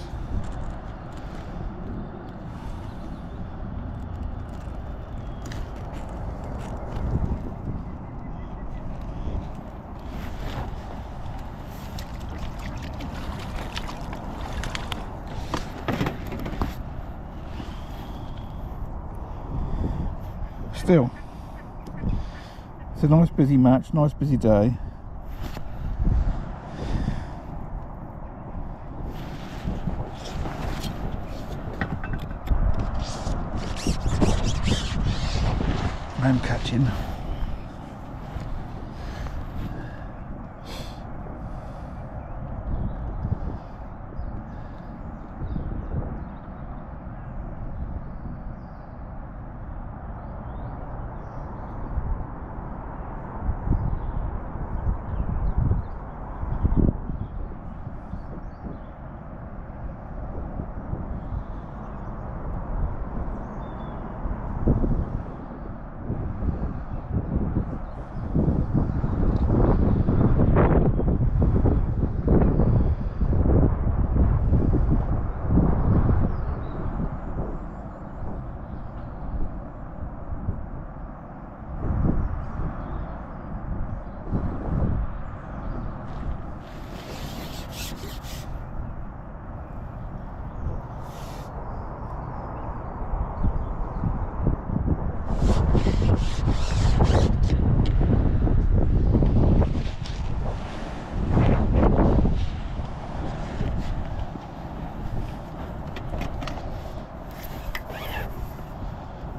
Still, it's a nice busy match, nice busy day. I'm catching.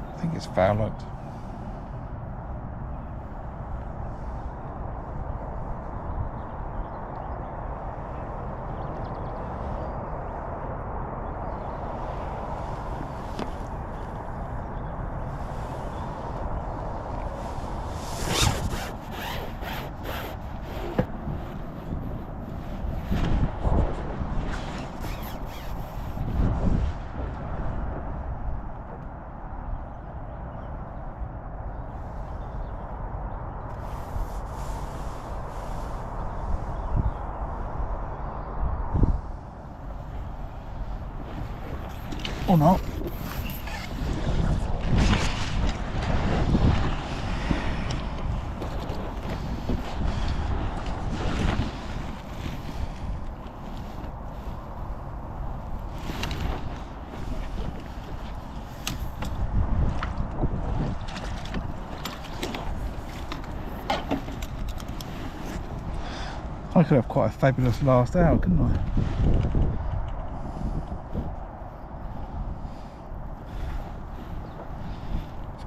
I think it's foul hooked. Or not. I could have quite a fabulous last hour, couldn't I?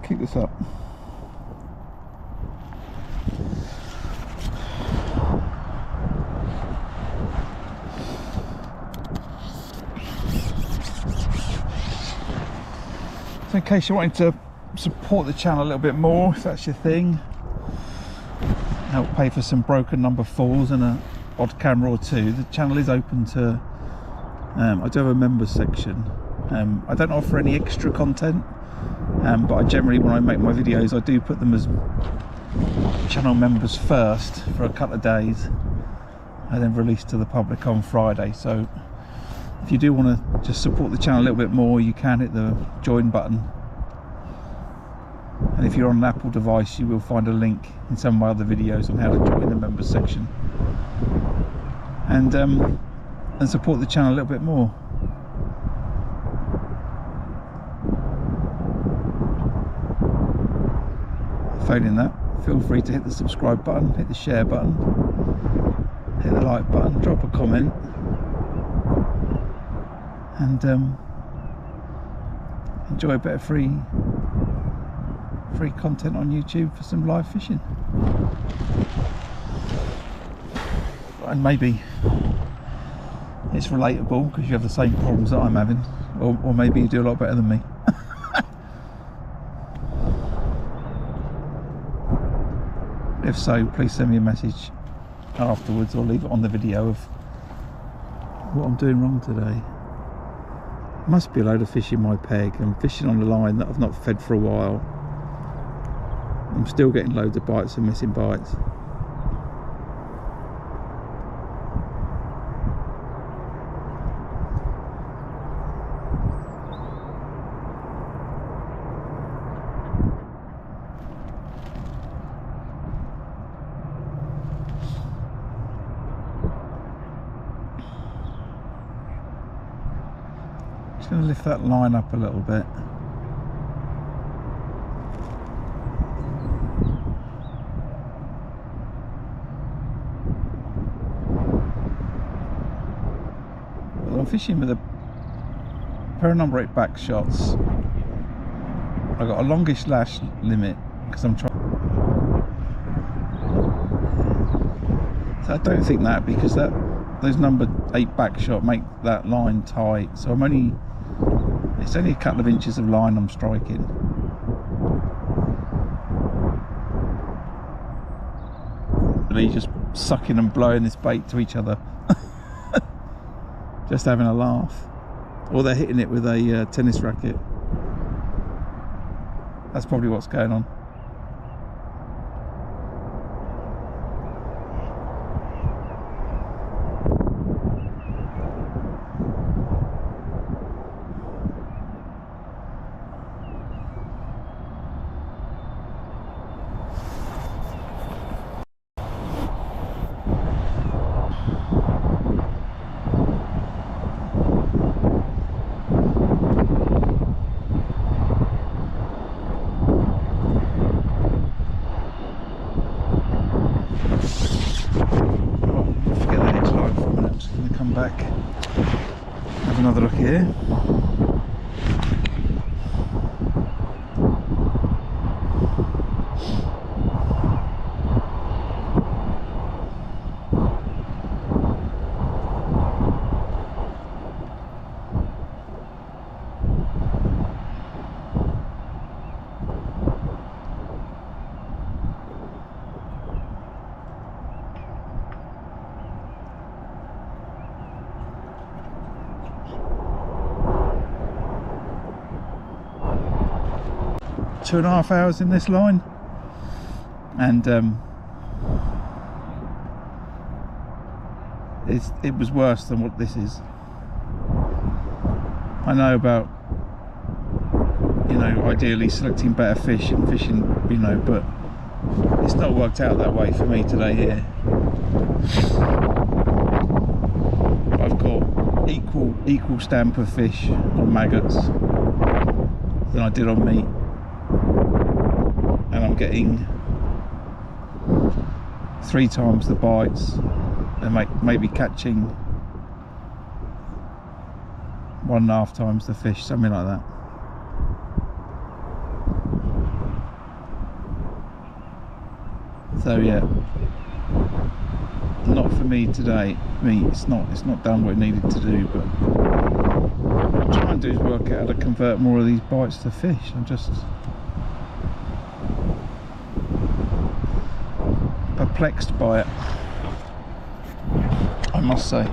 Keep this up. So in case you wanted to support the channel a little bit more, if that's your thing, help pay for some broken number 4s and an odd camera or 2, the channel is open to I do have a members section. I don't offer any extra content, but I generally, when I make my videos, I do put them as channel members first for a couple of days and then release to the public on Friday. So if you do want to just support the channel a little bit more, you can hit the join button, and if you're on an Apple device, you will find a link in some of my other videos on how to join the members section and support the channel a little bit more. Failing that, feel free to hit the subscribe button, hit the share button, hit the like button, drop a comment, and enjoy a bit of free content on YouTube for some live fishing. And maybe it's relatable because you have the same problems that I'm having, or maybe you do a lot better than me. If so, please send me a message afterwards or leave it on the video of what I'm doing wrong today. Must be a load of fish in my peg. I'm fishing on a line that I've not fed for a while. I'm still getting loads of bites and missing bites. Just going to lift that line up a little bit. Well, I'm fishing with a pair of number 8 back shots. I've got a longish lash limit because I'm trying. So I don't think that, because those number 8 back shot make that line tight. So it's only a couple of inches of line I'm striking. Really just sucking and blowing this bait to each other. Just having a laugh. Or they're hitting it with a tennis racket. That's probably what's going on. Back, have another look here. Two and a half hours in this line, and it was worse than what this is. I know about, ideally selecting better fish and fishing, but it's not worked out that way for me today here. I've got equal stamp of fish on maggots than I did on meat. And I'm getting 3 times the bites and maybe catching 1.5 times the fish, something like that. So yeah, not for me today. It's not done what it needed to do, but what I'm trying to do is work out how to convert more of these bites to fish. I'm just perplexed by it, I must say.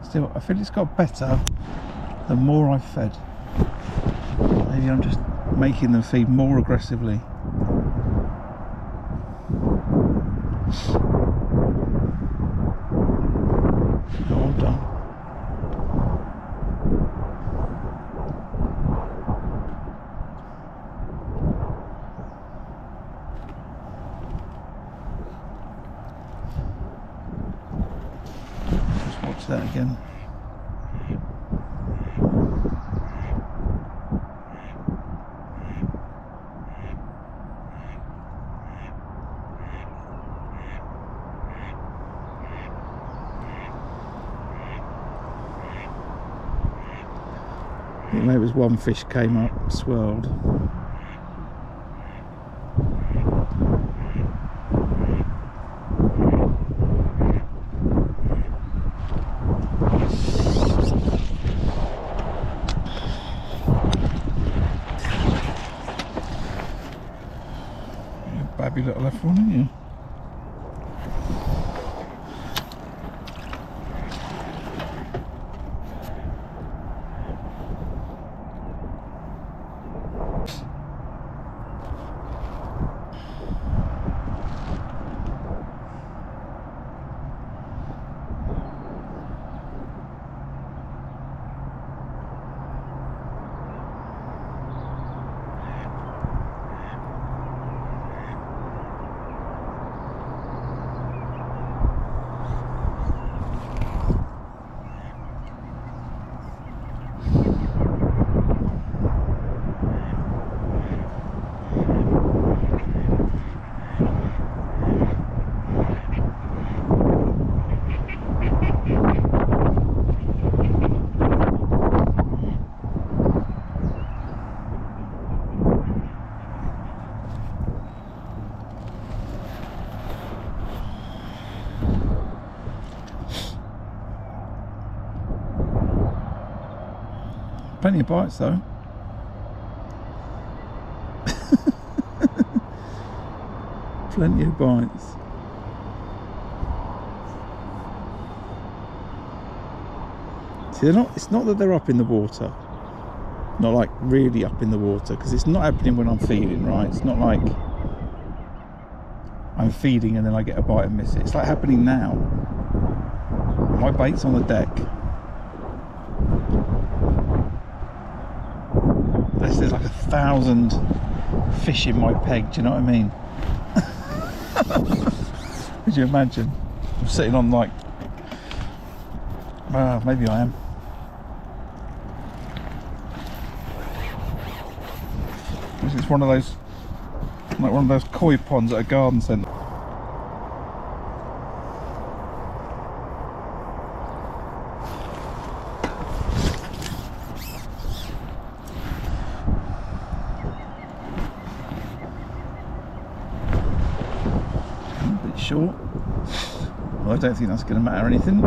Still, I feel it's got better the more I've fed. Maybe I'm just making them feed more aggressively. All done. Just watch that again. Maybe it was one fish came up, swirled. left one, haven't you? Plenty of bites though. Plenty of bites. See, it's not that they're up in the water. Not like really up in the water, because it's not happening when I'm feeding, right? It's not like I'm feeding and then I get a bite and miss it. It's like happening now. My bait's on the deck. There's like 1,000 fish in my peg, do you know what I mean? Could you imagine? I'm sitting on like, maybe I am. This is one of those, like one of those koi ponds at a garden centre. Short. Well, I don't think that's going to matter anything.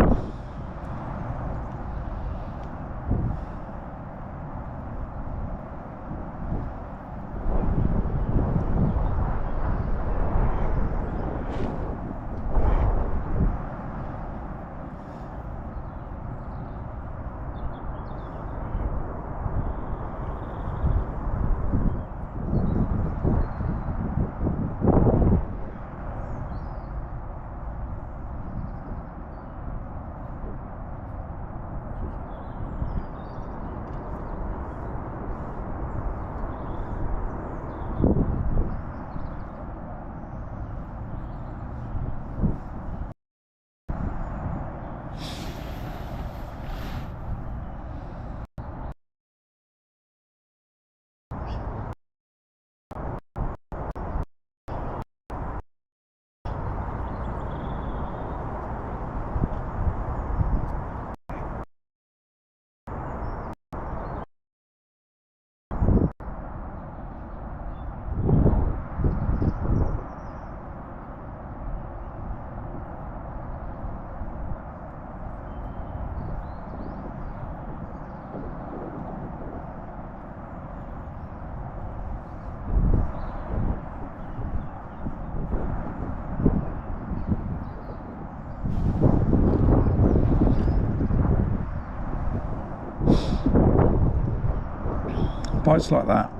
Bites like that.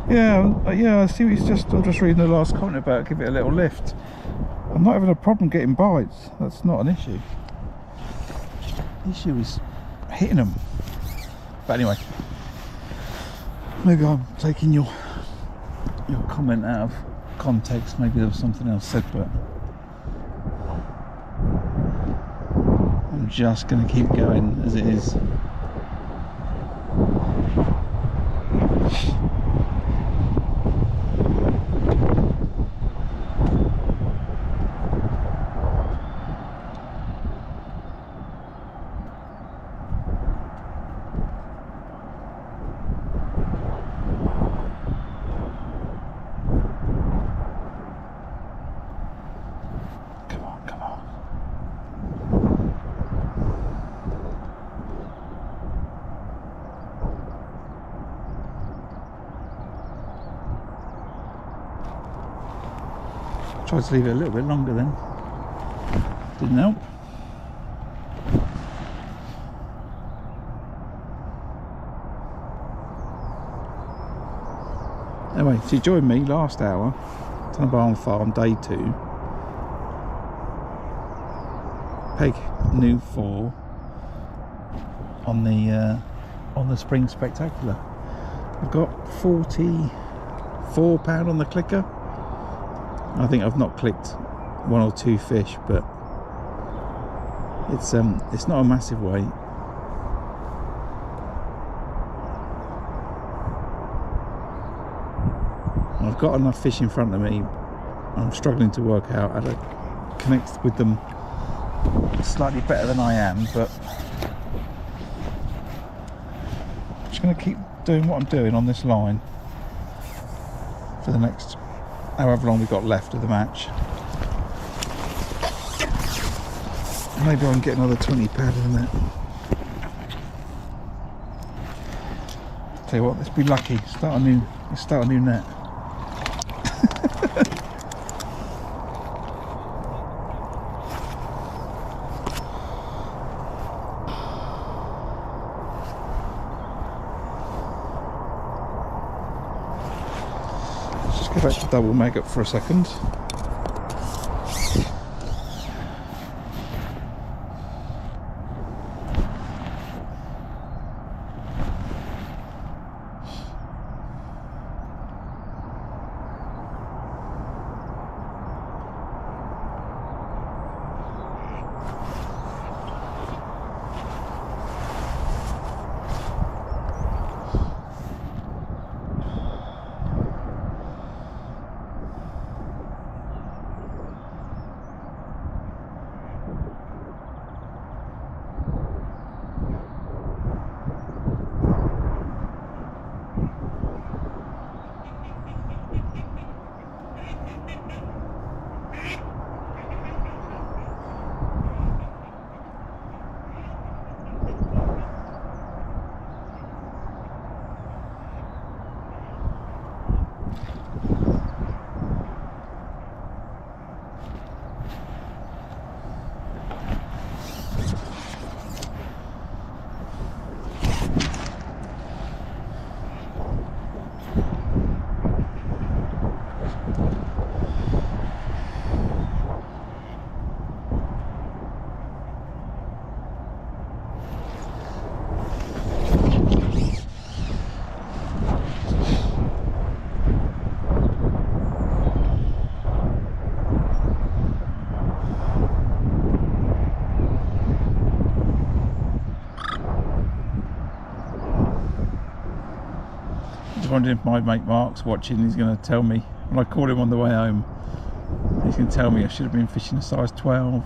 Yeah, I see what I'm just reading the last comment about give it a little lift. I'm not having a problem getting bites. That's not an issue. The issue is hitting them. But anyway, maybe I'm taking your comment out of context. Maybe there was something else said, but I'm just going to keep going as it is. Tried to leave it a little bit longer then. Didn't help. Anyway, so you joined me last hour, Tunnelbarnfarm day 2. Peg new 4 on the spring spectacular. I've got £44 on the clicker. I think I've not clicked 1 or 2 fish, but it's not a massive weight. I've got enough fish in front of me. I'm struggling to work out how to connect with them slightly better than I am, but I'm just going to keep doing what I'm doing on this line for the next however long we've got left of the match. Maybe I can get another 20 pad in there. Tell you what, let's be lucky. Let's start a new net. Go back to double maggot for a second. Wondering if my mate Mark's watching. He's going to tell me when I call him on the way home. He's going to tell me I should have been fishing a size 12.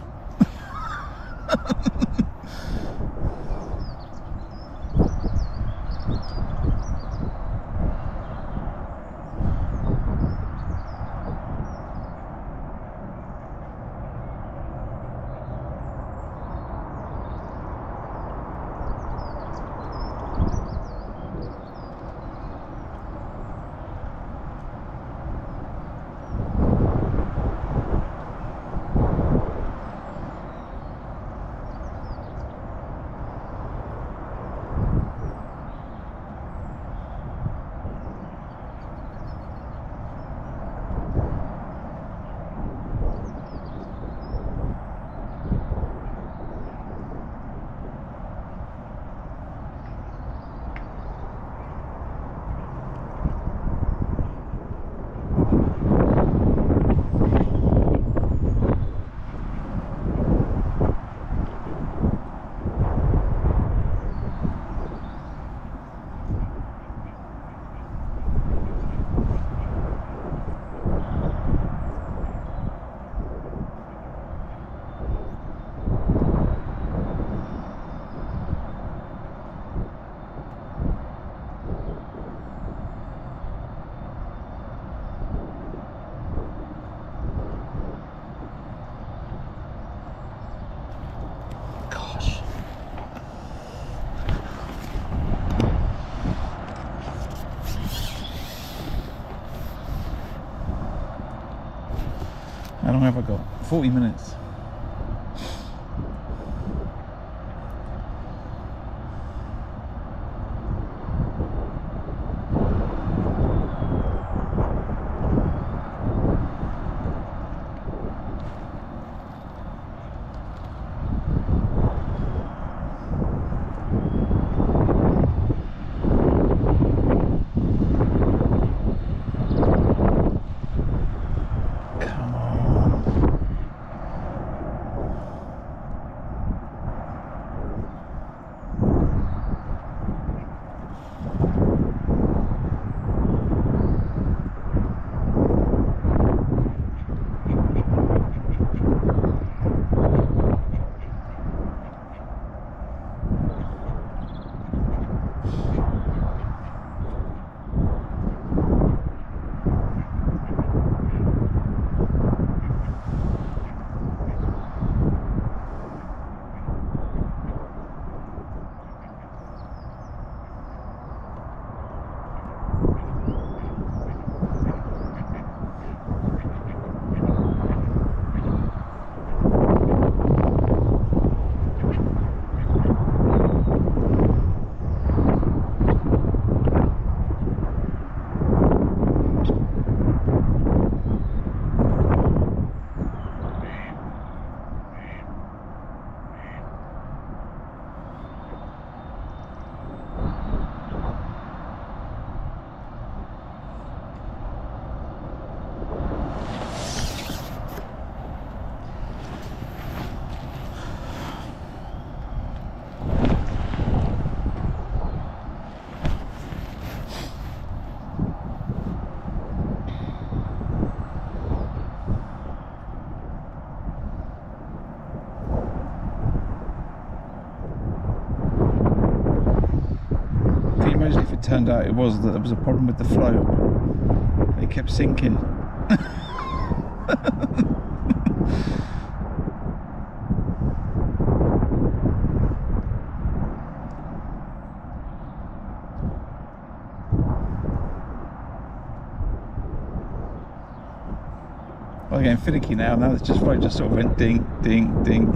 How long have I got? 40 minutes. Imagine if it turned out it was that there was a problem with the float. It kept sinking. Well, they're getting finicky now. Now it's just float just sort of went ding, ding, ding.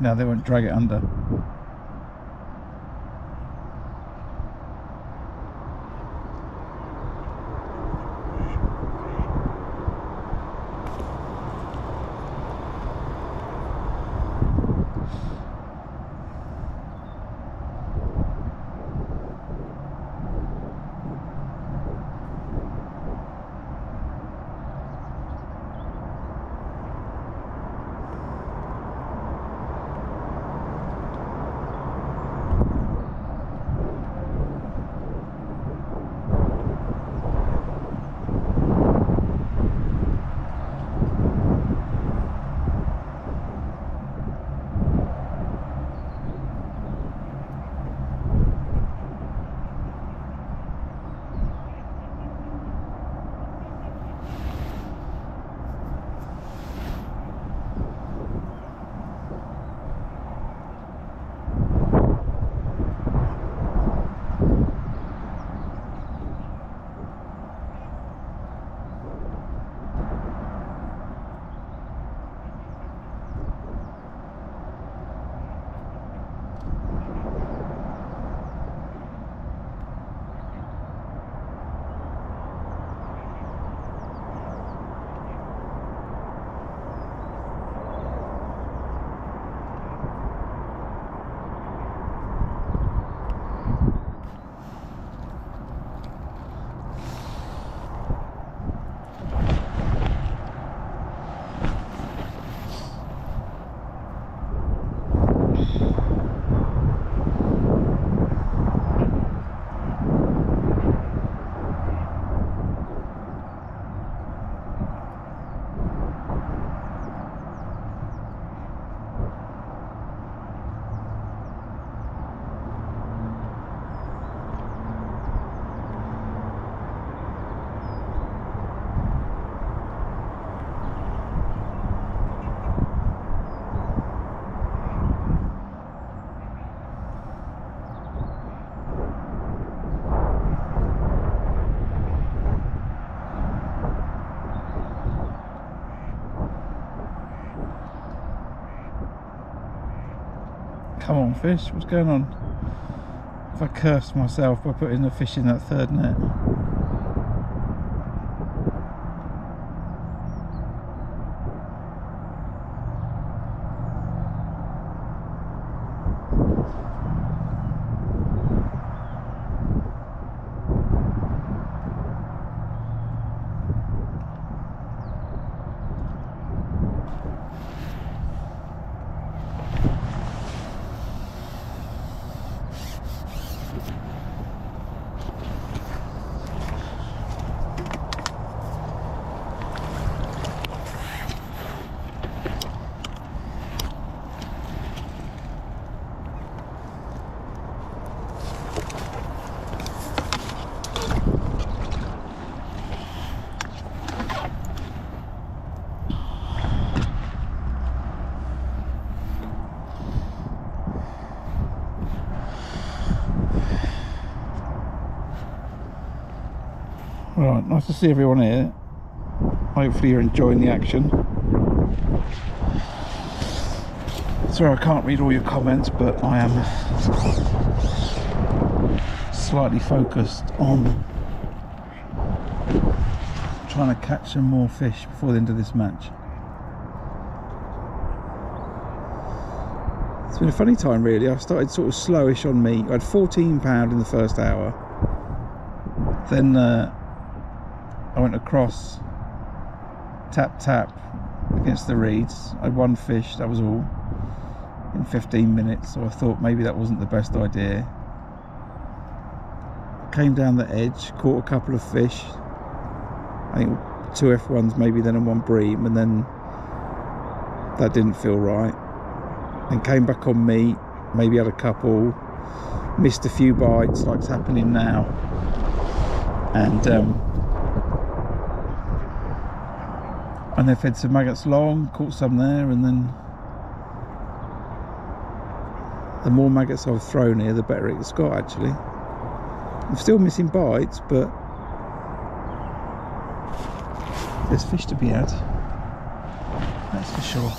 Now they won't drag it under. Come on, fish, what's going on? If I cursed myself by putting the fish in that third net. Right, nice to see everyone here. Hopefully you're enjoying the action. Sorry I can't read all your comments, but I am slightly focused on trying to catch some more fish before the end of this match. It's been a funny time really. I started sort of slowish on meat. I had 14 pound in the first hour. Then I went across, tap against the reeds. I had one fish, that was all, in 15 minutes, so I thought maybe that wasn't the best idea. Came down the edge, caught a couple of fish, I think 2 F1s maybe, then and 1 bream, and then that didn't feel right. Then came back on meat, maybe had a couple, missed a few bites like's happening now, and then fed some maggots long, caught some there, and then the more maggots I've thrown here, the better it's got actually. I'm still missing bites, but there's fish to be had, that's for sure.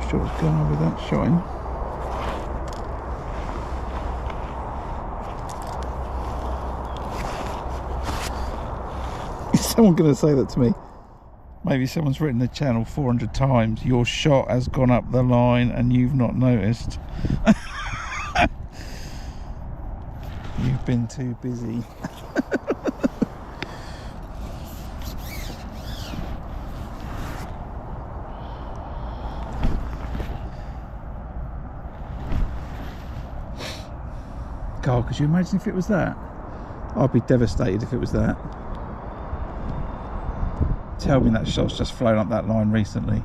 Sure what's going on with that shine. Is someone going to say that to me? Maybe someone's written the channel 400 times. Your shot has gone up the line and you've not noticed. You've been too busy. God, could you imagine if it was that? I'd be devastated if it was that. Tell me that shot's just flown up that line recently.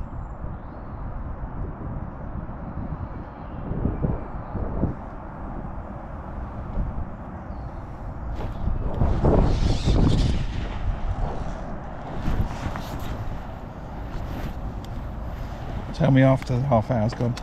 Tell me after the half hour's gone.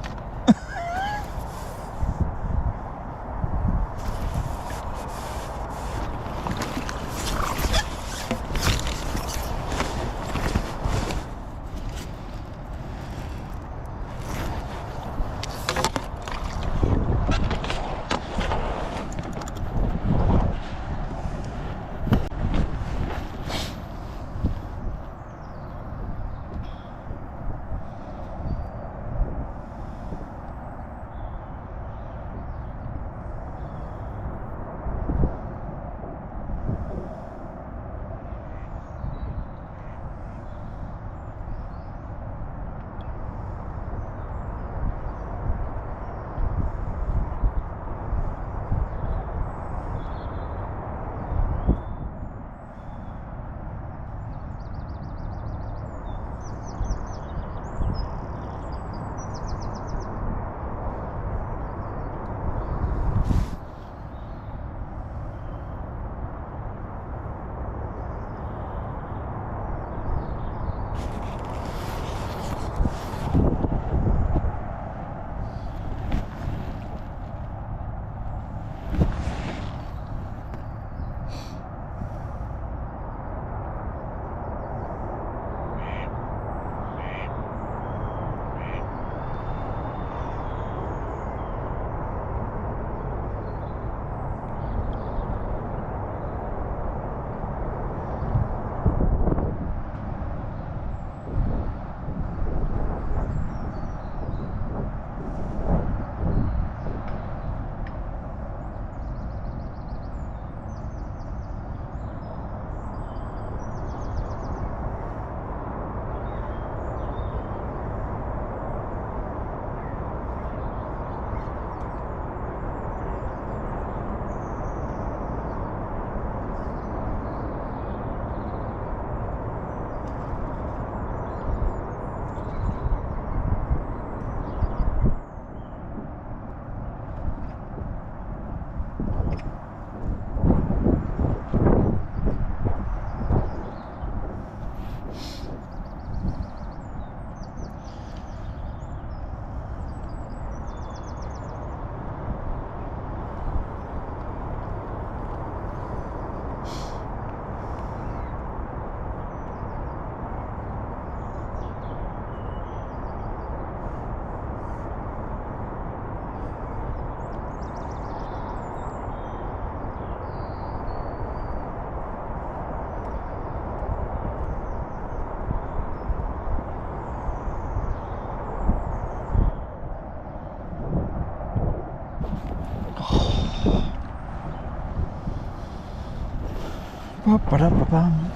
Ba-ba-da-ba-bum.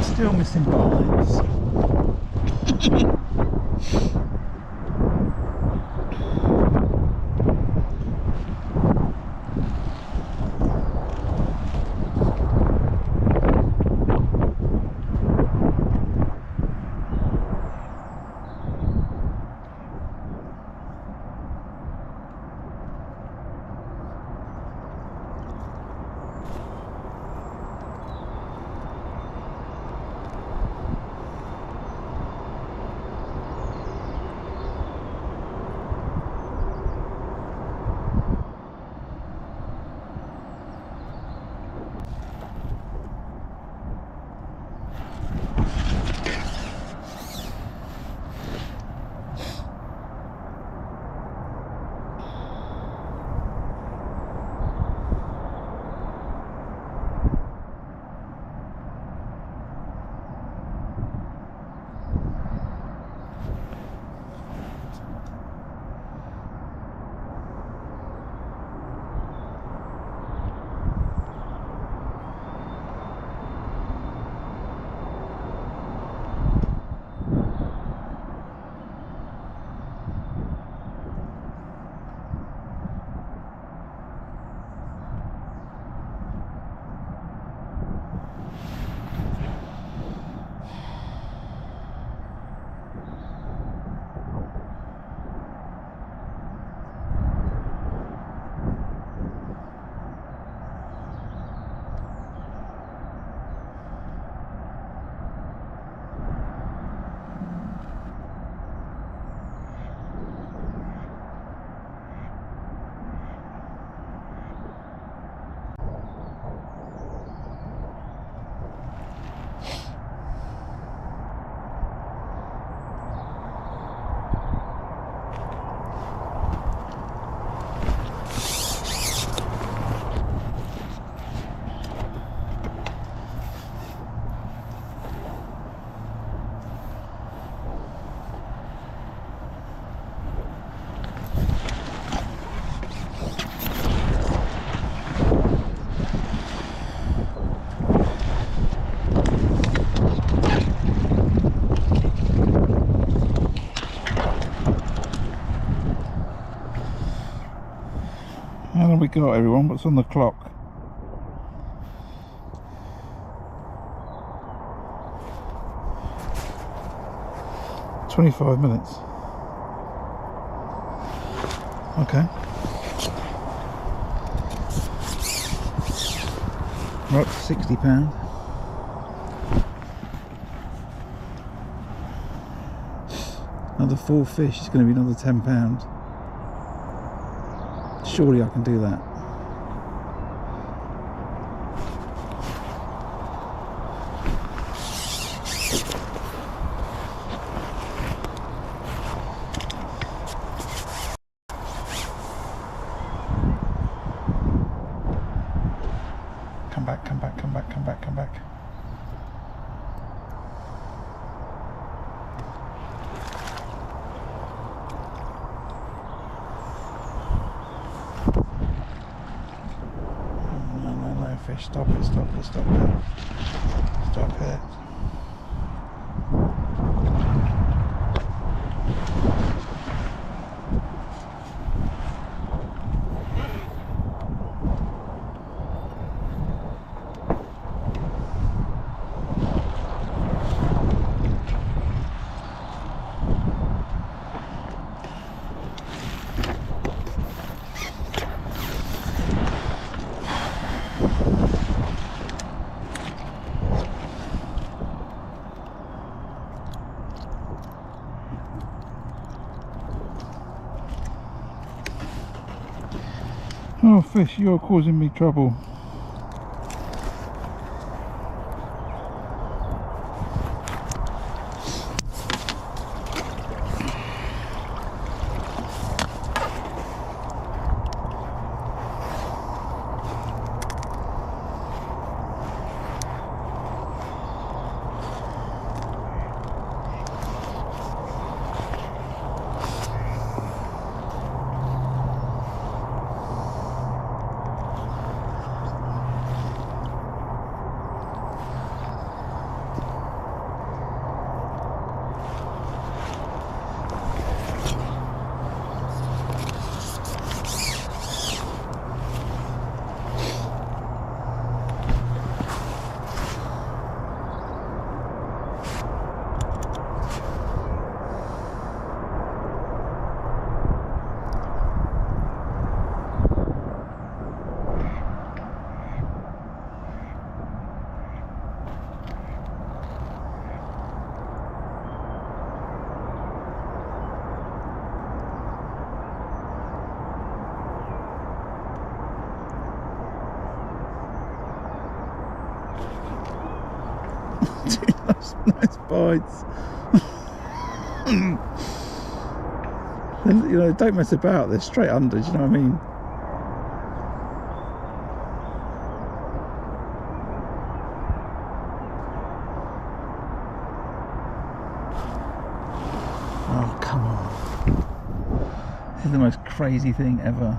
Still missing bites. How long have we got, everyone? What's on the clock? $25. Okay. We're up to £60. Another 4 fish is going to be another £10. Surely I can do that. Come back, come back, come back, come back, come back. Fish, stop it, stop it, stop it. Stop it. Oh fish, you're causing me trouble. Nice bites. And, you know, don't mess about, they're straight under, do you know what I mean? Oh, come on. This is the most crazy thing ever.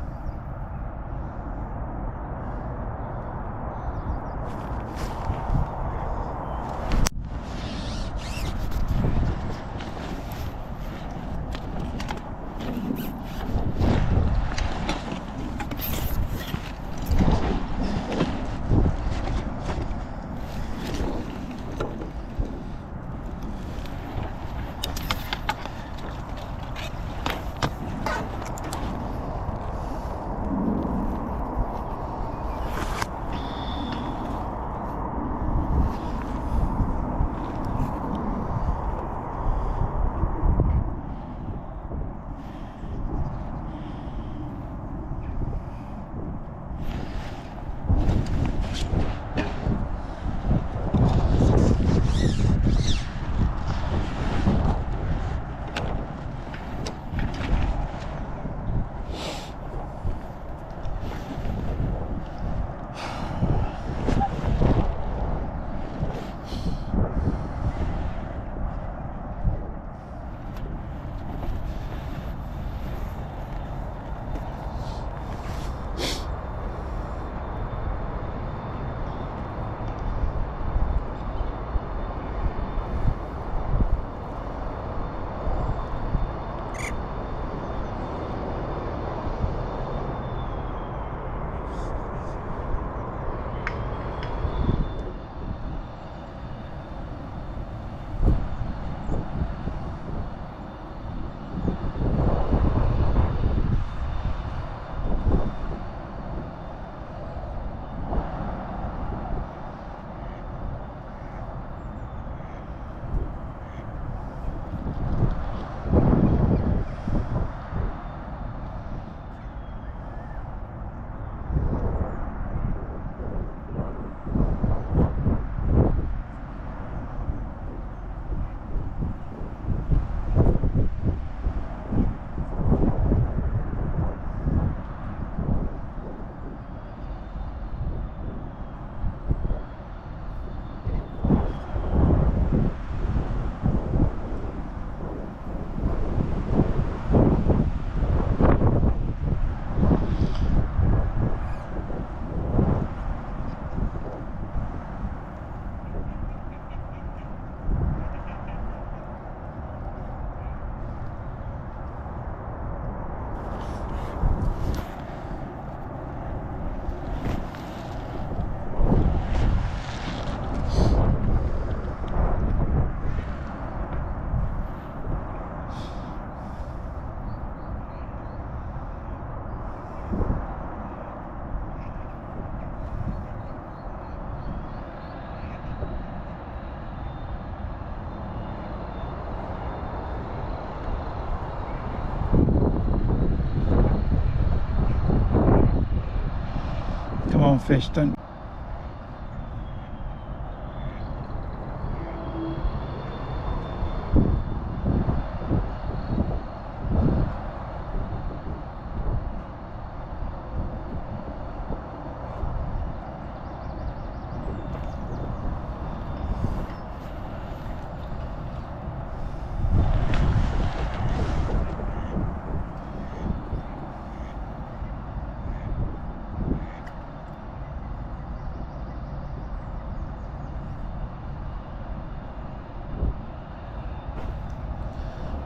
Come on, fish, don't.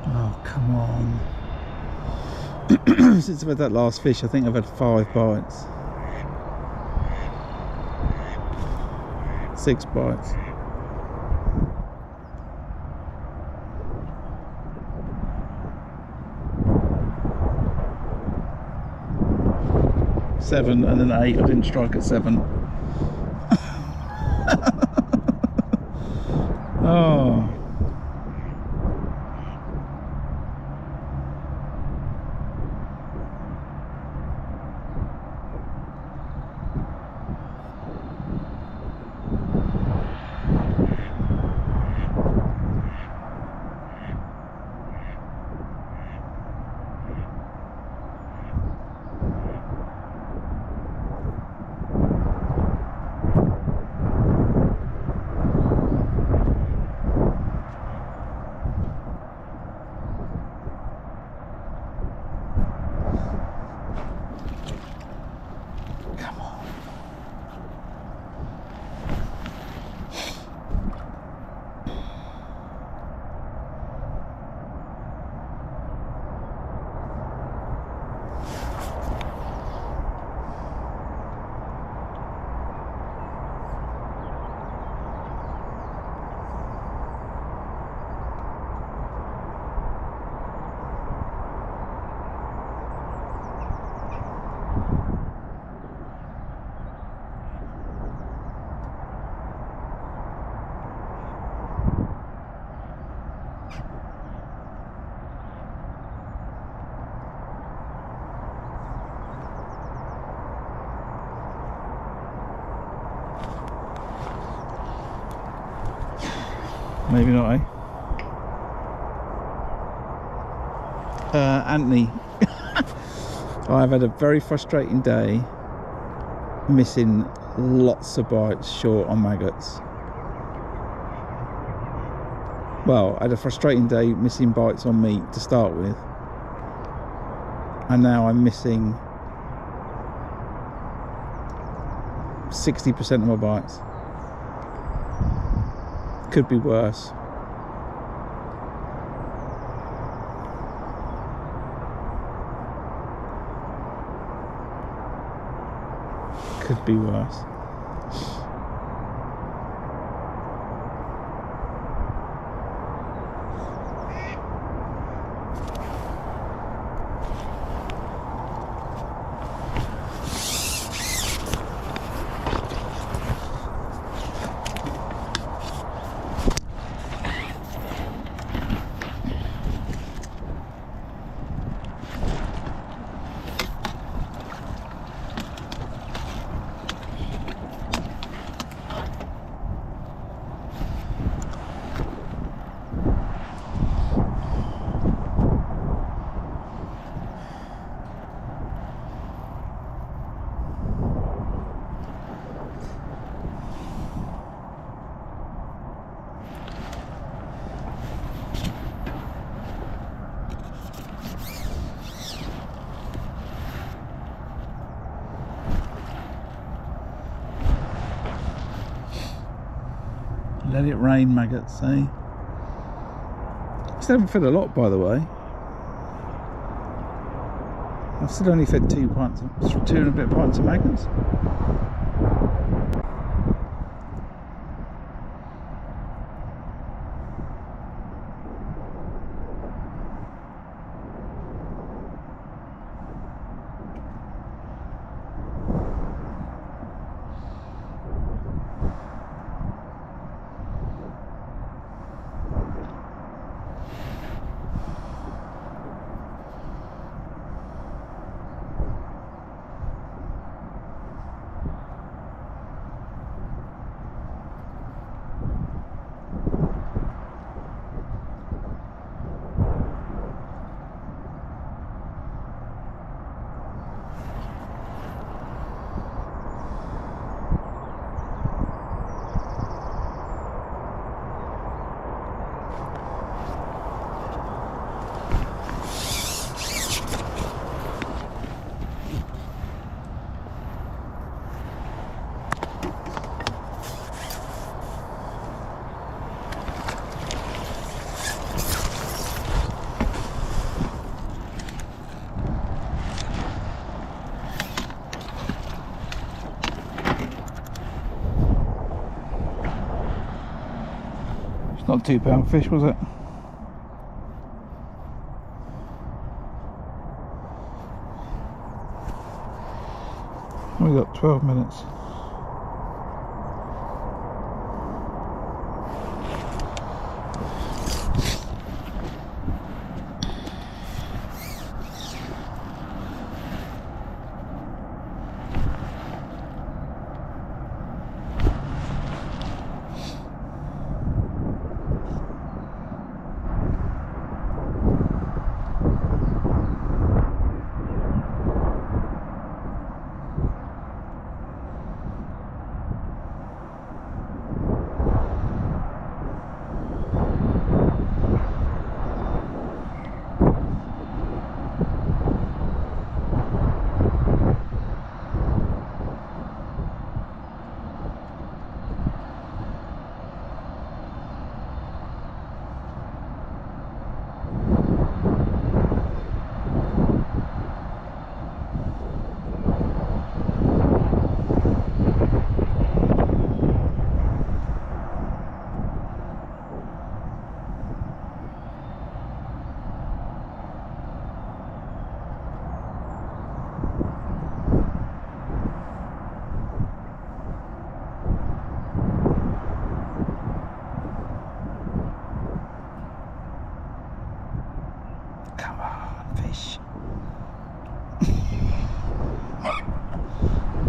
Oh, come on. Since I've had that last fish, I think I've had 5 bites. 6 bites. Seven, and then 8. I didn't strike at 7. Oh. Maybe not, eh? Anthony, I've had a very frustrating day, missing lots of bites short on maggots. Well, I had a frustrating day missing bites on meat to start with, and now I'm missing 60% of my bites. Could be worse. Could be worse. Let it rain, maggots, eh? Still haven't fed a lot, by the way. I've still only fed 2 and a bit pints of maggots. Not a £2 fish, was it? We got 12 minutes.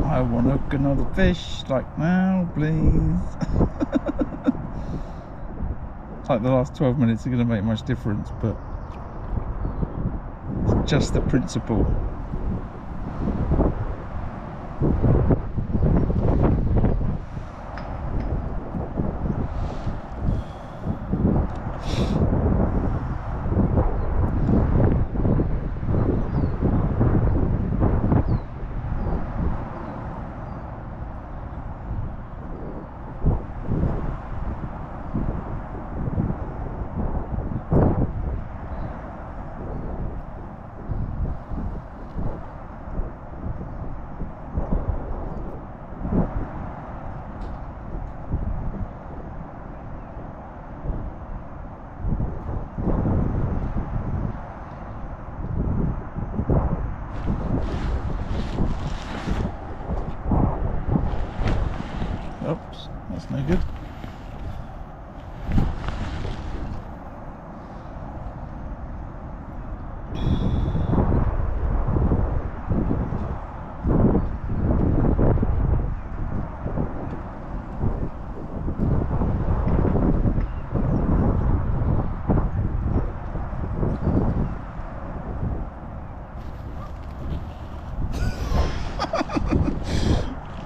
I want to hook another fish, like now, please. like the last 12 minutes are going to make much difference, but it's just the principle. Oops, that's no good.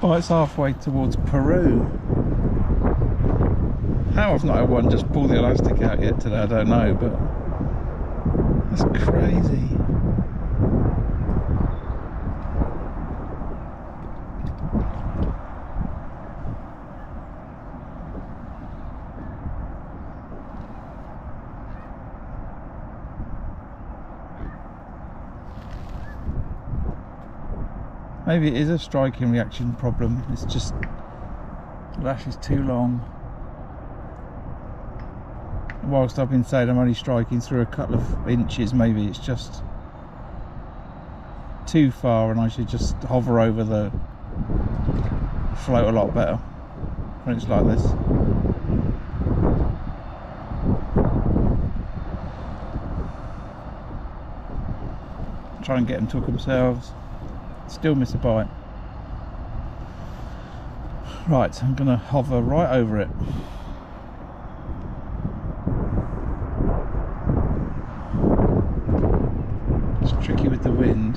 Oh, it's halfway towards Peru. How I've not had one just pull the elastic out yet today, I don't know, but that's crazy. Maybe it is a striking reaction problem, it's just the lash is too long. Whilst I've been saying I'm only striking through a couple of inches, maybe it's just too far and I should just hover over the float a lot better when it's like this. Try and get them to hook themselves. Still miss a bite. Right, I'm going to hover right over it. It's tricky with the wind.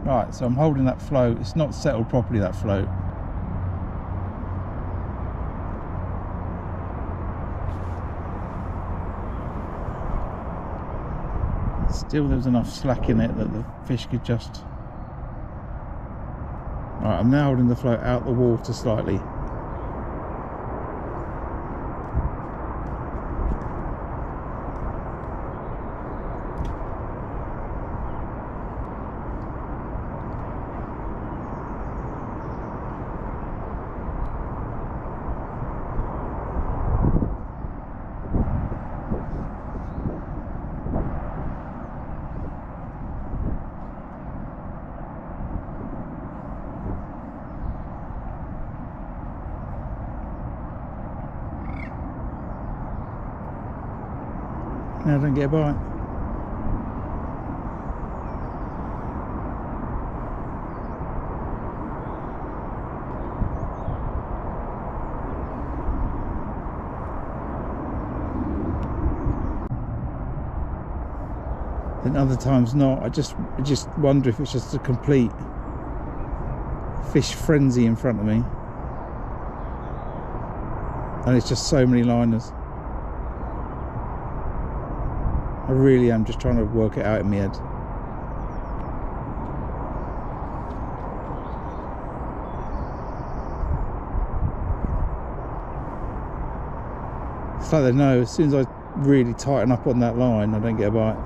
Right, so I'm holding that float. It's not settled properly, that float. Still there's enough slack in it that the fish could just... Right, I'm now holding the float out the water slightly. Now I don't get a bite. Then other times not. I just wonder if it's just a complete fish frenzy in front of me. And it's just so many liners. I really am just trying to work it out in my head. It's like they know as soon as I really tighten up on that line, I don't get a bite.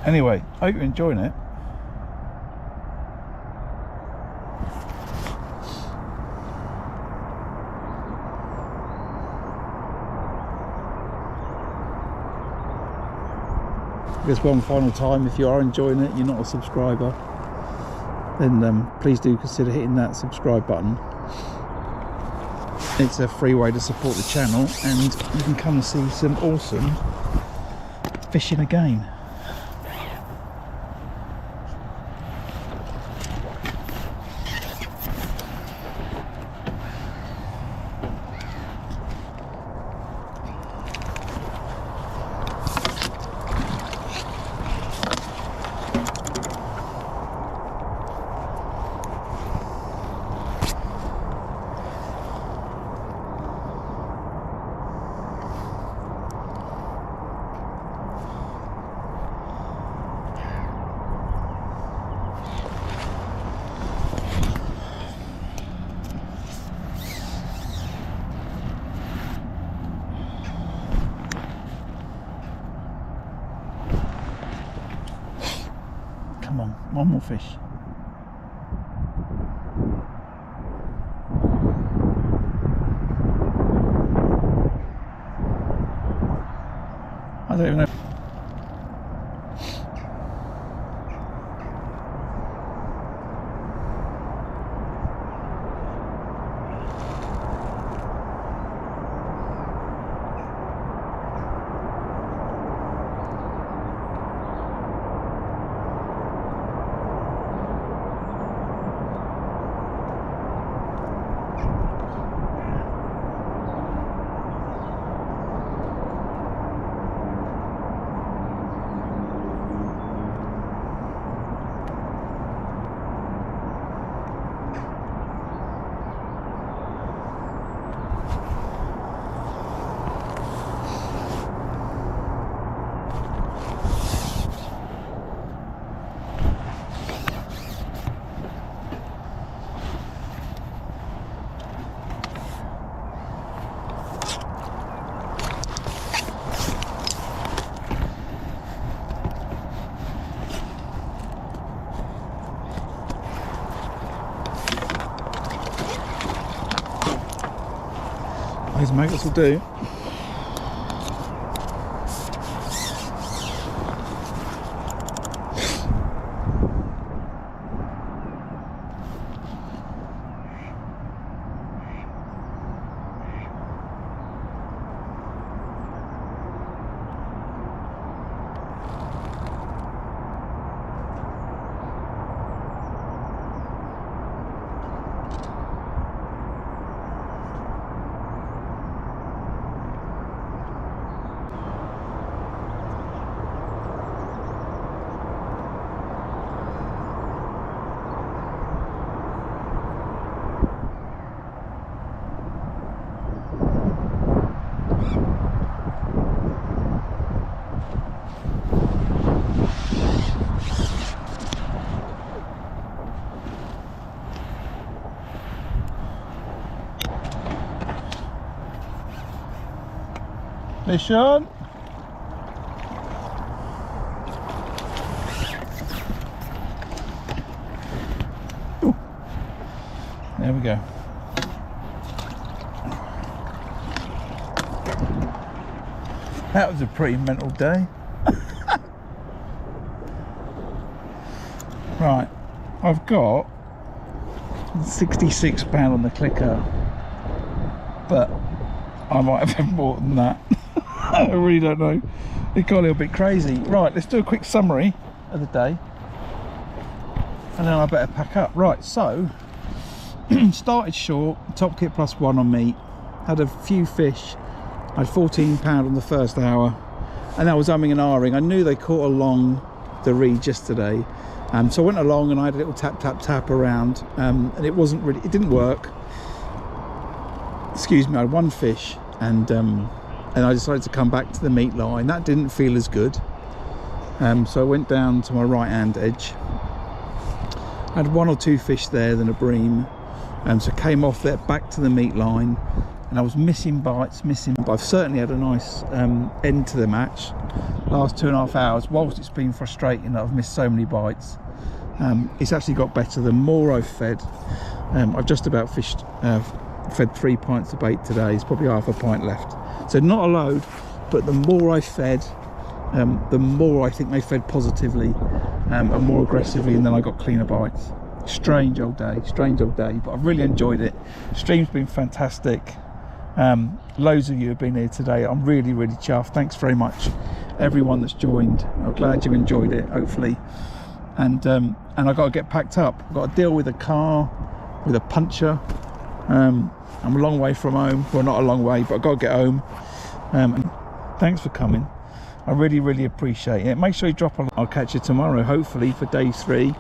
Anyway, hope you're enjoying it. Just one final time, if you are enjoying it, you're not a subscriber, then please do consider hitting that subscribe button. It's a free way to support the channel, and you can come and see some awesome fishing again. Come on, one more fish. I don't even know. These maggots will do. Fish on. Ooh. There we go. That was a pretty mental day. Right, I've got 66 pound on the clicker, but I might have had more than that. I really don't know. It got a little bit crazy. Right, let's do a quick summary of the day, and then I better pack up. Right, so started short, top kit +1 on meat, had a few fish. I had 14 pound on the first hour, and I was umming and ahhing. I knew they caught along the reed yesterday, so I went along and I had a little tap around, and it wasn't really, it didn't work. Excuse me, I had one fish, and I decided to come back to the meat line. That didn't feel as good, so I went down to my right hand edge. I had one or two fish there, then a bream, so came off there back to the meat line, and I was missing bites, but I've certainly had a nice end to the match. Last 2.5 hours, whilst it's been frustrating that I've missed so many bites, it's actually got better. The more I've fed, I've just about fed 3 pints of bait today. It's probably half a pint left, so not a load, but the more I fed, the more I think they fed positively and more aggressively, and then I got cleaner bites. Strange old day, but I've really enjoyed it. Stream's been fantastic. Loads of you have been here today. I'm really chuffed. Thanks very much everyone that's joined. I'm glad you enjoyed it, hopefully. And I've got to get packed up. I've got to deal with a car with a puncher. I'm a long way from home. Well, not a long way, but I've got to get home. And thanks for coming. I really appreciate it. Make sure you drop on. I'll catch you tomorrow, hopefully, for day 3